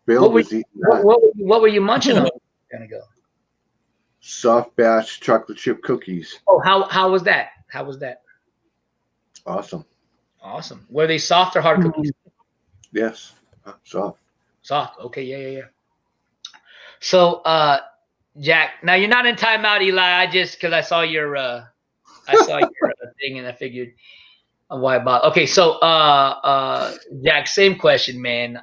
Bill was eating that. What were you munching on? Gonna go. Soft batch chocolate chip cookies. Oh, how was that? How was that? Awesome. Awesome. Were they soft or hard cookies? Yes. soft. Soft. Okay. Yeah. So, Jack, now you're not in timeout, Eli. I just because I saw your thing and I figured why about. Okay, so Jack, same question, man.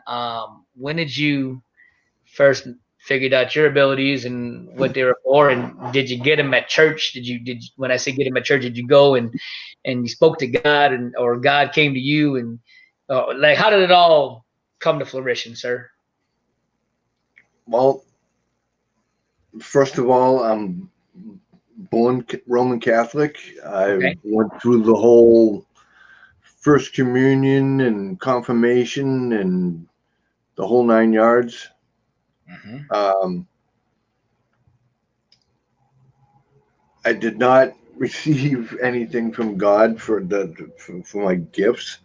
When did you first figured out your abilities and what they were for, and did you get them at church? When I say get them at church, did you go and you spoke to God, and or God came to you, and like how did it all come to fruition, sir? Well, first of all, I'm born Roman Catholic. I Okay. went through the whole First Communion and confirmation and the whole 9 yards. Mm-hmm. I did not receive anything from God for my gifts.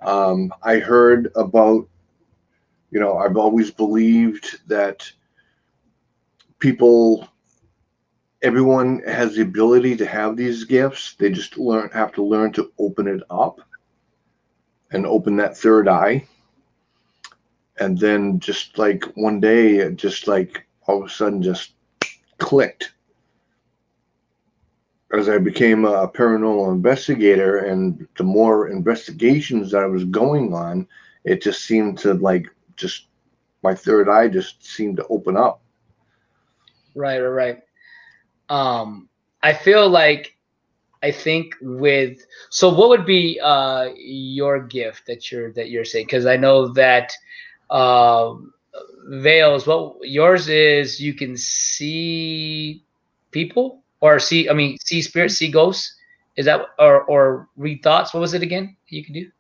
I heard about, I've always believed that everyone has the ability to have these gifts. They just have to learn to open it up and open that third eye. And then just like one day, it just like all of a sudden just clicked. As I became a paranormal investigator, and the more investigations that I was going on, it just seemed to just my third eye just seemed to open up. Right. I feel like I think with so what would be your gift that you're saying? Because I know that Vales, what yours is you can see people or see spirits, see ghosts. Is that or read thoughts? What was it again? You can do.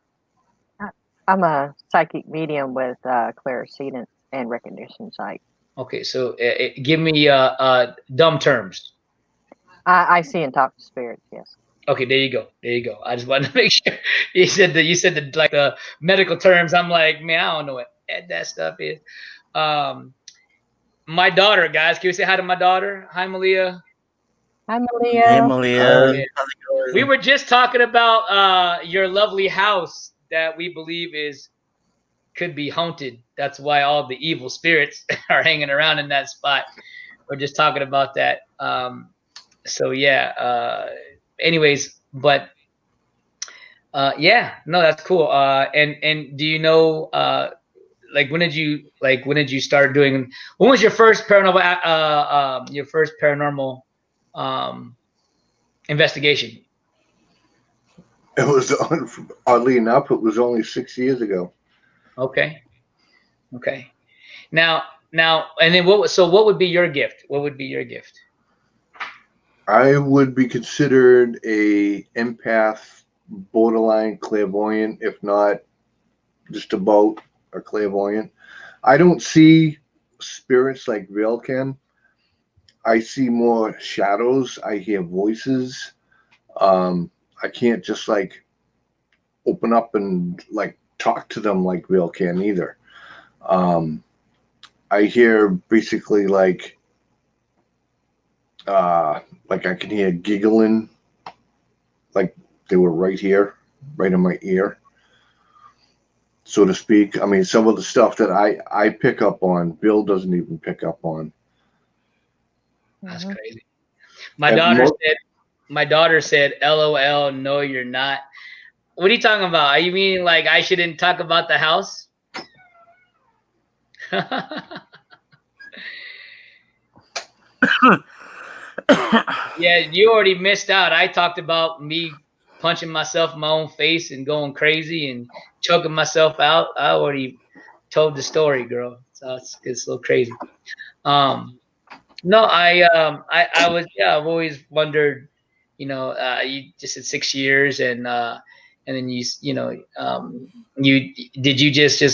I'm a psychic medium with clairsentience and recognition sight. Okay, so give me dumb terms. I see and talk to spirits. Yes. Okay, there you go. I just wanted to make sure you said like the medical terms. I'm like, man, I don't know what that stuff is. My daughter, guys, can you say hi to my daughter? Hi, Malia. Hi, Hey, Malia. Malia. Yeah. How's it We going? were just talking about your lovely house that we believe could be haunted. That's why all the evil spirits are hanging around in that spot. We're just talking about that. So yeah. Anyways, but yeah, no, that's cool. And do you know when did you start doing? When was your first paranormal investigation? It was oddly enough, it was only 6 years ago. Okay. Now, and then what would be your gift? What would be your gift? I would be considered a empath, borderline clairvoyant, if not just about a clairvoyant. I don't see spirits like Vale can. I see more shadows. I hear voices. I can't just open up and talk to them like Vale can either. I hear basically I can hear giggling, like they were right here, right in my ear, so to speak. I mean, some of the stuff that I pick up on, Bill doesn't even pick up on. That's Mhm. crazy. My At daughter said, "LOL, no, you're not." What are you talking about? Are you mean like I shouldn't talk about the house? Yeah, you already missed out. I talked about me punching myself in my own face and going crazy and choking myself out. I already told the story, girl. So it's a little crazy. No, I was I've always wondered, you just said 6 years and then you just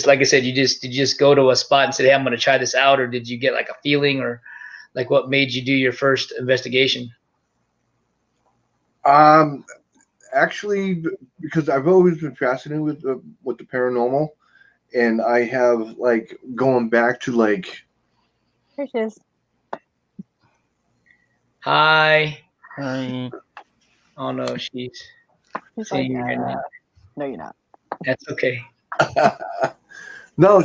like I said, did you just go to a spot and say, hey, I'm gonna try this out, or did you get like a feeling, or like what made you do your first investigation? Actually, because I've always been fascinated with the paranormal, and I have going back to Here she is. Hi. Hi. Oh no, she's She's seeing like, you right now. no, you're not. That's okay. No,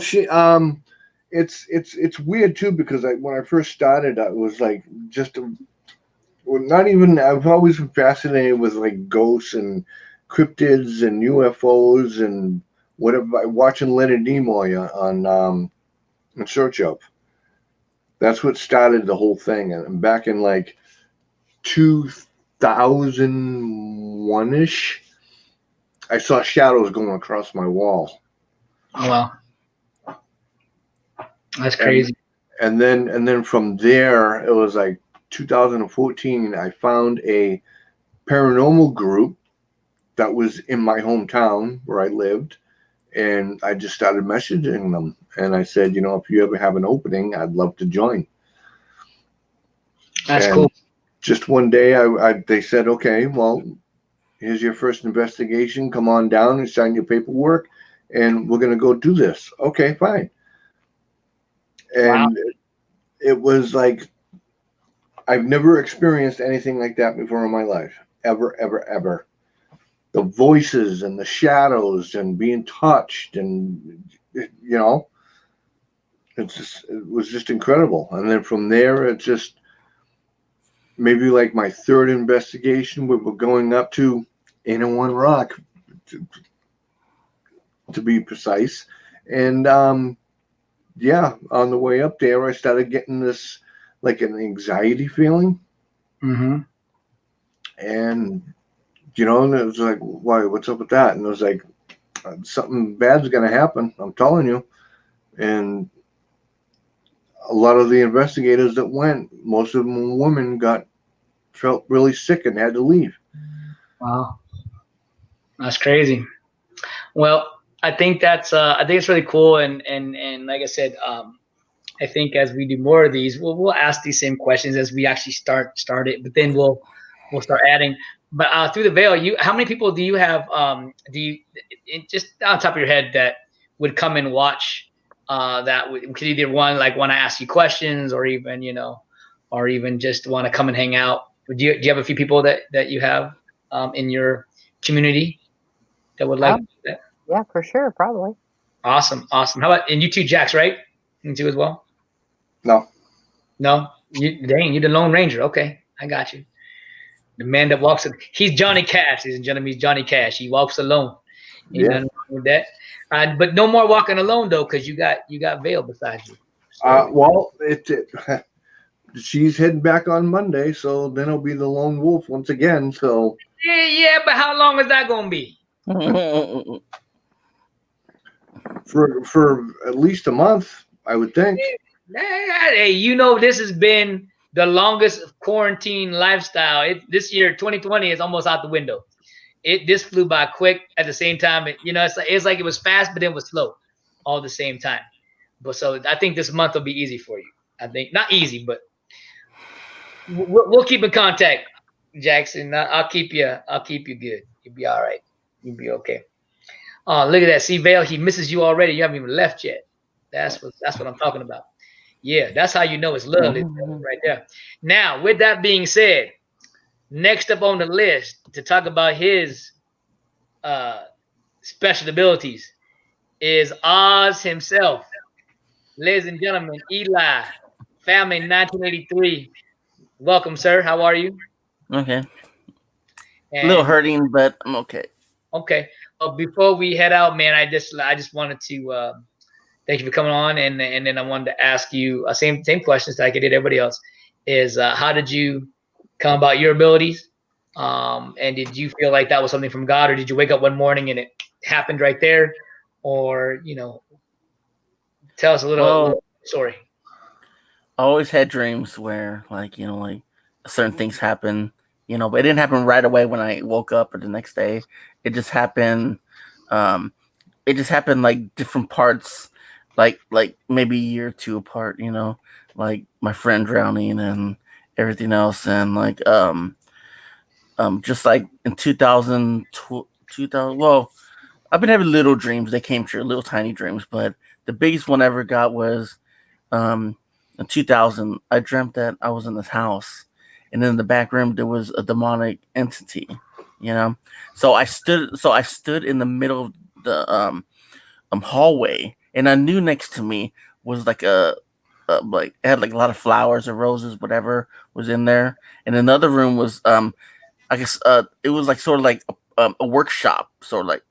it's weird too because when I first started, I was like well, not even. I've always been fascinated with like ghosts and cryptids and UFOs and whatever. Watching Leonard Nimoy on In Search of. That's what started the whole thing. And back in like 2001 ish, I saw shadows going across my wall. Oh wow, that's And crazy. and then from there, it was like 2014. I found a paranormal group that was in my hometown where I lived, and I just started messaging them. And I said, if you ever have an opening, I'd love to join. That's And cool. just one day, they said, okay, well, here's your first investigation. Come on down and sign your paperwork, and we're going to go do this. Okay, fine. Wow. And it was like I've never experienced anything like that before in my life, ever, ever, ever. The voices and the shadows and being touched, and it was just incredible. And then from there, it's just maybe like my third investigation. We were going up to One Rock, to be precise, and yeah, on the way up there, I started getting this like an anxiety feeling, Mm-hmm. and and it was like, why? What's up with that? And it was like, something bad's gonna happen. I'm telling you. And a lot of the investigators that went, most of them were women, felt really sick and had to leave. Wow, that's crazy. Well, I think it's really cool, and like I said, I think as we do more of these, we'll ask these same questions as we actually start it, but then we'll start adding. But through the veil, how many people do you have? Just on top of your head that would come and watch? That could either want to ask you questions, or even or even just want to come and hang out. Do you have a few people that you have in your community that would like Oh, that? yeah, for sure, probably. Awesome. How about, and you too, Jax, right? You too as well? No. No? You're the Lone Ranger. Okay, I got you. The man that walks, he's Johnny Cash, ladies and gentlemen. He's Johnny Cash. He walks alone. Ain't Yeah. nothing wrong with that. But no more walking alone though, because you got Vale beside you. So, Well, she's heading back on Monday, so then it'll be the lone wolf once again. So yeah, but how long is that gonna be? for at least a month, I would think. Hey, this has been the longest quarantine lifestyle. This year, 2020, is almost out the window. This flew by quick. At the same time, it's like it was fast, but it was slow, all at the same time. But so I think this month will be easy for you. I think not easy, but we'll keep in contact, Jackson. I'll keep you. I'll keep you good. You'll be all right. You'll be okay. Look at that. See, Vale, he misses you already. You haven't even left yet. That's what I'm talking about. Yeah, that's how you know it's love right there. Now, with that being said, next up on the list to talk about his special abilities is Oz himself. Ladies and gentlemen, Eli, family 1983. Welcome, sir. How are you? Okay. A little hurting, but I'm okay. Okay. Well, before we head out, man, I just wanted to thank you for coming on, and then I wanted to ask you same questions that I did everybody else. Is how did you come about your abilities? And did you feel like that was something from God, or did you wake up one morning and it happened right there? Or tell us a little story. I always had dreams where like certain things happen, but it didn't happen right away when I woke up or the next day. It just happened. It just happened like different parts, like maybe a year or two apart. Like my friend drowning and everything else, and like just like in 2000. Well, I've been having little dreams. They came true, little tiny dreams, but the biggest one I ever got was in 2000. I dreamt that I was in this house, and in the back room there was a demonic entity. So I stood in the middle of the hallway, and I knew next to me was like like it had like a lot of flowers or roses, whatever was in there. And another room was I guess it was like sort of like a workshop, sort of like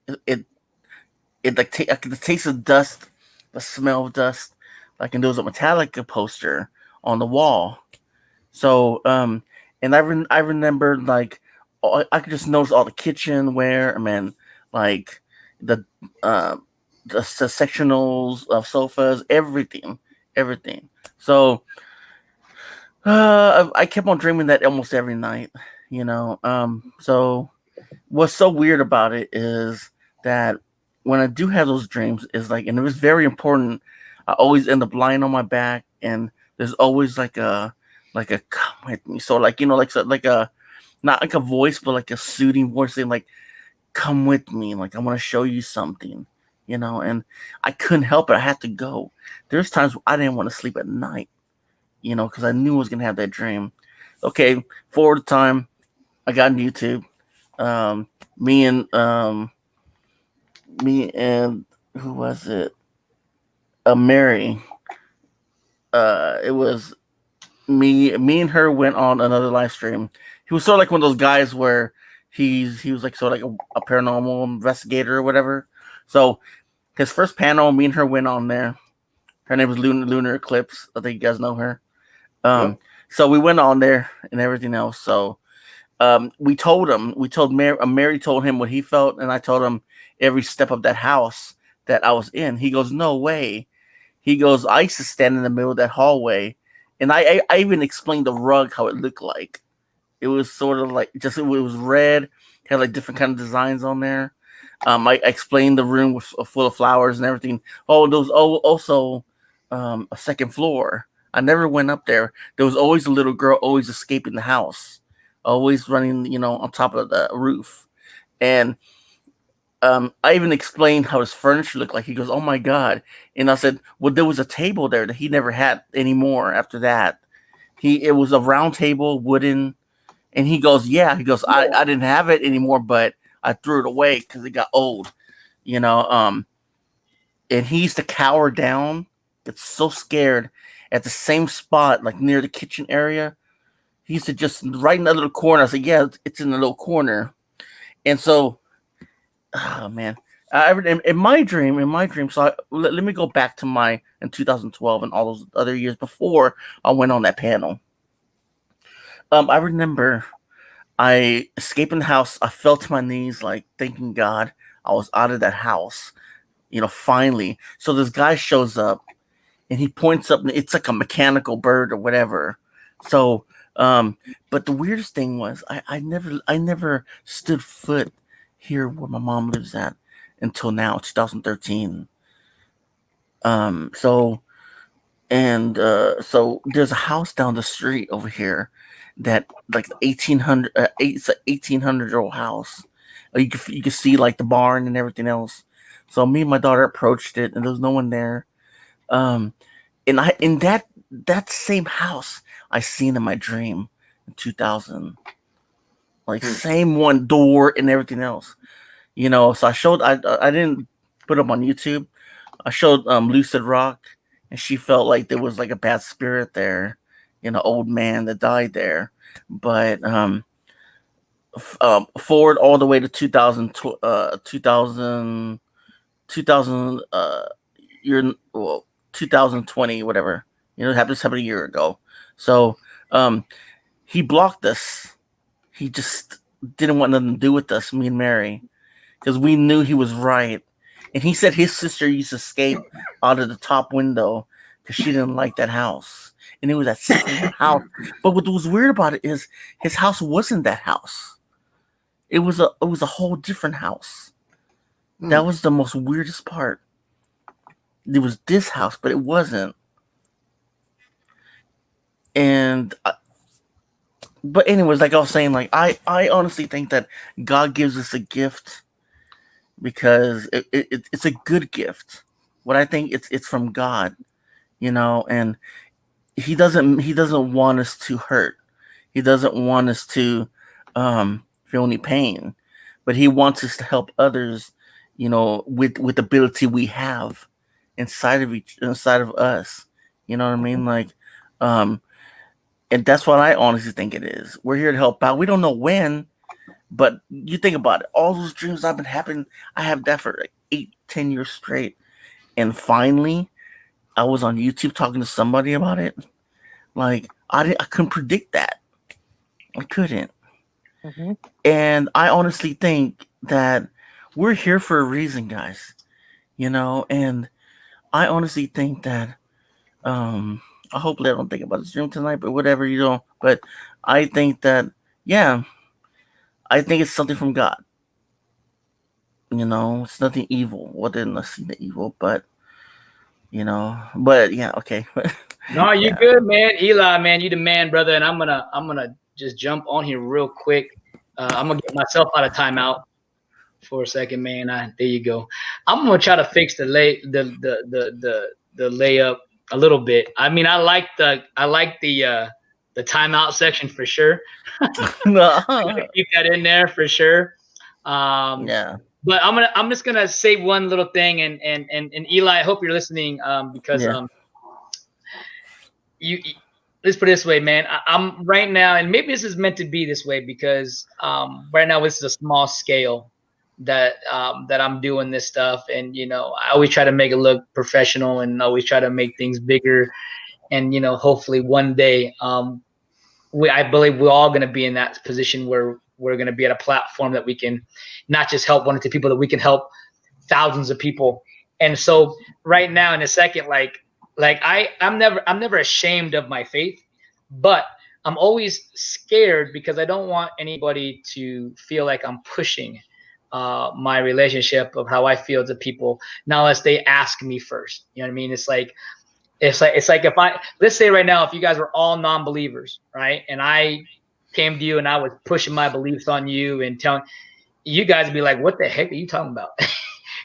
it like I could taste of dust, the smell of dust, like, and there was a Metallica poster on the wall. So and I remember like I could just notice all the kitchenware, man, like the uh the sectionals of sofas, everything. So I kept on dreaming that almost every night, you know. So what's so weird about it is that when I do have those dreams, is like, and it was very important. I always end up lying on my back, and there's always like a come with me. So like, you know, like, so, like a, not like a voice, but like a soothing voice saying like, come with me, like I want to show you something, you know. And I couldn't help it. I had to go. There's times I didn't want to sleep at night, you know, because I knew I was gonna have that dream. Okay, forward time, I got on YouTube. Um, me and me and who was it? Mary. It was me and her went on another live stream. He was sort of like one of those guys where he was like sort of like a paranormal investigator or whatever. So his first panel, me and her went on there. Her name was Lunar Eclipse. I think you guys know her. Um, Yep. so we went on there and everything else. So we told Mary told him what he felt, and I told him every step of that house that I was in. He goes, no way. He goes, I used to stand in the middle of that hallway, and I even explained the rug how it looked like. It was sort of like just it was red, had like different kind of designs on there. I explained the room was full of flowers and everything. Oh, there was also a second floor. I never went up there. There was always a little girl always escaping the house, always running, you know, on top of the roof. And I even explained how his furniture looked like. He goes, "Oh my god!" And I said, "Well, there was a table there that he never had anymore after that. It was a round table, wooden." And he goes, "Yeah." He goes, "I didn't have it anymore, but I threw it away because it got old, you know." And he used to cower down, get so scared at the same spot, like near the kitchen area. He used to just right in that little corner. I said, "Yeah, it's in the little corner." And so, oh man, in my dream. So let me go back to my in 2012 and all those other years before I went on that panel. I remember I escaped in the house. I fell to my knees, like thanking God I was out of that house. You know, finally. So this guy shows up and he points up, and it's like a mechanical bird or whatever. So, but the weirdest thing was I never stood foot here where my mom lives at until now, 2013. So so there's a house down the street over here that like 1800 it's an 1800-year-old house. You can see like the barn and everything else. So me and my daughter approached it, and there was no one there. Um, and I in that same house I seen in my dream in 2000, like Hmm. same one door and everything else. You know, so I didn't put them on YouTube. I showed Lucid Rock, and she felt like there was like a bad spirit there, you know, old man that died there. But forward all the way to 2000 year well 2020 whatever, you know, this happened a year ago. So um he blocked us. He just didn't want nothing to do with us, me and Mary, because we knew he was right. And he said his sister used to escape out of the top window because she didn't like that house. And it was that same house. But what was weird about it is his house wasn't that house. It was a whole different house. Hmm. That was the most weirdest part. It was this house, but it wasn't. And but anyways, like I was saying, like I honestly think that God gives us a gift because it's a good gift. What I think it's from God, you know, and he doesn't want us to hurt. He doesn't want us to feel any pain, but he wants us to help others, you know, with the ability we have inside of us. You know what I mean? Like, and that's what I honestly think it is. We're here to help out. We don't know when, but you think about it. All those dreams I've been having, I have that for like 8-10 years straight. And finally, I was on YouTube talking to somebody about it. Like, I couldn't predict that. I couldn't. Mhm. And I honestly think that we're here for a reason, guys. You know, and I honestly think that hopefully I don't think about this dream tonight, but whatever, you know. But I think that, yeah, I think it's something from God. You know, it's nothing evil. Well, didn't I see the evil, but you know, but yeah, okay. No, you Yeah. good, man. Eli, man, you the man, brother. And I'm gonna just jump on here real quick. I'm gonna get myself out of timeout for a second, man. There you go. I'm gonna try to fix the layup a little bit. I mean, I like the timeout section for sure. Keep that in there for sure. Yeah. But I'm just gonna say one little thing, and Eli, I hope you're listening, because Yeah. you let's put it this way, man. I'm right now, and maybe this is meant to be this way, because right now this is a small scale that I'm doing this stuff, and you know, I always try to make it look professional and always try to make things bigger, and you know, hopefully one day I believe we're all going to be in that position where we're going to be at a platform that we can not just help one or two people, that we can help thousands of people. And so right now, in a second, like I'm never ashamed of my faith, but I'm always scared because I don't want anybody to feel like I'm pushing my relationship of how I feel to people, not unless they ask me first. You know what I mean? It's like if let's say right now, if you guys were all non-believers, right, and I came to you and I was pushing my beliefs on you and telling you guys, would be like, what the heck are you talking about?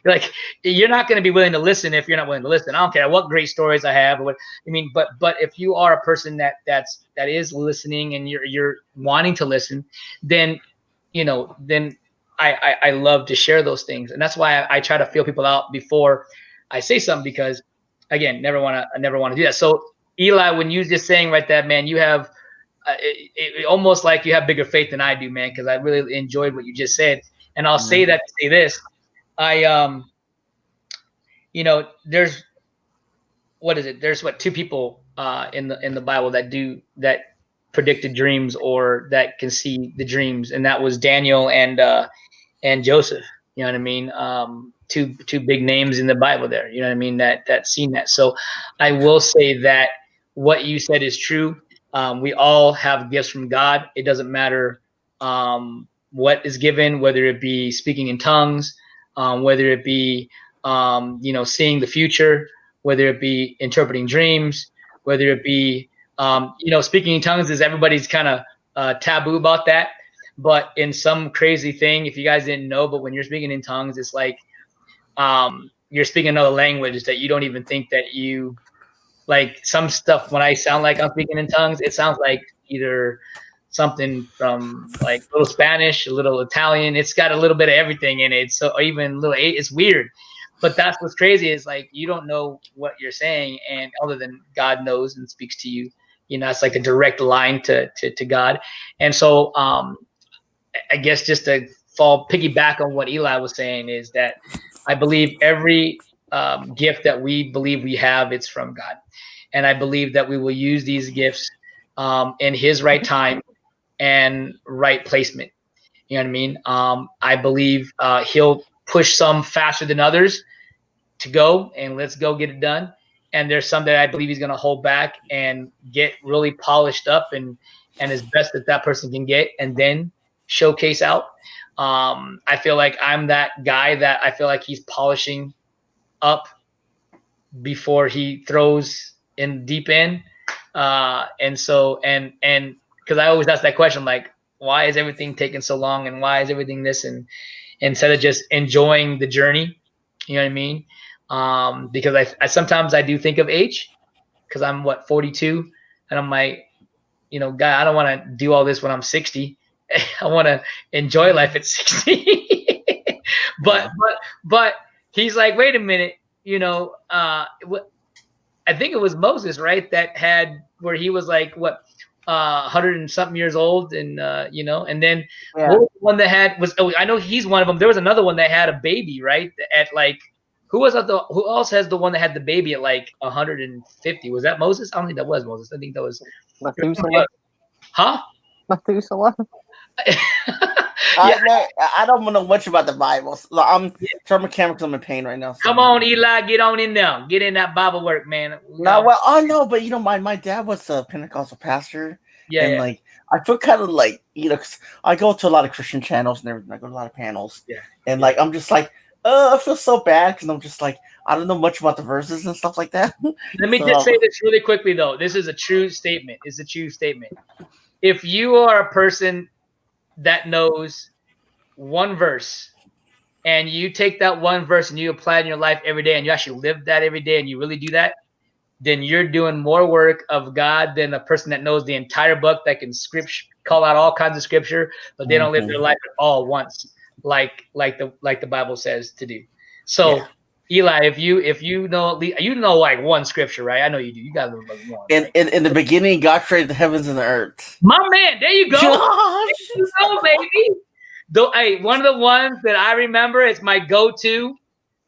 Like, you're not going to be willing to listen if you're not willing to listen. I don't care what great stories I have or what I mean, but if you are a person that is listening and you're wanting to listen, then you know, then I love to share those things, and that's why I try to feel people out before I say something, because again, never want to do that. So Eli, when you just saying right that, man, you have it almost like you have bigger faith than I do, man, because I really enjoyed what you just said. And I'll say that to say this. You know, there's two people in the Bible that predicted dreams or that can see the dreams, and that was Daniel and Joseph. You know what I mean? Two big names in the Bible there. You know what I mean? That seen that. So I will say that what you said is true. We all have gifts from God. It doesn't matter what is given, whether it be speaking in tongues, whether it be you know, seeing the future, whether it be interpreting dreams, whether it be you know, speaking in tongues is everybody's kind of taboo about that. But in some crazy thing, if you guys didn't know, but when you're speaking in tongues, it's like you're speaking another language that you don't even think that you like. Some stuff, when I sound like I'm speaking in tongues, it sounds like either something from like a little Spanish, a little Italian. It's got a little bit of everything in it. So even little, it's weird. But that's what's crazy, is like you don't know what you're saying, and other than God knows and speaks to you. You know, it's like a direct line to God. And so I guess just to piggyback on what Eli was saying, is that I believe every gift that we believe we have, it's from God. And I believe that we will use these gifts in his right time and right placement. You know what I mean? I believe he'll push some faster than others to go, and let's go get it done. And there's some that I believe he's going to hold back and get really polished up and as best that person can get, and then showcase out. I feel like I'm that guy that I feel like he's polishing up before he throws in deep end. And so, and because I always ask that question, like, why is everything taking so long, and why is everything this, and instead of just enjoying the journey, you know what I mean? Because I sometimes I do think of age, because I'm 42, and I'm like, you know, God, I don't want to do all this when I'm 60. I want to enjoy life at 60. But he's like, wait a minute, I think it was Moses, right? That had where he was like what 100 and something years old, and and then Yeah. what was the one that had was I know he's one of them. There was another one that had a baby, right? At like who else has the one that had the baby at like 150? Was that Moses? I don't think that was Moses. I think that was Methuselah. huh? Methuselah. Yeah, I don't know much about the Bible. So I'm turn my camera because I'm in pain right now. So. come on, Eli, get on in there. Get in that Bible work, man. No, well, oh no, but my dad was a Pentecostal pastor, Yeah, and yeah. like I feel kind of like cause I go to a lot of Christian channels and everything. I go to a lot of panels, Yeah, and like I'm just like, I feel so bad because I'm just like I don't know much about the verses and stuff like that. Let me So, just say this really quickly, though. This is a true statement. It's a true statement. If you are a person that knows one verse and you take that one verse and you apply it in your life every day and you actually live that every day and you really do that, then you're doing more work of God than a person that knows the entire book that can call out all kinds of scripture, but they don't live their life at all once, like the Bible says to do. So, yeah. Eli, if you know like one scripture, right? I know you do. You got to know like one. Right? In the beginning, God created the heavens and the earth. My man, there you go. Gosh. There you go, baby. Though, hey, one of the ones that I remember, it's my go-to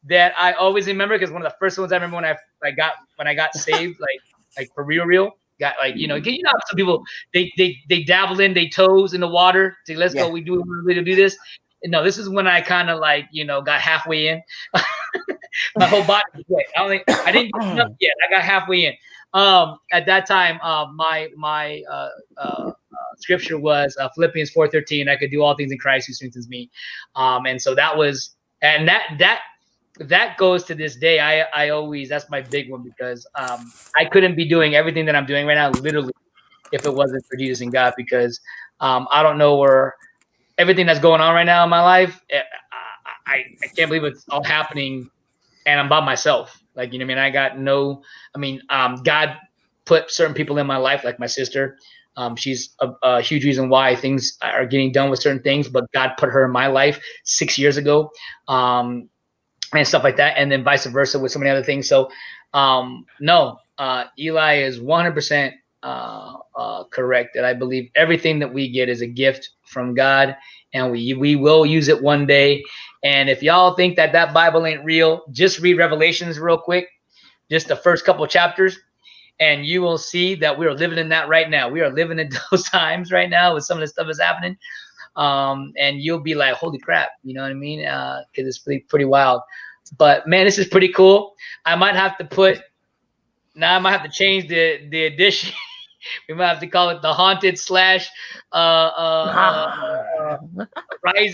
that I always remember because one of the first ones I remember when I got saved, like for real, got like how some people they dabble in their toes in the water to let's go, we do this. And no, this is when I kind of like got halfway in. My whole body was wet. I didn't get enough yet. I got halfway in. At that time, my scripture was Philippians 4:13. I could do all things in Christ who strengthens me. And so that was, and that goes to this day. I always, that's my big one because I couldn't be doing everything that I'm doing right now, literally, if it wasn't for Jesus and God, because I don't know where everything that's going on right now in my life. I can't believe it's all happening and I'm by myself. Like, you know what I mean? God put certain people in my life, like my sister. She's a huge reason why things are getting done with certain things, but God put her in my life 6 years ago. And stuff like that. And then vice versa with so many other things. So, no, Eli is 100% correct that I believe everything that we get is a gift from God, and we will use it one day. And if y'all think that Bible ain't real, just read Revelations real quick, just the first couple of chapters, and you will see that we are living in that right now. We are living in those times right now with some of the stuff that's happening. And you'll be like, holy crap, you know what I mean? Because it's pretty wild. But man, this is pretty cool. I might have to change the edition. We might have to call it the haunted /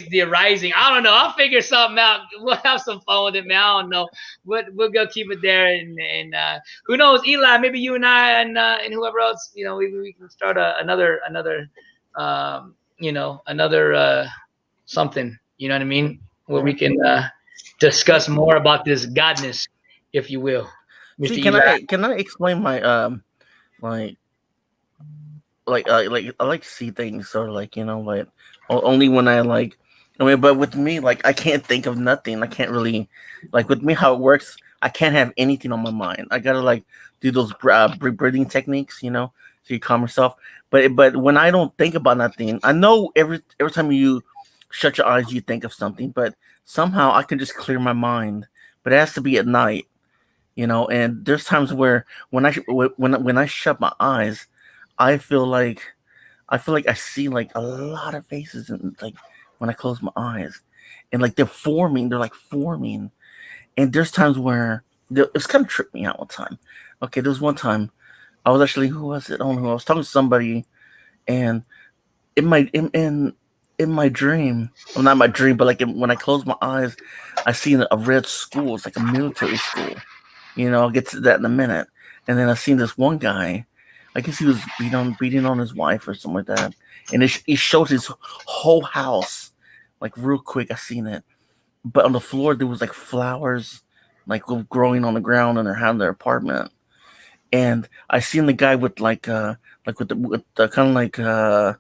the rising. I don't know. I'll figure something out. We'll have some fun with it, man. I don't know. We'll go keep it there, and who knows, Eli? Maybe you and I and whoever else, we can start another something. You know what I mean? Where we can discuss more about this godness, if you will. See, Mr. can I explain my like I like to see things sort of like but only when but with me, like, I can't think of nothing. I can't really, like, with me how it works. I can't have anything on my mind. I gotta like do those breathing techniques, so you calm yourself. But when I don't think about nothing, I know every time you shut your eyes, you think of something. But somehow I can just clear my mind. But it has to be at night, And there's times where when I shut my eyes, I feel like I see like a lot of faces, and like when I close my eyes, and like they're like forming. And there's times where it's kind of tripped me out one time. Okay, there was one time I was actually, who was it? I don't know. I was talking to somebody, and in my dream, well, not my dream, but like when I close my eyes, I see a red school. It's like a military school. I'll get to that in a minute. And then I seen this one guy. I guess he was beating on his wife or something like that. And he showed his whole house, like real quick. I seen it, but on the floor there was like flowers, like growing on the ground in their apartment. And I seen the guy with with the kind of like a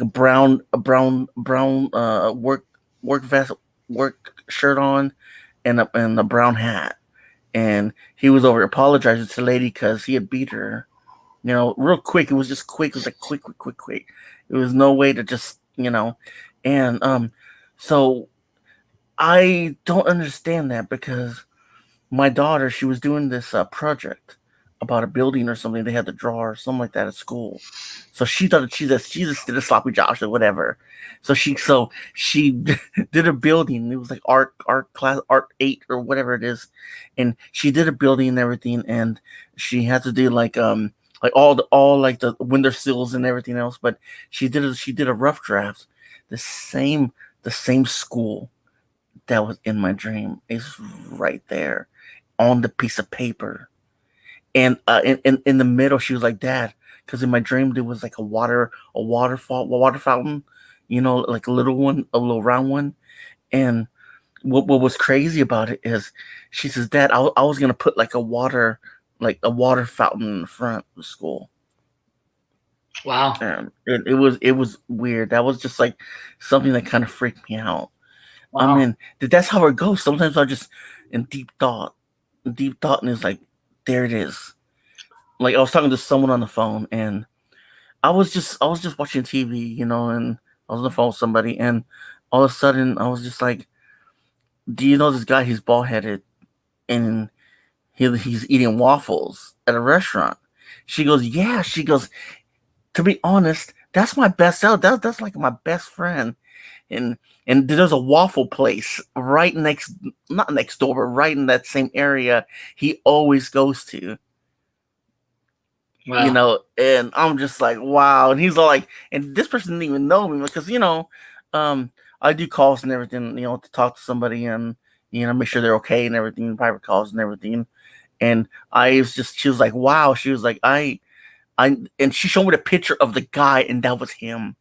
brown work vest, work shirt on, and a brown hat. and he was over apologizing to the lady because he had beat her. Real quick. It was just quick. It was like quick, quick, quick, quick. It was no way to just, and so I don't understand that because my daughter, she was doing this project about a building or something. They had to draw or something like that at school. So she thought that she just did a sloppy job or whatever. So she did a building. It was like art class, art 8 or whatever it is, and she did a building and everything. And she had to do like all like the window sills and everything else. But she did a rough draft. The same school that was in my dream is right there on the piece of paper. And in the middle, she was like, "Dad," because in my dream there was like a water fountain, like a little one, a little round one. And what was crazy about it is, she says, "Dad, I was gonna put like a water fountain in the front of the school." Wow. And it was weird. That was just like something that kind of freaked me out. I Wow. mean, that's how it goes. Sometimes I just in deep thought, and it's like, there it is. Like I was talking to someone on the phone, and I was just watching TV, and I was on the phone with somebody, and all of a sudden I was just like, "Do you know this guy? He's bald headed, and he's eating waffles at a restaurant." She goes, "Yeah." She goes, "To be honest, that's my best out. That's like my best friend." And there's a waffle place right next, not next door, but right in that same area he always goes to. Wow. And I'm just like, wow. And he's all like, and this person didn't even know me because um, I do calls and everything, to talk to somebody and make sure they're okay and everything, private calls and everything. And she was like, wow. She was like, and she showed me the picture of the guy, and that was him.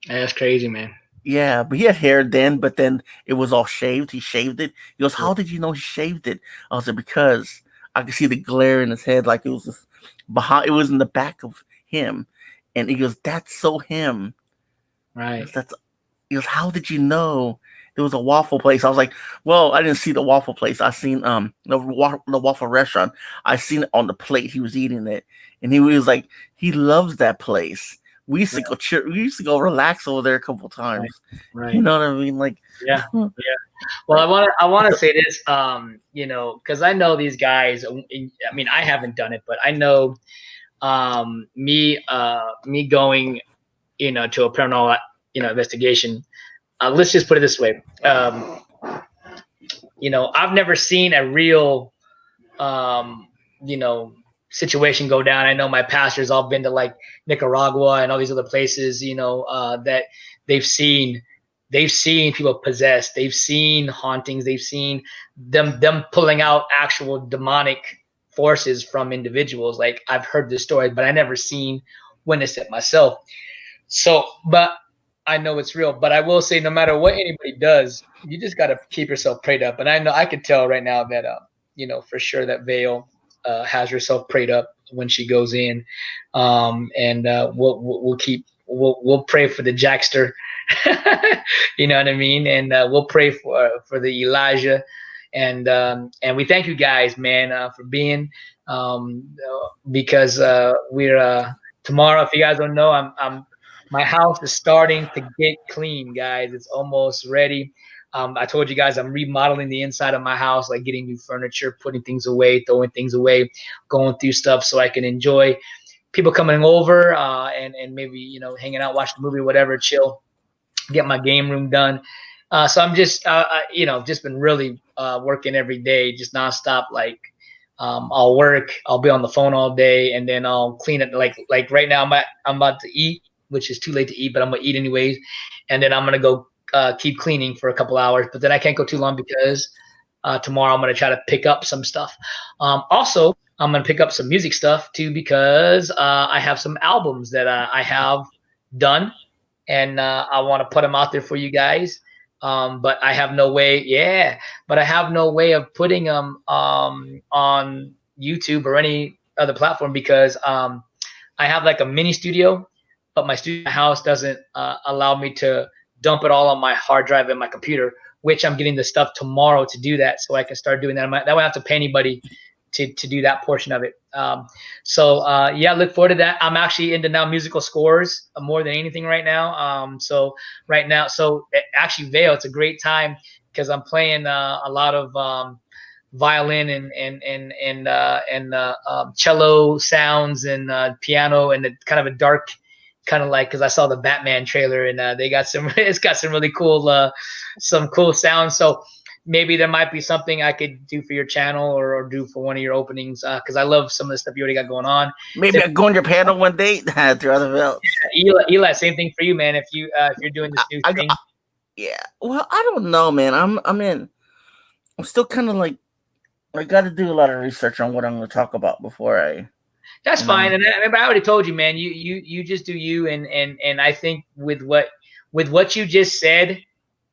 That's crazy, man. Yeah, but he had hair then, but then it was all shaved. He shaved it. He goes, Yeah. "How did you know he shaved it?" I was like, "Because I could see the glare in his head, like it was just behind. It was in the back of him." And he goes, "That's so him." He Right. goes, "That's." He goes, "How did you know there was a waffle place?" I was like, "Well, I didn't see the waffle place. I seen the waffle restaurant. I seen it on the plate. He was eating it, and he was like, he loves that place. We used to go we used to go relax over there a couple Right. times. You Right. know what I mean? Like, Yeah. Yeah. Well, I want to say this, because I know these guys. I mean, I haven't done it, but I know, me going, to a paranormal, investigation. Let's just put it this way. I've never seen a real, um, you know, situation go down. I know my pastors all been to like Nicaragua and all these other places, that they've seen they've seen people possessed, they've seen hauntings, they've seen them pulling out actual demonic forces from individuals. Like I've heard this story, but I never seen witnessed it myself. So, but I know it's real. But I will say, no matter what anybody does, you just got to keep yourself prayed up. And I know I can tell right now that, for sure that Vale has herself prayed up when she goes in, and we'll pray for the Jackster, you know what I mean, and we'll pray for the Elijah, and we thank you guys, man, for being, because we're tomorrow. If you guys don't know, I'm my house is starting to get clean, guys. It's almost ready. I told you guys I'm remodeling the inside of my house, like getting new furniture, putting things away, throwing things away, going through stuff so I can enjoy people coming over, and maybe hanging out, watch the movie, whatever, chill, get my game room done. So I'm just just been really working every day, just nonstop. Like I'll work, I'll be on the phone all day, and then I'll clean it. Like right now I'm about to eat, which is too late to eat, but I'm gonna eat anyways, and then I'm gonna go keep cleaning for a couple hours. But then I can't go too long because tomorrow I'm gonna try to pick up some stuff. Also, I'm gonna pick up some music stuff too because I have some albums that I have done, and I want to put them out there for you guys. But I have no way, but I have no way of putting them on YouTube or any other platform because I have like a mini studio, but my studio house doesn't allow me to dump it all on my hard drive in my computer. which I'm getting the stuff tomorrow to do that, so I can start doing that. That way I don't have to pay anybody to do that portion of it. Yeah, look forward to that. I'm actually into now musical scores more than anything right now. So actually, Vail, it's a great time because I'm playing a lot of violin and cello sounds and piano and kind of a dark kind of like, because I saw the Batman trailer and they got some it's got some really cool sounds. So maybe there might be something I could do for your channel or do for one of your openings because I love some of the stuff you already got going on. Maybe I go on your panel one day throughout the belt. Eli, same thing for you, man. If you're doing this new thing. Yeah. Well, I don't know, man. I'm still kind of like, I got to do a lot of research on what I'm going to talk about before I. That's fine, and I already told you, man. You just do you, and I think with what you just said,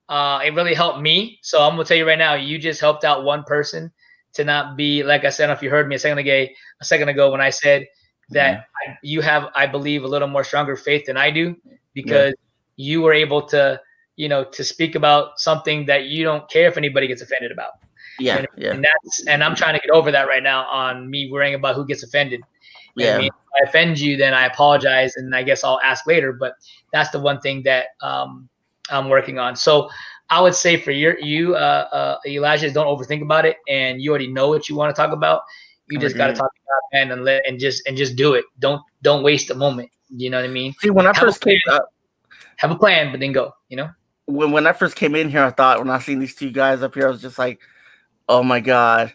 it really helped me. So I'm gonna tell you right now, you just helped out one person to not be, like I said, I don't know if you heard me a second ago when I said that you have, I believe, a little more stronger faith than I do, because you were able to, to speak about something that you don't care if anybody gets offended about. Yeah, and I'm trying to get over that right now on me worrying about who gets offended. I mean, if I offend you, then I apologize, and I guess I'll ask later. But that's the one thing that I'm working on. So I would say for you, Elijah, don't overthink about it, and you already know what you want to talk about. You just got to talk about it and just do it. Don't waste a moment. You know what I mean? See, when I first came up, have a plan, but then go. When I first came in here, I thought when I seen these two guys up here, I was just like, oh my God.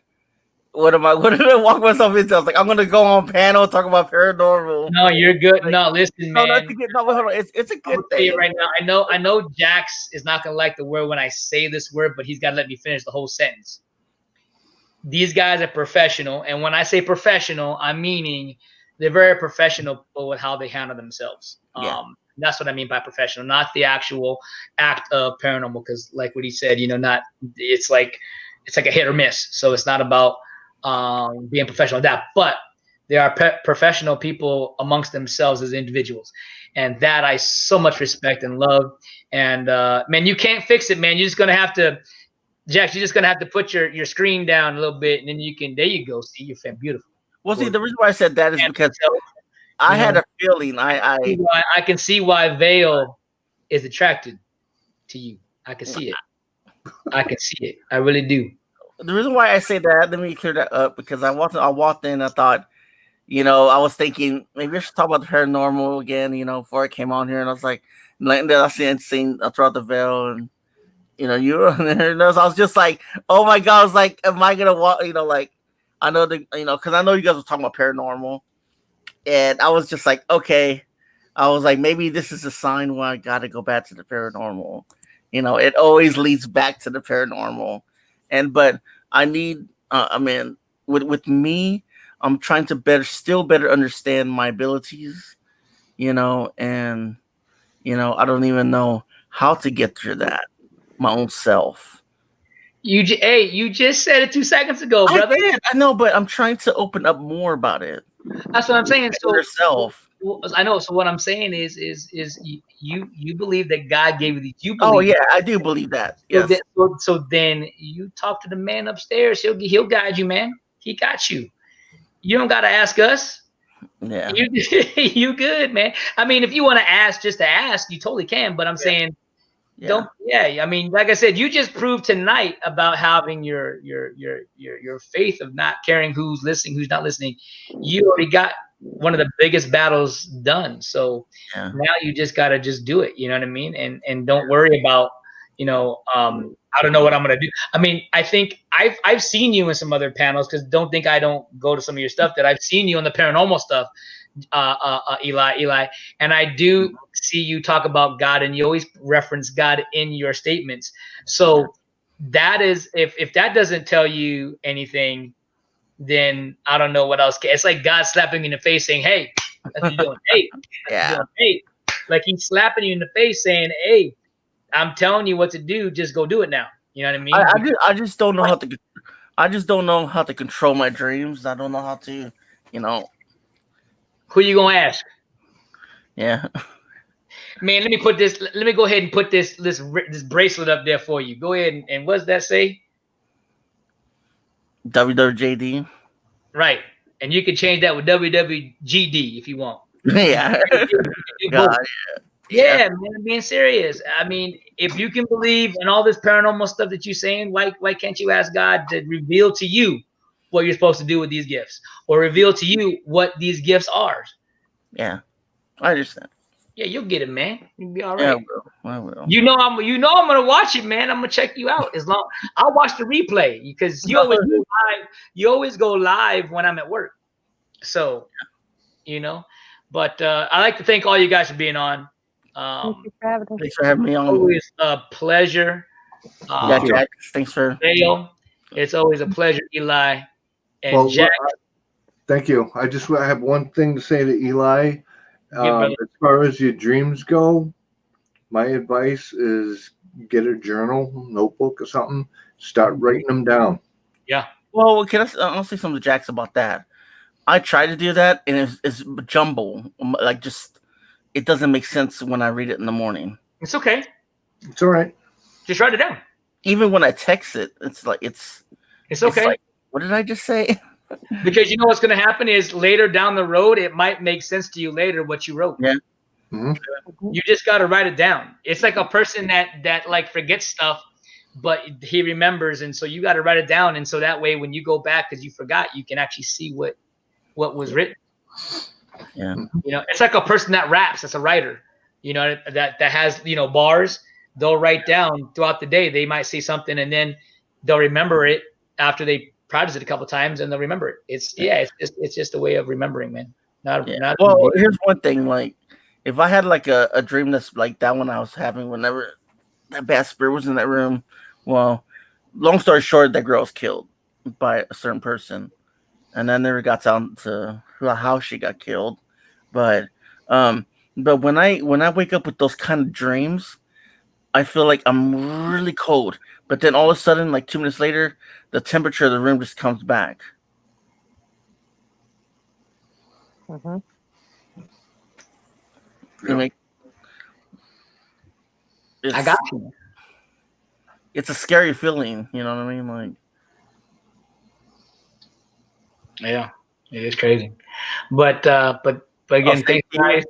What did I walk myself into? I was like, I'm gonna go on panel, talk about paranormal. No, you're good. No, listen, man. Hold on. It's a good thing. Right now, I know Jax is not gonna like the word when I say this word, but he's got to let me finish the whole sentence. These guys are professional, and when I say professional, I'm meaning they're very professional with how they handle themselves. That's what I mean by professional, not the actual act of paranormal. Because, like what he said, it's like a hit or miss. So it's not about being professional at that, but there are professional people amongst themselves as individuals, and that I so much respect and love. And man, you can't fix it, man. You're just gonna have to, Jax. You're just gonna have to put your screen down a little bit, and then you can. There you go. See, you're beautiful. Well, see, the reason why I said that is because I had a feeling. I can see why Vail is attracted to you. I can see it. I can see it. I really do. The reason why I say that, let me clear that up, because I walked in, I thought, I was thinking maybe I should talk about the paranormal again, before I came on here, and I was like, then I seen throughout the veil, and you were on there, and I was just like, oh my God, I was like, am I gonna walk? Like, I know because I know you guys were talking about paranormal, and I was just like, okay, I was like, maybe this is a sign where I got to go back to the paranormal. It always leads back to the paranormal. But I need, with me, I'm trying to better understand my abilities, and, I don't even know how to get through that, my own self. You just said it 2 seconds ago, brother. I know, but I'm trying to open up more about it. That's what I'm saying. So yourself. I know. So what I'm saying is you believe that God gave you these. You believe. Oh yeah, I do believe that. Yes. So then you talk to the man upstairs. He'll guide you, man. He got you. You don't got to ask us. Yeah. You good, man. I mean, if you want to ask just to ask, you totally can. But I'm saying, don't. Yeah. I mean, like I said, you just proved tonight about having your faith of not caring who's listening, who's not listening. You already got one of the biggest battles done. So now you just got to just do it. You know what I mean? And don't worry about, I don't know what I'm going to do. I mean, I think I've seen you in some other panels, because don't think I don't go to some of your stuff, that I've seen you on the paranormal stuff, Eli. And I do see you talk about God, and you always reference God in your statements. So that is, if that doesn't tell you anything, then I don't know what else. It's like God slapping you in the face saying, hey, that's what you're doing. Hey, hey, like he's slapping you in the face saying, hey, I'm telling you what to do. Just go do it now. You know what I mean? I just don't know how to. I just don't know how to control my dreams. I don't know how to, Who you gonna ask? Yeah. Man, let me put this. Let me go ahead and put this bracelet up there for you. Go ahead and what does that say? WWJD. Right, and you can change that with WWGD if you want. Yeah. You can do God, both. Yeah, man, I'm being serious. I mean, if you can believe in all this paranormal stuff that you're saying, why can't you ask God to reveal to you what you're supposed to do with these gifts, or reveal to you what these gifts are? Yeah, I understand. Yeah, you'll get it, man. You'll be all Yeah, right. I will. You know I'm gonna watch it, man. I'm gonna check you out. As long I'll watch the replay because you always go live. You always go live when I'm at work. So, But I like to thank all you guys for being on. Thank you for having us. Thanks for having me on. Always a pleasure. Yeah, Jack. Thanks for. Dale, it's always a pleasure, Eli. And Well, Jack, thank you. I have one thing to say to Eli. brother. As far as your dreams go, my advice is get a journal, notebook, or something. Start writing them down. Yeah. Well, I'll say something to Jax about that. I try to do that, and it's jumble. Like, just it doesn't make sense when I read it in the morning. It's okay. It's all right. Just write it down. Even when I text it, it's like it's okay. Like, what did I just say? Because you know what's going to happen is later down the road, it might make sense to you later what you wrote. Yeah. Mm-hmm. You just got to write it down. It's like a person that like forgets stuff, but he remembers, and so you got to write it down, and so that way when you go back because you forgot, you can actually see what was written. Yeah. It's like a person that raps. That's a writer. That has bars. They'll write down throughout the day. They might see something, and then they'll remember it after they practice it a couple of times, and they'll remember it. It's just a way of remembering, man. Well, here's one thing. Like, if I had like a dream that's like that one I was having whenever that bad spirit was in that room, well, long story short, that girl was killed by a certain person, and then never got down to how she got killed. But when I wake up with those kind of dreams, I feel like I'm really cold. But then all of a sudden, like 2 minutes later, the temperature of the room just comes back. Mm-hmm. I got you. It's a scary feeling, you know what I mean? Like, yeah, it is crazy. But again, thanks guys.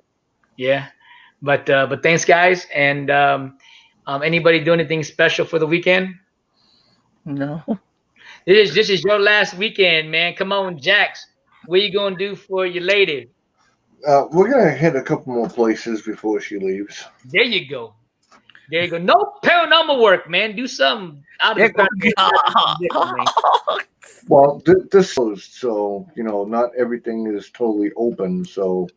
Yeah, but thanks guys. And anybody do anything special for the weekend? No. This is your last weekend, man. Come on, Jax. What you gonna do for your lady? We're gonna hit a couple more places before she leaves. There you go. No paranormal work, man. Do something out of the Well, this is so not everything is totally open. So,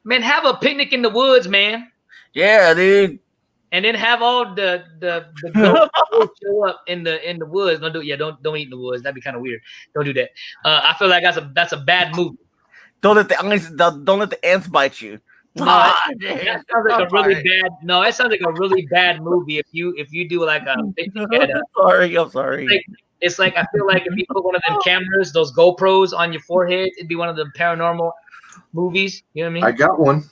man, have a picnic in the woods, man. Yeah, dude. And then have all the goats show up in the woods. Don't eat in the woods. That'd be kind of weird. Don't do that. I feel like that's a bad movie. Don't let the ants bite you. No, that sounds like a really bad. No, that sounds like a really bad movie. If you do like a picnic I'm sorry. It's like I feel like if you put one of them cameras, those GoPros on your forehead, it'd be one of the paranormal movies. You know what I mean? I got one.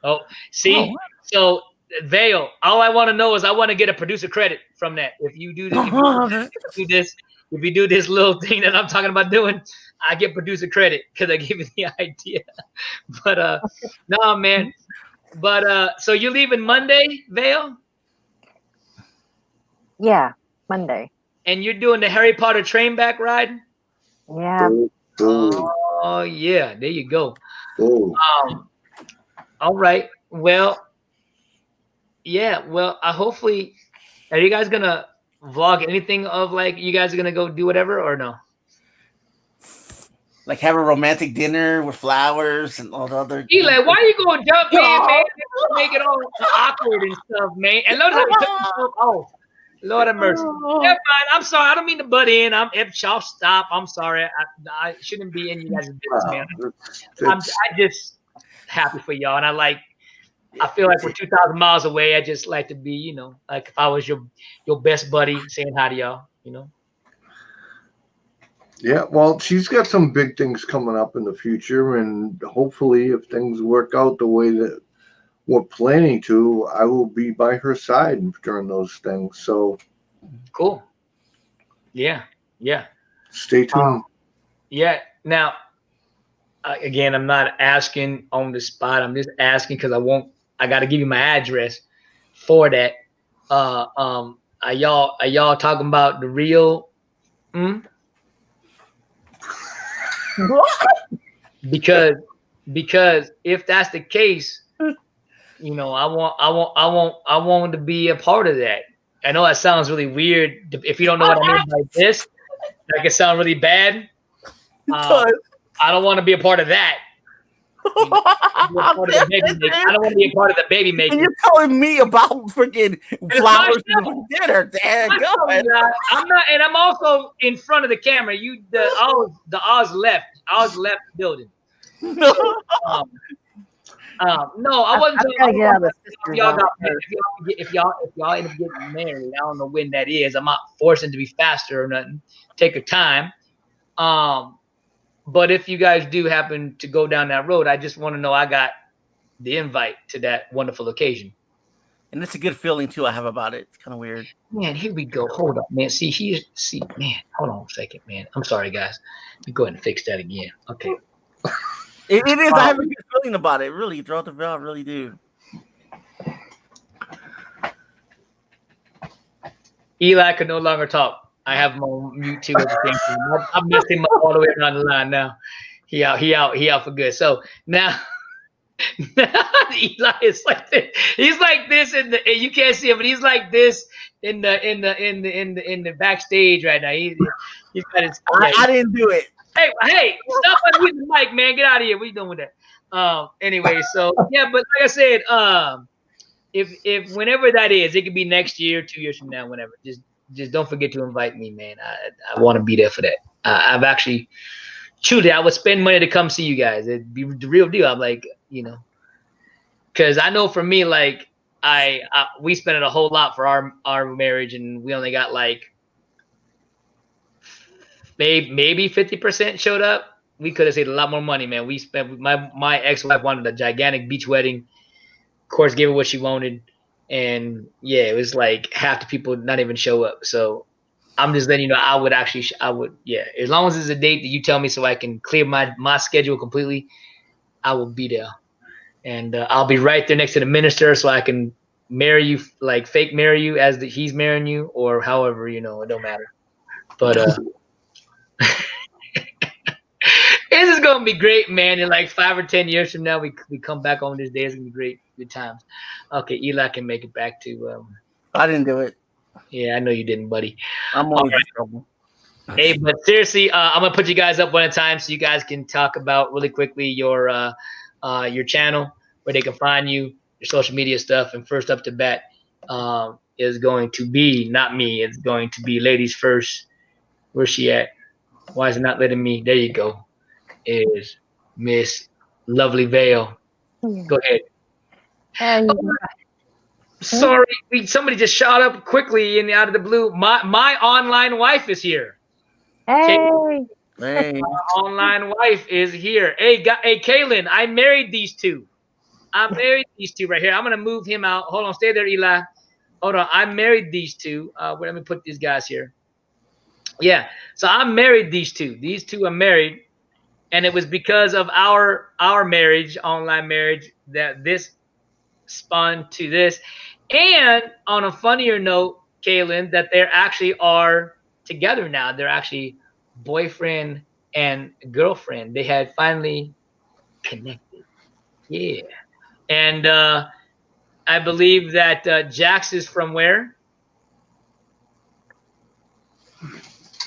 Oh, see, so Vale. All I want to know is I want to get a producer credit from that. If you do this, if you do this little thing that I'm talking about doing, I get producer credit because I gave you the idea. But no, man. But so you're leaving Monday, Vale? Yeah, Monday. And you're doing the Harry Potter train back ride? Yeah. Oh yeah, there you go. All right. Well, yeah. Well, hopefully, are you guys gonna vlog anything of like you guys are gonna go do whatever or no? Like have a romantic dinner with flowers and all the other. Eli, why you gonna jump in, man? Make it all awkward and stuff, man. And notice how he took himself off. Lord have mercy. Yeah, man, I'm sorry. I don't mean to butt in. Y'all stop. I'm sorry. I shouldn't be in you guys' business, man. I'm just happy for y'all, and I feel like we're 2,000 miles away. I just like to be, like if I was your best buddy, saying hi to y'all, Yeah, well, she's got some big things coming up in the future, and hopefully, if things work out the way that we're planning to, I will be by her side during those things. So Cool. Yeah. Yeah. stay tuned. Yeah. Now, again, I'm not asking on the spot. I'm just asking because I got to give you my address for that. Are y'all talking about the real? Because if that's the case, I want to be a part of that. I know that sounds really weird. If you don't know what I mean by this, that can sound really bad. I don't want to be a part of that. I don't want to be a part of the baby making. And you're telling me about freaking flowers and dinner, Dad. Go ahead. I'm not, and I'm also in front of the camera. The Oz left the building. So, no, I wasn't. If y'all end up getting married, I don't know when that is. I'm not forcing to be faster or nothing. Take your time. But if you guys do happen to go down that road, I just want to know I got the invite to that wonderful occasion. And it's a good feeling too I have about it. It's kind of weird. Man, here we go. Hold up, man. Man, hold on a second, man. I'm sorry, guys. Let me go ahead and fix that again. Okay. It is. I have a good feeling about it. Really, throughout the video, I really do. Eli could no longer talk. I have him on mute too at the same time. I'm missing him all the way down the line now. He out for good. So now Eli is like this. He's like this you can't see him, but he's like this in the backstage right now. He's got his. I didn't do it. Hey, stop unmuting the mic, man. Get out of here. What are you doing with that? Anyway, so yeah, but like I said, if whenever that is, it could be next year, 2 years from now, whenever. Just don't forget to invite me, man. I want to be there for that. I've actually, truly, I would spend money to come see you guys. It'd be the real deal. I'm like, because I know for me, like we spent a whole lot for our marriage, and we only got like maybe 50% showed up. We could have saved a lot more money, man. We spent my ex-wife wanted a gigantic beach wedding. Of course, gave her what she wanted. And yeah, it was like half the people not even show up. So I'm just letting you know, I would, yeah. As long as it's a date that you tell me so I can clear my schedule completely, I will be there. And I'll be right there next to the minister so I can marry you, like fake marry you as he's marrying you, or however, it don't matter. But this is going to be great, man. In like 5 or 10 years from now, we come back on this day. It's going to be great. Good times. Okay, Eli can make it back to. I didn't do it. Yeah, I know you didn't, buddy. I'm always in trouble. Hey, but seriously, I'm gonna put you guys up one at a time so you guys can talk about really quickly your channel, where they can find you, your social media stuff. And first up to bat is going to be not me. It's going to be ladies first. Where's she at? Why is it not letting me? There you go. Is Miss Lovely Vale. Go ahead. Sorry, somebody just shot up quickly out of the blue. My online wife is here. Hey. Hey. My online wife is here. Hey, Kaylin, I married these two. I married these two right here. I'm gonna move him out. Hold on, stay there, Eli. Hold on. I married these two. Let me put these guys here. Yeah. So I married these two. These two are married. And it was because of our marriage, online marriage, that this spun to this. And on a funnier note, Kaylin, that they actually are together now. They're actually boyfriend and girlfriend. They had finally connected. Yeah. And I believe that Jax is from where?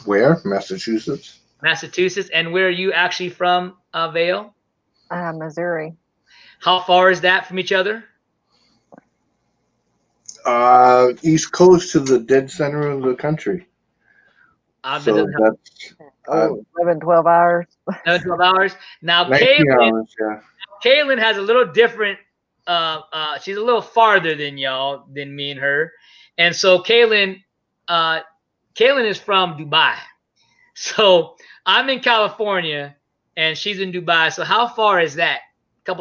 Where? Massachusetts. Massachusetts. And where are you actually from, Vale? Missouri. How far is that from each other? East Coast to the dead center of the country. So that's 11, 12 hours. 11, 12 hours. Now, Kaylin has a little different. She's a little farther than me and her. And so Kaylin is from Dubai. So I'm in California and she's in Dubai. So how far is that? A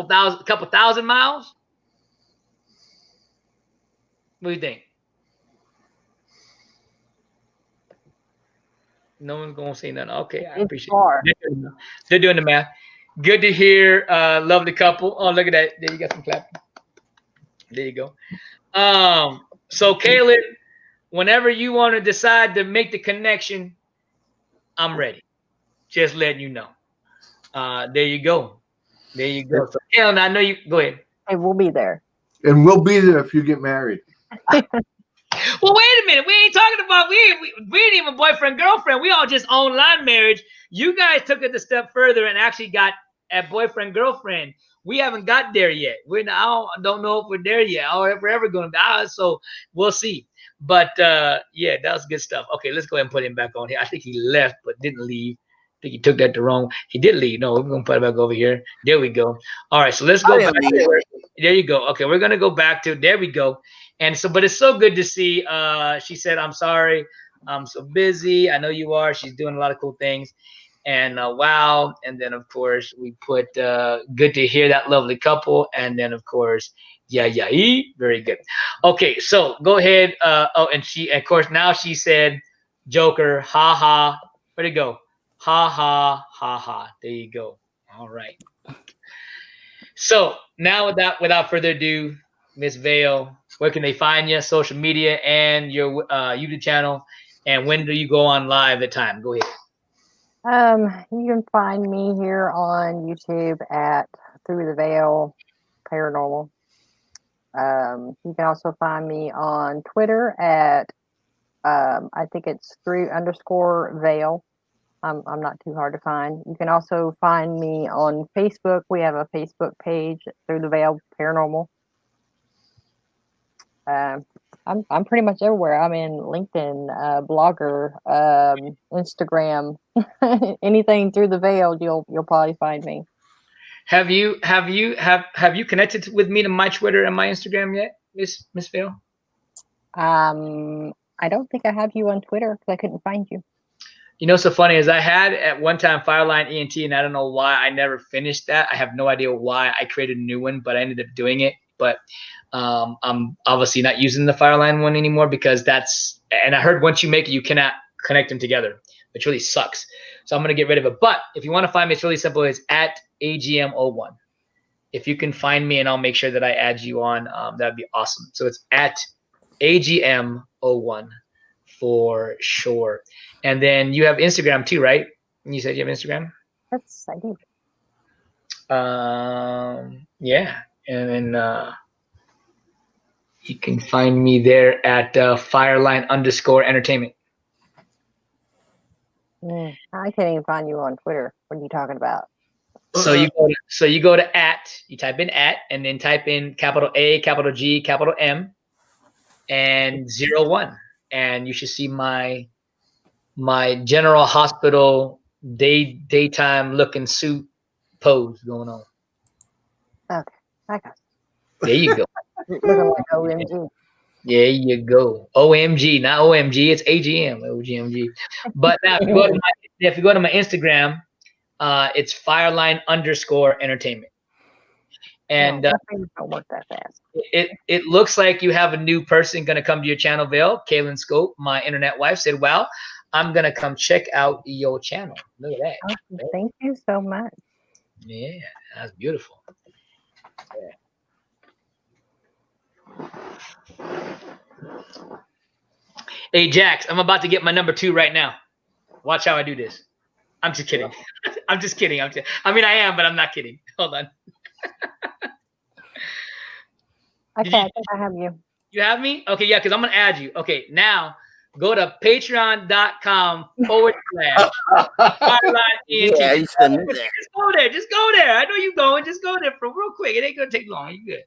couple thousand miles? What do you think? No one's gonna say nothing. Okay, I It's appreciate far. it. They're doing the math. Good to hear. Lovely couple. Oh, look at that. There you got some clapping. There you go. So Kaylin, whenever you want to decide to make the connection, I'm ready. Just letting you know. There you go. There you go. So Kaylin, I know you. Go ahead. Hey, we'll be there. And we'll be there if you get married. Well, wait a minute. We ain't talking about we ain't even boyfriend girlfriend. We all just online marriage. You guys took it a step further and actually got a boyfriend girlfriend. We haven't got there yet. I don't know if we're there yet or if we're ever going to die. So we'll see. But yeah, that was good stuff. Okay, let's go ahead and put him back on here. I think he left but didn't leave. I think he took that the wrong. He did leave. No, we're gonna put it back over here. There we go. All right, so let's go back. There you go. Okay, we're gonna go back to there we go. And so, but it's so good to see. She said, "I'm sorry, I'm so busy. I know you are." She's doing a lot of cool things. And wow. And then of course we put good to hear that lovely couple. And then of course, yeah, very good. Okay, so go ahead. Oh, and she, of course, now she said, "Joker, ha ha." Where'd it go? Ha ha ha ha. There you go. All right. So now without further ado, Miss Vale, where can they find you? Social media and your YouTube channel, and when do you go on live at time? Go ahead. You can find me here on YouTube at Through the Veil Paranormal. You can also find me on Twitter at I think it's through_veil. I'm not too hard to find. You can also find me on Facebook. We have a Facebook page, Through the Veil Paranormal. I'm pretty much everywhere. I'm in LinkedIn, Blogger, Instagram, anything Through the Veil. You'll probably find me. Have you connected with me to my Twitter and my Instagram yet, Miss Vale? I don't think I have you on Twitter because I couldn't find you. You know, so funny is I had at one time Fireline ENT, and I don't know why I never finished that. I have no idea why I created a new one, but I ended up doing it. But I'm obviously not using the Fireline one anymore because and I heard once you make it, you cannot connect them together, which really sucks. So I'm going to get rid of it. But if you want to find me, it's really simple. It's at AGM01. If you can find me, and I'll make sure that I add you on, that'd be awesome. So it's at AGM01 for sure. And then you have Instagram too, right? You said you have Instagram? Yes, I do. Yeah. And then you can find me there at Fireline_entertainment. I can't even find you on Twitter. What are you talking about? So you go to at, you type in at, and then type in capital A, capital G, capital M, and 01. And you should see my General Hospital daytime looking suit pose going on. Okay, I got it. There you go. Looking like OMG. There you go. OMG, not OMG. It's AGM. OGMG. But now if you go to my Instagram, it's Fireline_entertainment. And things don't work that fast. it looks like you have a new person going to come to your channel, Vale. Kaylin Scope, my internet wife, said, "Wow, I'm going to come check out your channel." Look at that. Oh, thank you so much. Yeah, that's beautiful. Yeah. Hey, Jax, I'm about to get my number 2 right now. Watch how I do this. I'm just kidding. I'm just kidding. I mean, I am, but I'm not kidding. Hold on. Okay, I think I have you. You have me? Okay, yeah, because I'm going to add you. Okay, now go to patreon.com / Yeah, you still knew that. Just go there. Just go there. I know you're going. Just go there for real quick. It ain't going to take long. You're good.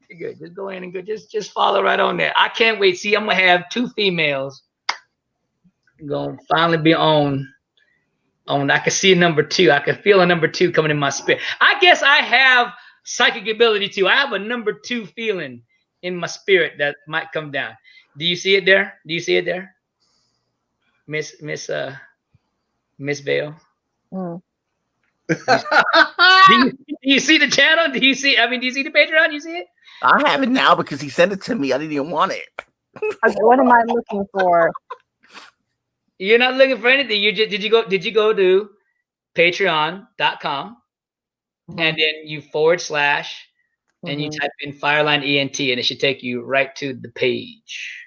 You're good. Just go in and go. Just follow right on there. I can't wait. See, I'm going to have 2 females going to finally be on. I can see a number 2. I can feel a number 2 coming in my spirit. I guess I have psychic ability too. I have a number 2 feeling in my spirit that might come down. Do you see it there? Do you see it there? Miss Vale? Do you see the channel? Do you see the Patreon? You see it? I have it now because he sent it to me. I didn't even want it. Okay, what am I looking for? You're not looking for anything. Did you go to patreon.com and then you / and you type in Fireline ENT and it should take you right to the page.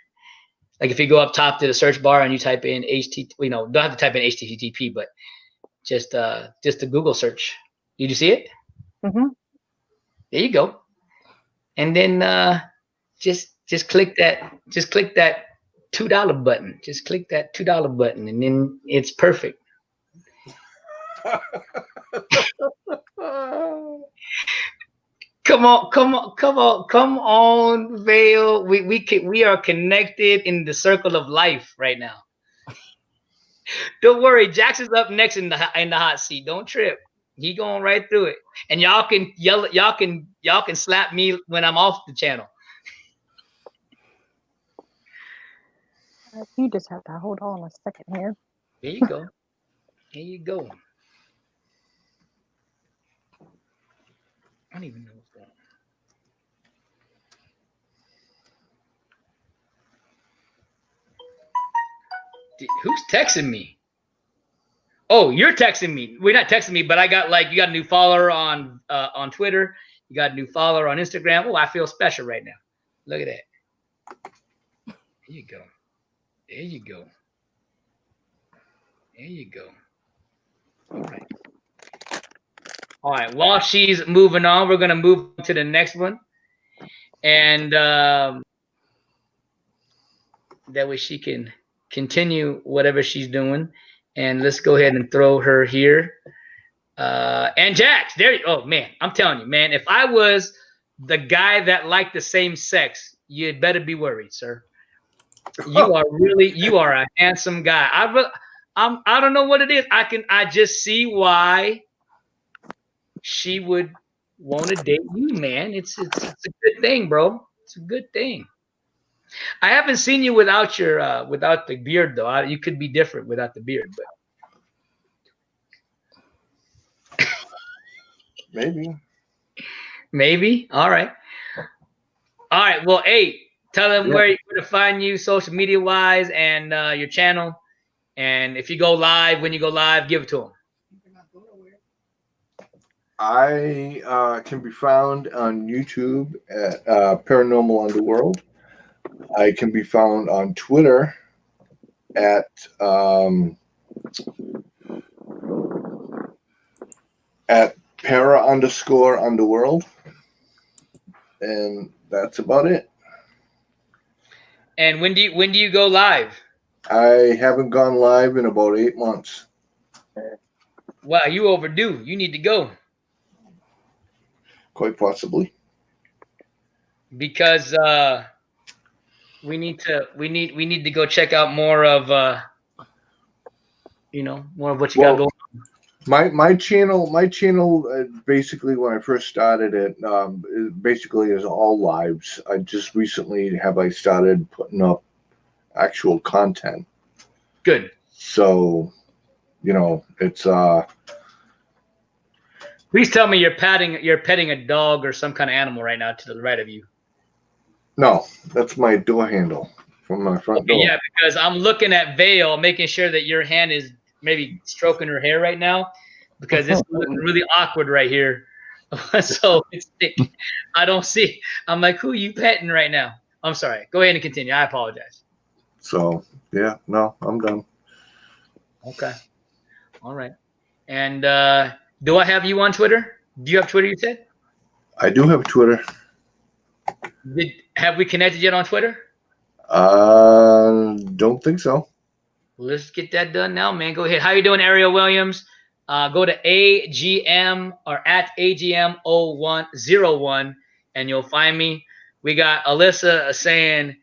Like if you go up top to the search bar and you type in don't have to type in HTTP, but just a Google search. Did you see it? Mm-hmm. There you go. And then just click that $2 button. Just click that $2 button and then it's perfect. Come on, Vale. We are connected in the circle of life right now. Don't worry, Jackson's up next in the hot seat. Don't trip. He going right through it. And y'all can yell, y'all can slap me when I'm off the channel. You just have to hold on a second here. There you go. There you go. I don't even know what's going on. Who's texting me? Oh, you're texting me. We're not texting me, but I got you got a new follower on Twitter. You got a new follower on Instagram. Oh, I feel special right now. Look at that. There you go. There you go. There you go. All right. All right. While she's moving on, we're gonna move to the next one, and that way she can continue whatever she's doing. And let's go ahead and throw her here. And Jax, oh man, I'm telling you, man, if I was the guy that liked the same sex, you'd better be worried, sir. You are a handsome guy. I don't know what it is. I just see why she would want to date you, man. It's a good thing, bro. It's a good thing. I haven't seen you without the beard though. You could be different without the beard, but maybe. All right. Well, hey, tell them where to find you, social media wise, and your channel. And if you go live, when you go live, give it to them. I can be found on YouTube at Paranormal Underworld. I can be found on Twitter at para_underworld, and that's about it. And when do you go live? I haven't gone live in about 8 months. Wow, you overdue. You need to go. Quite possibly. Because we need to go check out more of more of what you got going on. My channel basically when I first started it basically is all lives. I just recently started putting up actual content. Good. So, it's Please tell me you're petting a dog or some kind of animal right now to the right of you. No, that's my door handle from my front door. Yeah, because I'm looking at Vale, making sure that your hand is maybe stroking her hair right now, because it's looking really awkward right here. So I don't see. I'm like, who are you petting right now? I'm sorry. Go ahead and continue. I apologize. So yeah, no, I'm done. Okay. All right. And do I have you on Twitter? Do you have Twitter, you said? I do have Twitter. Have we connected yet on Twitter? Don't think so. Let's get that done now, man. Go ahead. How you doing, Ariel Williams? Go to AGM or at AGM0101 and you'll find me. We got Alyssa saying,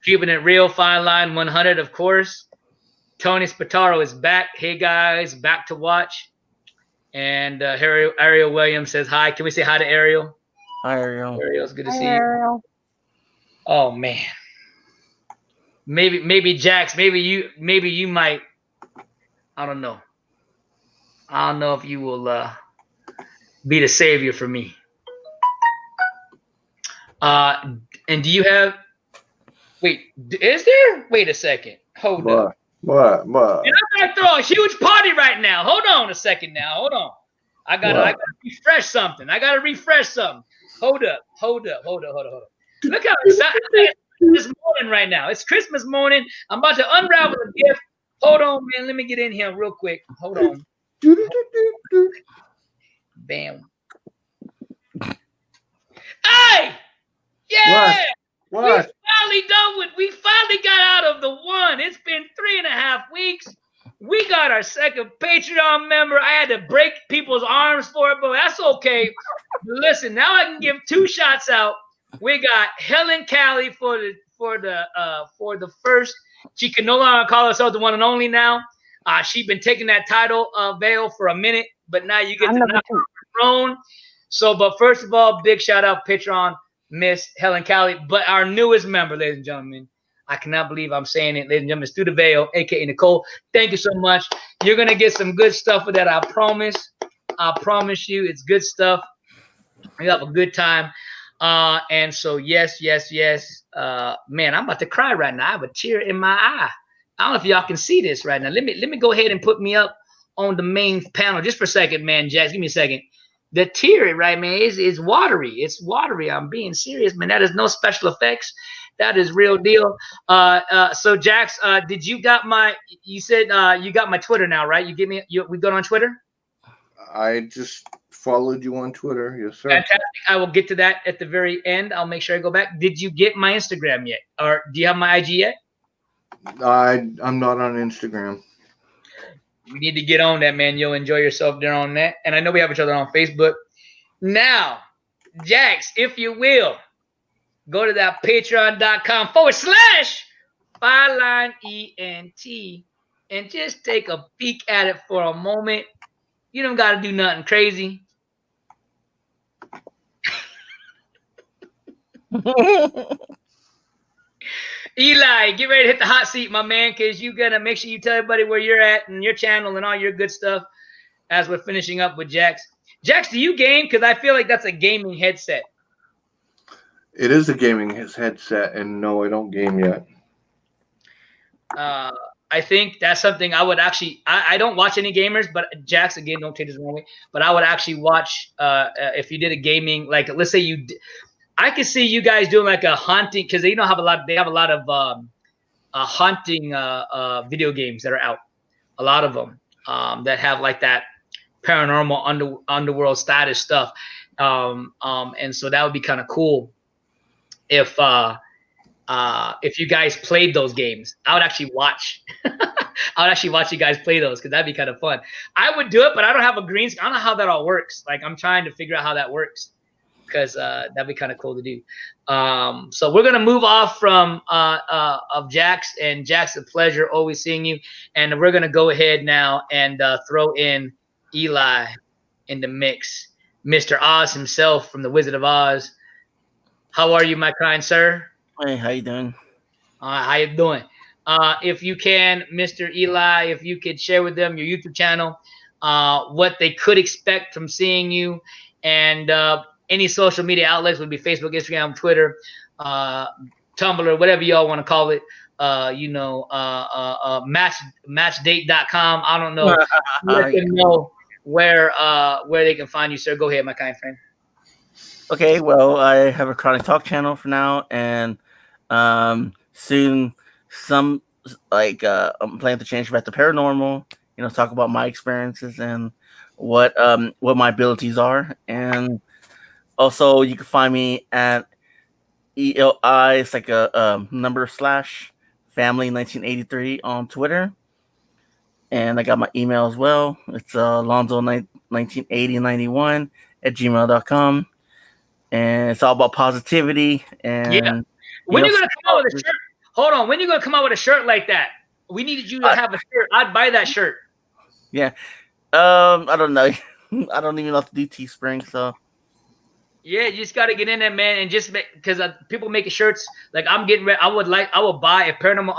keeping it real, Fine Line 100, of course. Tony Spataro is back. Hey, guys, back to watch. And Ariel Williams says hi. Can we say hi to Ariel? Hi, Ariel. Ariel's good to see you. Oh, man. Maybe Jax, maybe you might, I don't know. I don't know if you will be the savior for me. And do you have? Wait, is there? Wait a second. Hold up. What? And I'm gonna throw a huge party right now. Hold on a second now. Hold on. I gotta refresh something. Hold up. Look how excited this morning right now. It's Christmas morning. I'm about to unravel a gift. Hold on, man. Let me get in here real quick. Hold on. Bam. Hey! Yeah! What? We finally got out of the one. It's been 3.5 weeks. We got our second Patreon member. I had to break people's arms for it, but that's okay. Listen, now I can give 2 shots out. We got Helen Callie for the first. She can no longer call herself the one and only now. She's been taking that title veil for a minute, but now you get to knock her throne. So, but first of all, big shout out Patreon, Miss Helen Callie, but our newest member, ladies and gentlemen. I cannot believe I'm saying it, ladies and gentlemen. Through the veil, aka Nicole. Thank you so much. You're gonna get some good stuff with that. I promise. I promise you, it's good stuff. You have a good time. And so yes. Man, I'm about to cry right now. I have a tear in my eye. I don't know if y'all can see this right now. Let me go ahead and put me up on the main panel just for a second, man. Jax, give me a second. The tear, right, man, is watery. It's watery. I'm being serious, man. That is no special effects. That is real deal. So Jax, did you got my? You said you got my Twitter now, right? You give me. We go on Twitter. I just followed you on Twitter. Yes, sir. Fantastic. I will get to that at the very end. I'll make sure I go back. Did you get my Instagram yet, or do you have my IG yet? I'm not on Instagram. You need to get on that, man. You'll enjoy yourself there on that. And I know we have each other on Facebook. Now, Jax, if you will, go to that patreon.com/FireLineENT and just take a peek at it for a moment. You don't got to do nothing crazy. Eli, get ready to hit the hot seat, my man, because you got to make sure you tell everybody where you're at and your channel and all your good stuff as we're finishing up with Jax. Jax, do you game? Because I feel like that's a gaming headset. It is a gaming headset, and no, I don't game yet. I think that's something I would actually. I don't watch any gamers, but Jax, again, don't take this wrong way. But I would actually watch if you did a gaming, like let's say you. I could see you guys doing like a haunting because they have a lot of haunting video games that are out. A lot of them that have like that paranormal underworld status stuff. And so that would be kind of cool if you guys played those games. I would actually watch. I would actually watch you guys play those because that'd be kind of fun. I would do it, but I don't have a green screen. I don't know how that all works. Like I'm trying to figure out how that works because that'd be kind of cool to do. So we're gonna move off from of Jax, and Jax, a pleasure always seeing you. And we're gonna go ahead now and throw in Eli in the mix, Mr. Oz himself from the Wizard of Oz. How are you, my kind sir? Hey, how you doing? How you doing? If you can, Mr. Eli, if you could share with them your YouTube channel, what they could expect from seeing you, and any social media outlets would be Facebook, Instagram, Twitter, Tumblr, whatever y'all want to call it. Matchdate.com. I don't know. Let them know where they can find you, sir. Go ahead, my kind friend. Okay, well, I have a Chronic Talk channel for now, and soon I'm planning to change back to paranormal. Talk about my experiences and what my abilities are, and also you can find me at ELI. It's like a number / family 1983 on Twitter, and I got my email as well. It's Alonzo198091@gmail.com. And it's all about positivity. And yeah, when you're gonna come out with a shirt? Hold on, when you're gonna come out with a shirt like that? We needed you to have a shirt. I'd buy that shirt. Yeah, I don't know. I don't even know how to do Teespring, so. Yeah, you just gotta get in there, man, and just because people making shirts. Like I'm getting ready. I would buy if Paranormal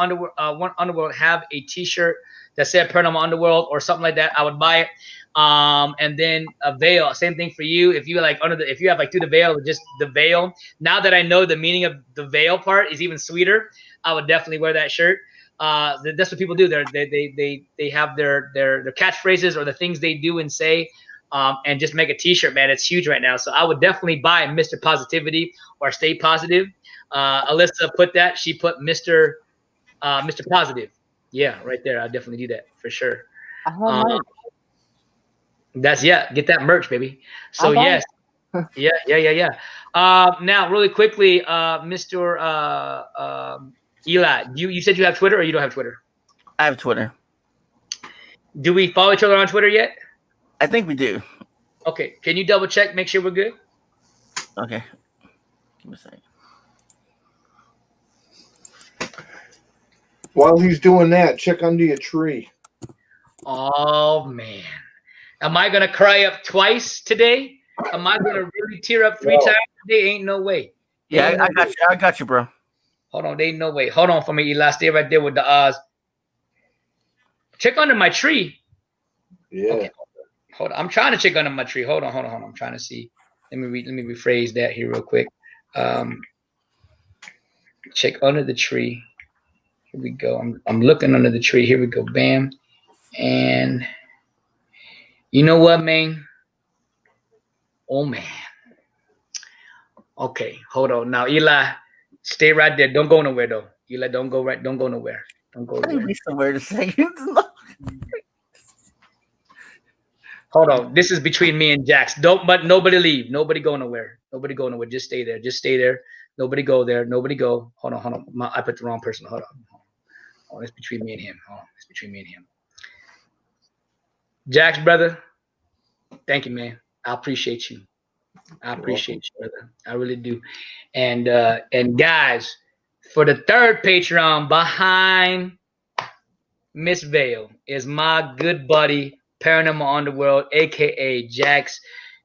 Underworld have a T-shirt that said Paranormal Underworld or something like that, I would buy it. And then a veil, same thing for you. If you like if you have like through the veil, just the veil. Now that I know the meaning of the veil part is even sweeter, I would definitely wear that shirt. That's what people do. They have their catchphrases or the things they do and say, and just make a T-shirt. Man, it's huge right now. So I would definitely buy Mr. Positivity or Stay Positive. Alyssa put that. She put Mr. Positive. Yeah, right there. I'll definitely do that for sure. I have merch. Get that merch, baby. So I got yes, yeah. Now, really quickly, Mr. Eli, you said you have Twitter or you don't have Twitter? I have Twitter. Do we follow each other on Twitter yet? I think we do. Okay, can you double check, make sure we're good? Okay. Give me a second. While he's doing that, check under your tree. Oh man, am I gonna cry up twice today? Am I gonna really tear up 3 times today? Ain't no way. Yeah, I got you. I got you, bro. Hold on, there ain't no way. Hold on for me, Eli. Stay right there with the Oz. Check under my tree. Yeah. Okay. Hold on. I'm trying to check under my tree. Hold on. I'm trying to see. Let me rephrase that here real quick. Check under the tree. Here we go. I'm looking under the tree. Here we go. Bam. And you know what, man? Oh man. Okay, hold on. Now, Eli, stay right there. Don't go nowhere though. Eli, don't go nowhere. Don't go nowhere. Be somewhere in a second. Hold on. This is between me and Jax. But nobody leave. Nobody go nowhere. Nobody go nowhere. Just stay there. Just stay there. Nobody go there. Nobody go. Hold on. I put the wrong person. Hold on. Oh, it's between me and him. It's between me and him. Jax, brother. Thank you, man. I appreciate you. I appreciate you, brother. I really do. And guys, for the third Patreon behind Miss Vale is my good buddy Paranormal Underworld, aka Jax,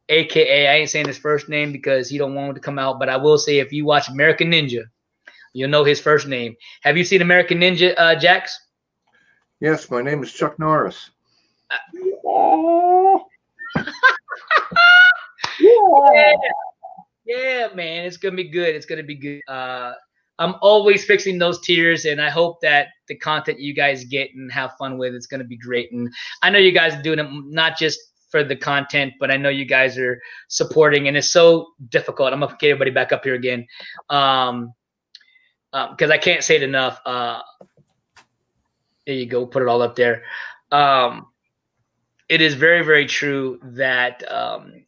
aka I ain't saying his first name because he don't want it to come out, but I will say if you watch American Ninja, you'll know his first name. Have you seen American Ninja, Jax? Yes, my name is Chuck Norris. Yeah, man, it's gonna be good. It's gonna be good. I'm always fixing those tears, and I hope that the content you guys get and have fun with, it's gonna be great. And I know you guys are doing it not just for the content, but I know you guys are supporting, and it's so difficult. I'm gonna get everybody back up here again, because I can't say it enough. There you go. Put it all up there. It is very, very true that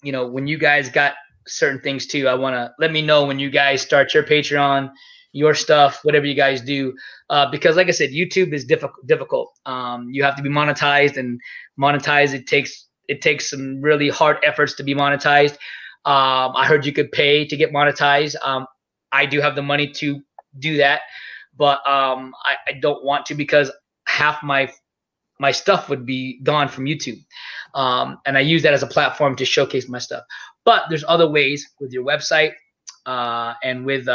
when you guys got certain things too, I want to let me know when you guys start your Patreon, your stuff, whatever you guys do, because like I said, YouTube is difficult. You have to be monetized, and monetize it takes some really hard efforts to be monetized. I heard you could pay to get monetized. I do have the money to do that, but I don't want to because half my stuff would be gone from YouTube. And I use that as a platform to showcase my stuff. But there's other ways with your website and with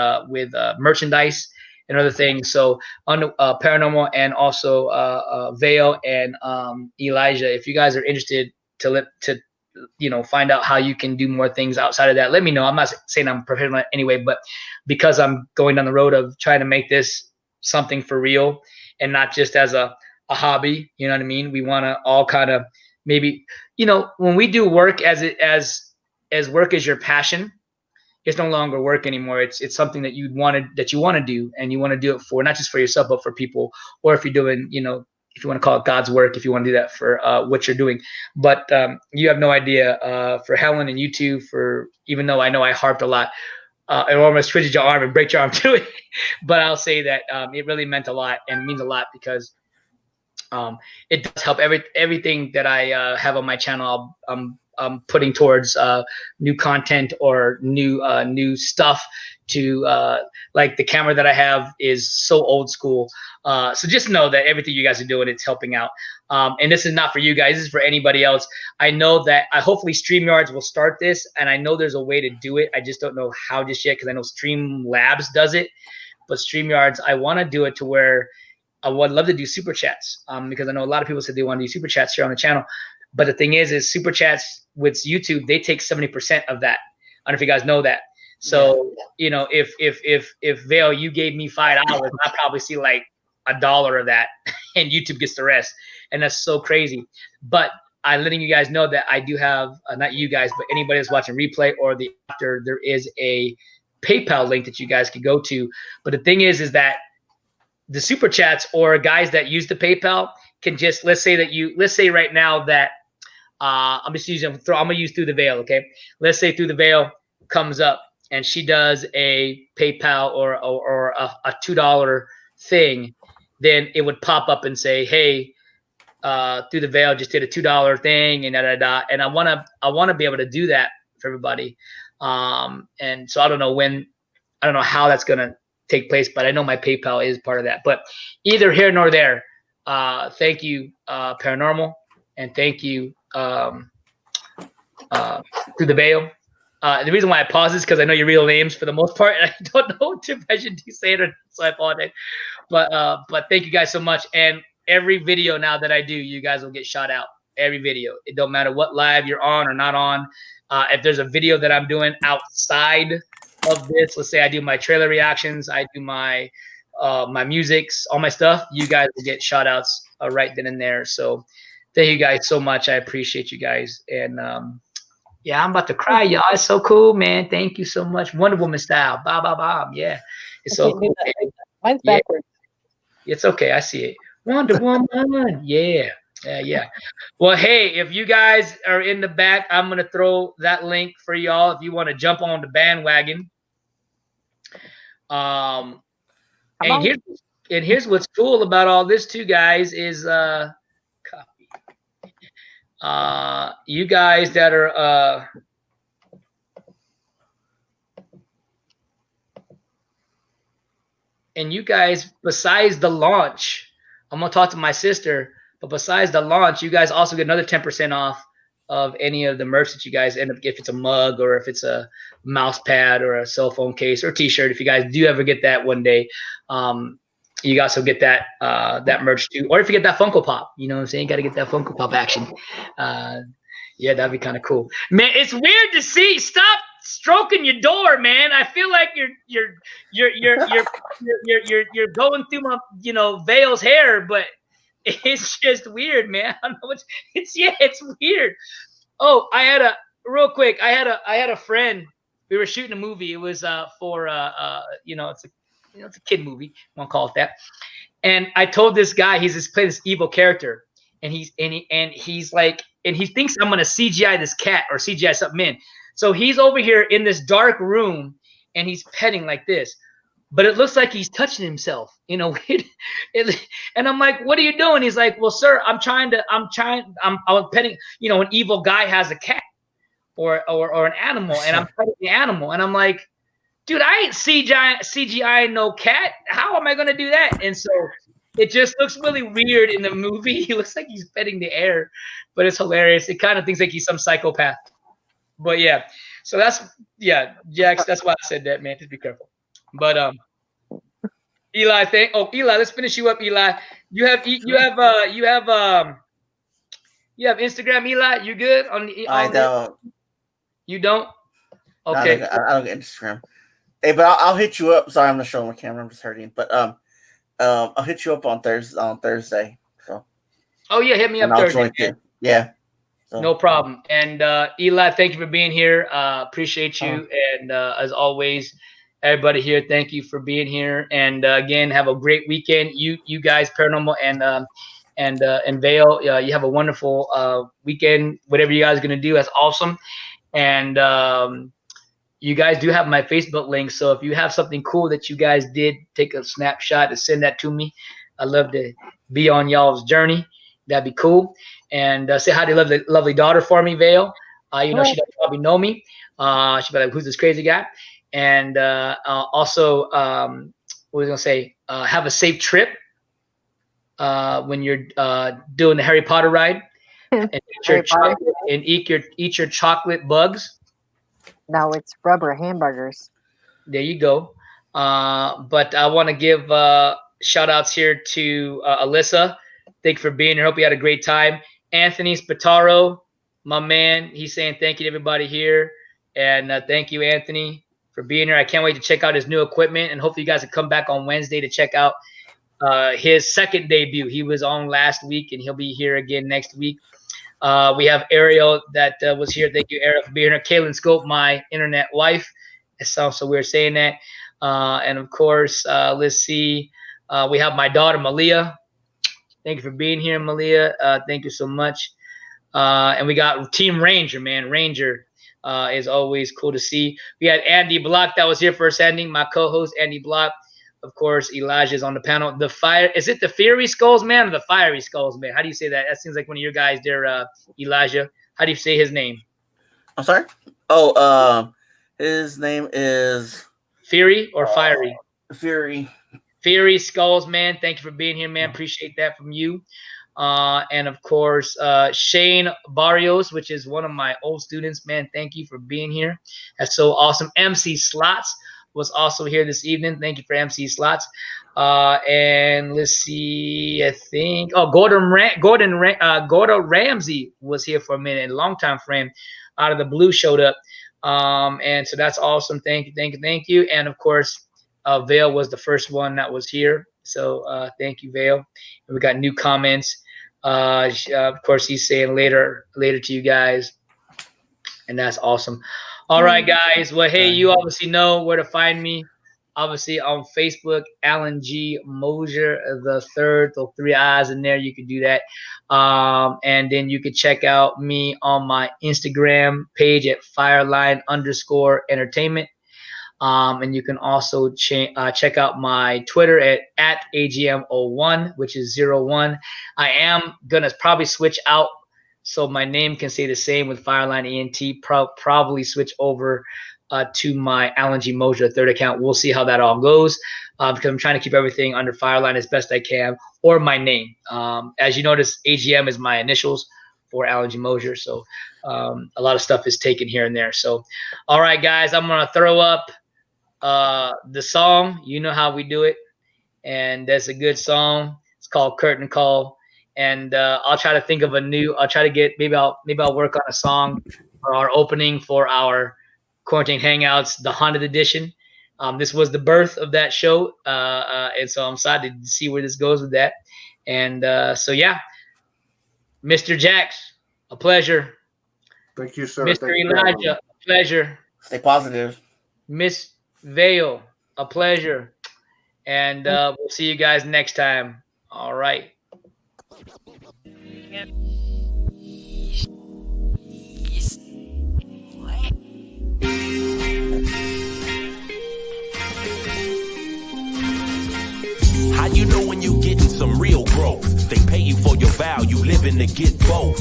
merchandise and other things. So on Paranormal and also Vale and Elijah, if you guys are interested to find out how you can do more things outside of that, let me know. I'm not saying I'm professional anyway, but because I'm going down the road of trying to make this something for real and not just as a hobby, you know what I mean? We want to all kind of maybe, when we do work as work is your passion, it's no longer work anymore. It's something that you want to do, and you want to do it for not just for yourself, but for people, or if you're doing, if you want to call it God's work, if you want to do that for what you're doing. But you have no idea for Helen and you two, for even though I know I harped a lot, it almost twisted your arm and break your arm to it. But I'll say that it really meant a lot and means a lot because it does help everything that I have on my channel. I'm putting towards new content or new stuff to like the camera that I have is so old school. So just know that everything you guys are doing, it's helping out. And this is not for you guys. This is for anybody else. I know that hopefully StreamYards will start this, and I know there's a way to do it. I just don't know how just yet because I know Streamlabs does it. But StreamYards, I want to do it to where I would love to do super chats because I know a lot of people said they want to do super chats here on the channel. But the thing is super chats with YouTube, they take 70% of that. I don't know if you guys know that. So, you know, if Vale, you gave me $5, I probably see like $1 of that and YouTube gets the rest. And that's so crazy. But I'm letting you guys know that I do have, not you guys, but anybody that's watching replay or the after, there is a PayPal link that you guys can go to. But the thing is that the super chats or guys that use the PayPal can just, let's say right now that I'm gonna use Through the Veil, okay? Let's say Through the Veil comes up and she does a PayPal or a $2 thing, then it would pop up and say, hey, Through the Veil just did a $2 thing and and I wanna be able to do that for everybody. And so I don't know how that's gonna take place, but I know my PayPal is part of that. But either here nor there, thank you, Paranormal, and thank you, Through the Veil. The reason why I pause is because I know your real names for the most part, and I don't know if I should say it, so I apologize. But thank you guys so much. And every video now that I do, you guys will get shout out. Every video. It don't matter what live you're on or not on. If there's a video that I'm doing outside of this, let's say I do my trailer reactions, I do my my musics, all my stuff, you guys will get shout outs right then and there. So thank you guys so much. I appreciate you guys. And yeah, I'm about to cry, y'all. It's so cool, man. Thank you so much. Wonder Woman style. Bob, bob, bob. Yeah. It's so cool. Mine's backwards. It's okay. I see it. Wonder Woman. Yeah. Yeah. Well, hey, if you guys are in the back, I'm going to throw that link for y'all if you want to jump on the bandwagon. And here's what's cool about all this too, guys, is you guys that are and you guys, besides the launch, I'm gonna talk to my sister, but besides the launch, you guys also get another 10% off of any of the merch that you guys end up, if it's a mug or if it's a mouse pad or a cell phone case or a t-shirt. If you guys do ever get that one day, you guys will get that that merch too. Or if you get that Funko Pop, you know what I'm saying? You got to get that Funko Pop action. Yeah, that'd be kind of cool. Man, it's weird to see. Stop stroking your door, man. I feel like you're going through my, you know, Vale's hair, but it's just weird, man. I don't know what's, it's weird. Oh, I had a friend. We were shooting a movie. It was for you know, it's a kid movie. I won't call it that. And I told this guy, he's just playing this evil character, and he thinks I'm gonna CGI this cat or CGI something in. So he's over here in this dark room and he's petting like this, but it looks like he's touching himself, you know. And I'm like, what are you doing? He's like, well, sir, I'm petting, you know, an evil guy has a cat or an animal, and I'm petting the animal. And I'm like, dude, I ain't CGI no cat. How am I going to do that? And so it just looks really weird in the movie. He looks like he's petting the air, but it's hilarious. It kind of thinks like he's some psychopath. But yeah, so that's, yeah, Jax, that's why I said that, man. Just be careful. But Eli, Eli, let's finish you up, Eli. You have Instagram, Eli? You good on the? I don't. You don't? Okay. No, I don't get Instagram. Hey, but I'll hit you up. Sorry, I'm not showing my camera. I'm just hurting. But I'll hit you up on Thursday. So. Oh yeah, hit me up Thursday. Yeah. So. No problem. And Eli, thank you for being here. Appreciate you. And as always, everybody here, thank you for being here. And again, have a great weekend. You guys, Paranormal and Vale, you have a wonderful weekend. Whatever you guys are gonna do, that's awesome. And you guys do have my Facebook link, so if you have something cool that you guys did, take a snapshot and send that to me. I'd love to be on y'all's journey. That'd be cool. And say hi to the lovely daughter for me, Vale. You know, she doesn't probably know me. She'll be like, who's this crazy guy? And also, what was I going to say? Have a safe trip when you're doing the Harry Potter ride. And eat your chocolate bugs. No, it's rubber hamburgers. There you go. But I want to give shout outs here to Alyssa. Thank you for being here. Hope you had a great time. Anthony Spataro, my man, he's saying thank you to everybody here. And thank you, Anthony, for being here. I can't wait to check out his new equipment. And hopefully you guys will come back on Wednesday to check out his second debut. He was on last week, and he'll be here again next week. We have Ariel that was here. Thank you, Ariel, for being here. Kaylin Scope, my internet wife. It sounds so weird saying that. And, of course, let's see. We have my daughter, Malia. Thank you for being here, Malia. Thank you so much. And we got Team Ranger, man. Ranger is always cool to see. We had Andy Block that was here first ending, my co-host, Andy Block. Of course, Elijah's on the panel. Is it the Fiery Skulls Man or the Fiery Skulls Man? How do you say that? That seems like one of your guys there, Elijah. How do you say his name? I'm sorry? Oh, his name is Fury or Fiery? Fury. Fiery Skulls Man. Thank you for being here, man. Appreciate that from you. And of course, Shane Barrios, which is one of my old students, man. Thank you for being here. That's so awesome. MC Slots was also here this evening. Thank you for MC Slots. And let's see, I think, Gordon Ramsey was here for a minute. A longtime friend out of the blue showed up. And so that's awesome. Thank you. And of course, Vale was the first one that was here. So thank you, Vale. And we got new comments. Of course, he's saying later to you guys. And that's awesome. All right, guys. Well, hey, you obviously know where to find me. Obviously on Facebook, Alan G. Mosier the third, the 3 eyes in there. You can do that. And then you can check out me on my Instagram page at Fireline_entertainment. And you can also check out my Twitter at AGM01, which is 01. I am going to probably switch out so my name can stay the same with Fireline ENT. Probably switch over to my Alan G. Mosier third account. We'll see how that all goes because I'm trying to keep everything under Fireline as best I can, or my name. As you notice, AGM is my initials for Alan G. Mosier. So a lot of stuff is taken here and there. So, all right, guys, I'm going to throw up the song. You know how we do it. And that's a good song. It's called Curtain Call. And I'll try to think of I'll try to get, maybe I'll work on a song for our opening for our Quarantine Hangouts, the Haunted Edition. This was the birth of that show. And so I'm excited to see where this goes with that. And so, yeah, Mr. Jax, a pleasure. Thank you, sir. Mr. Elijah, a pleasure. Stay positive. Miss Vale, a pleasure. And we'll see you guys next time. All right. How you know when you getting some real growth? They pay you for your value, living to get both.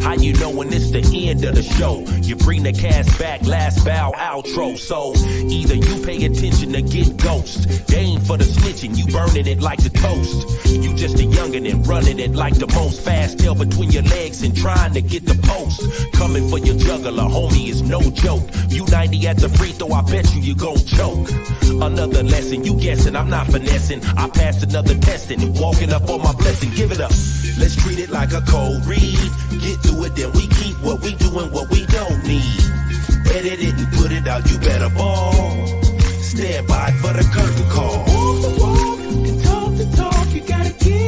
How you know when it's the end of the show? You bring the cast back, last bow, outro. So either you pay attention to get ghost. They ain't for the snitching, you burning it like the toast. You just a youngin' and running it like the most. Fast tail between your legs and trying to get the post. Coming for your juggler, homie, is no joke. You 90 at the free throw, I bet you gon' choke. Another lesson, you guessing, I'm not finessing. I passed another testing, walking up on my blessing, give it up. Let's treat it like a cold read. Get through it, then we keep what we doing, what we don't need. Edit it and put it out, you better ball. Stand by for the curtain call. Walk the walk and talk the talk. You gotta get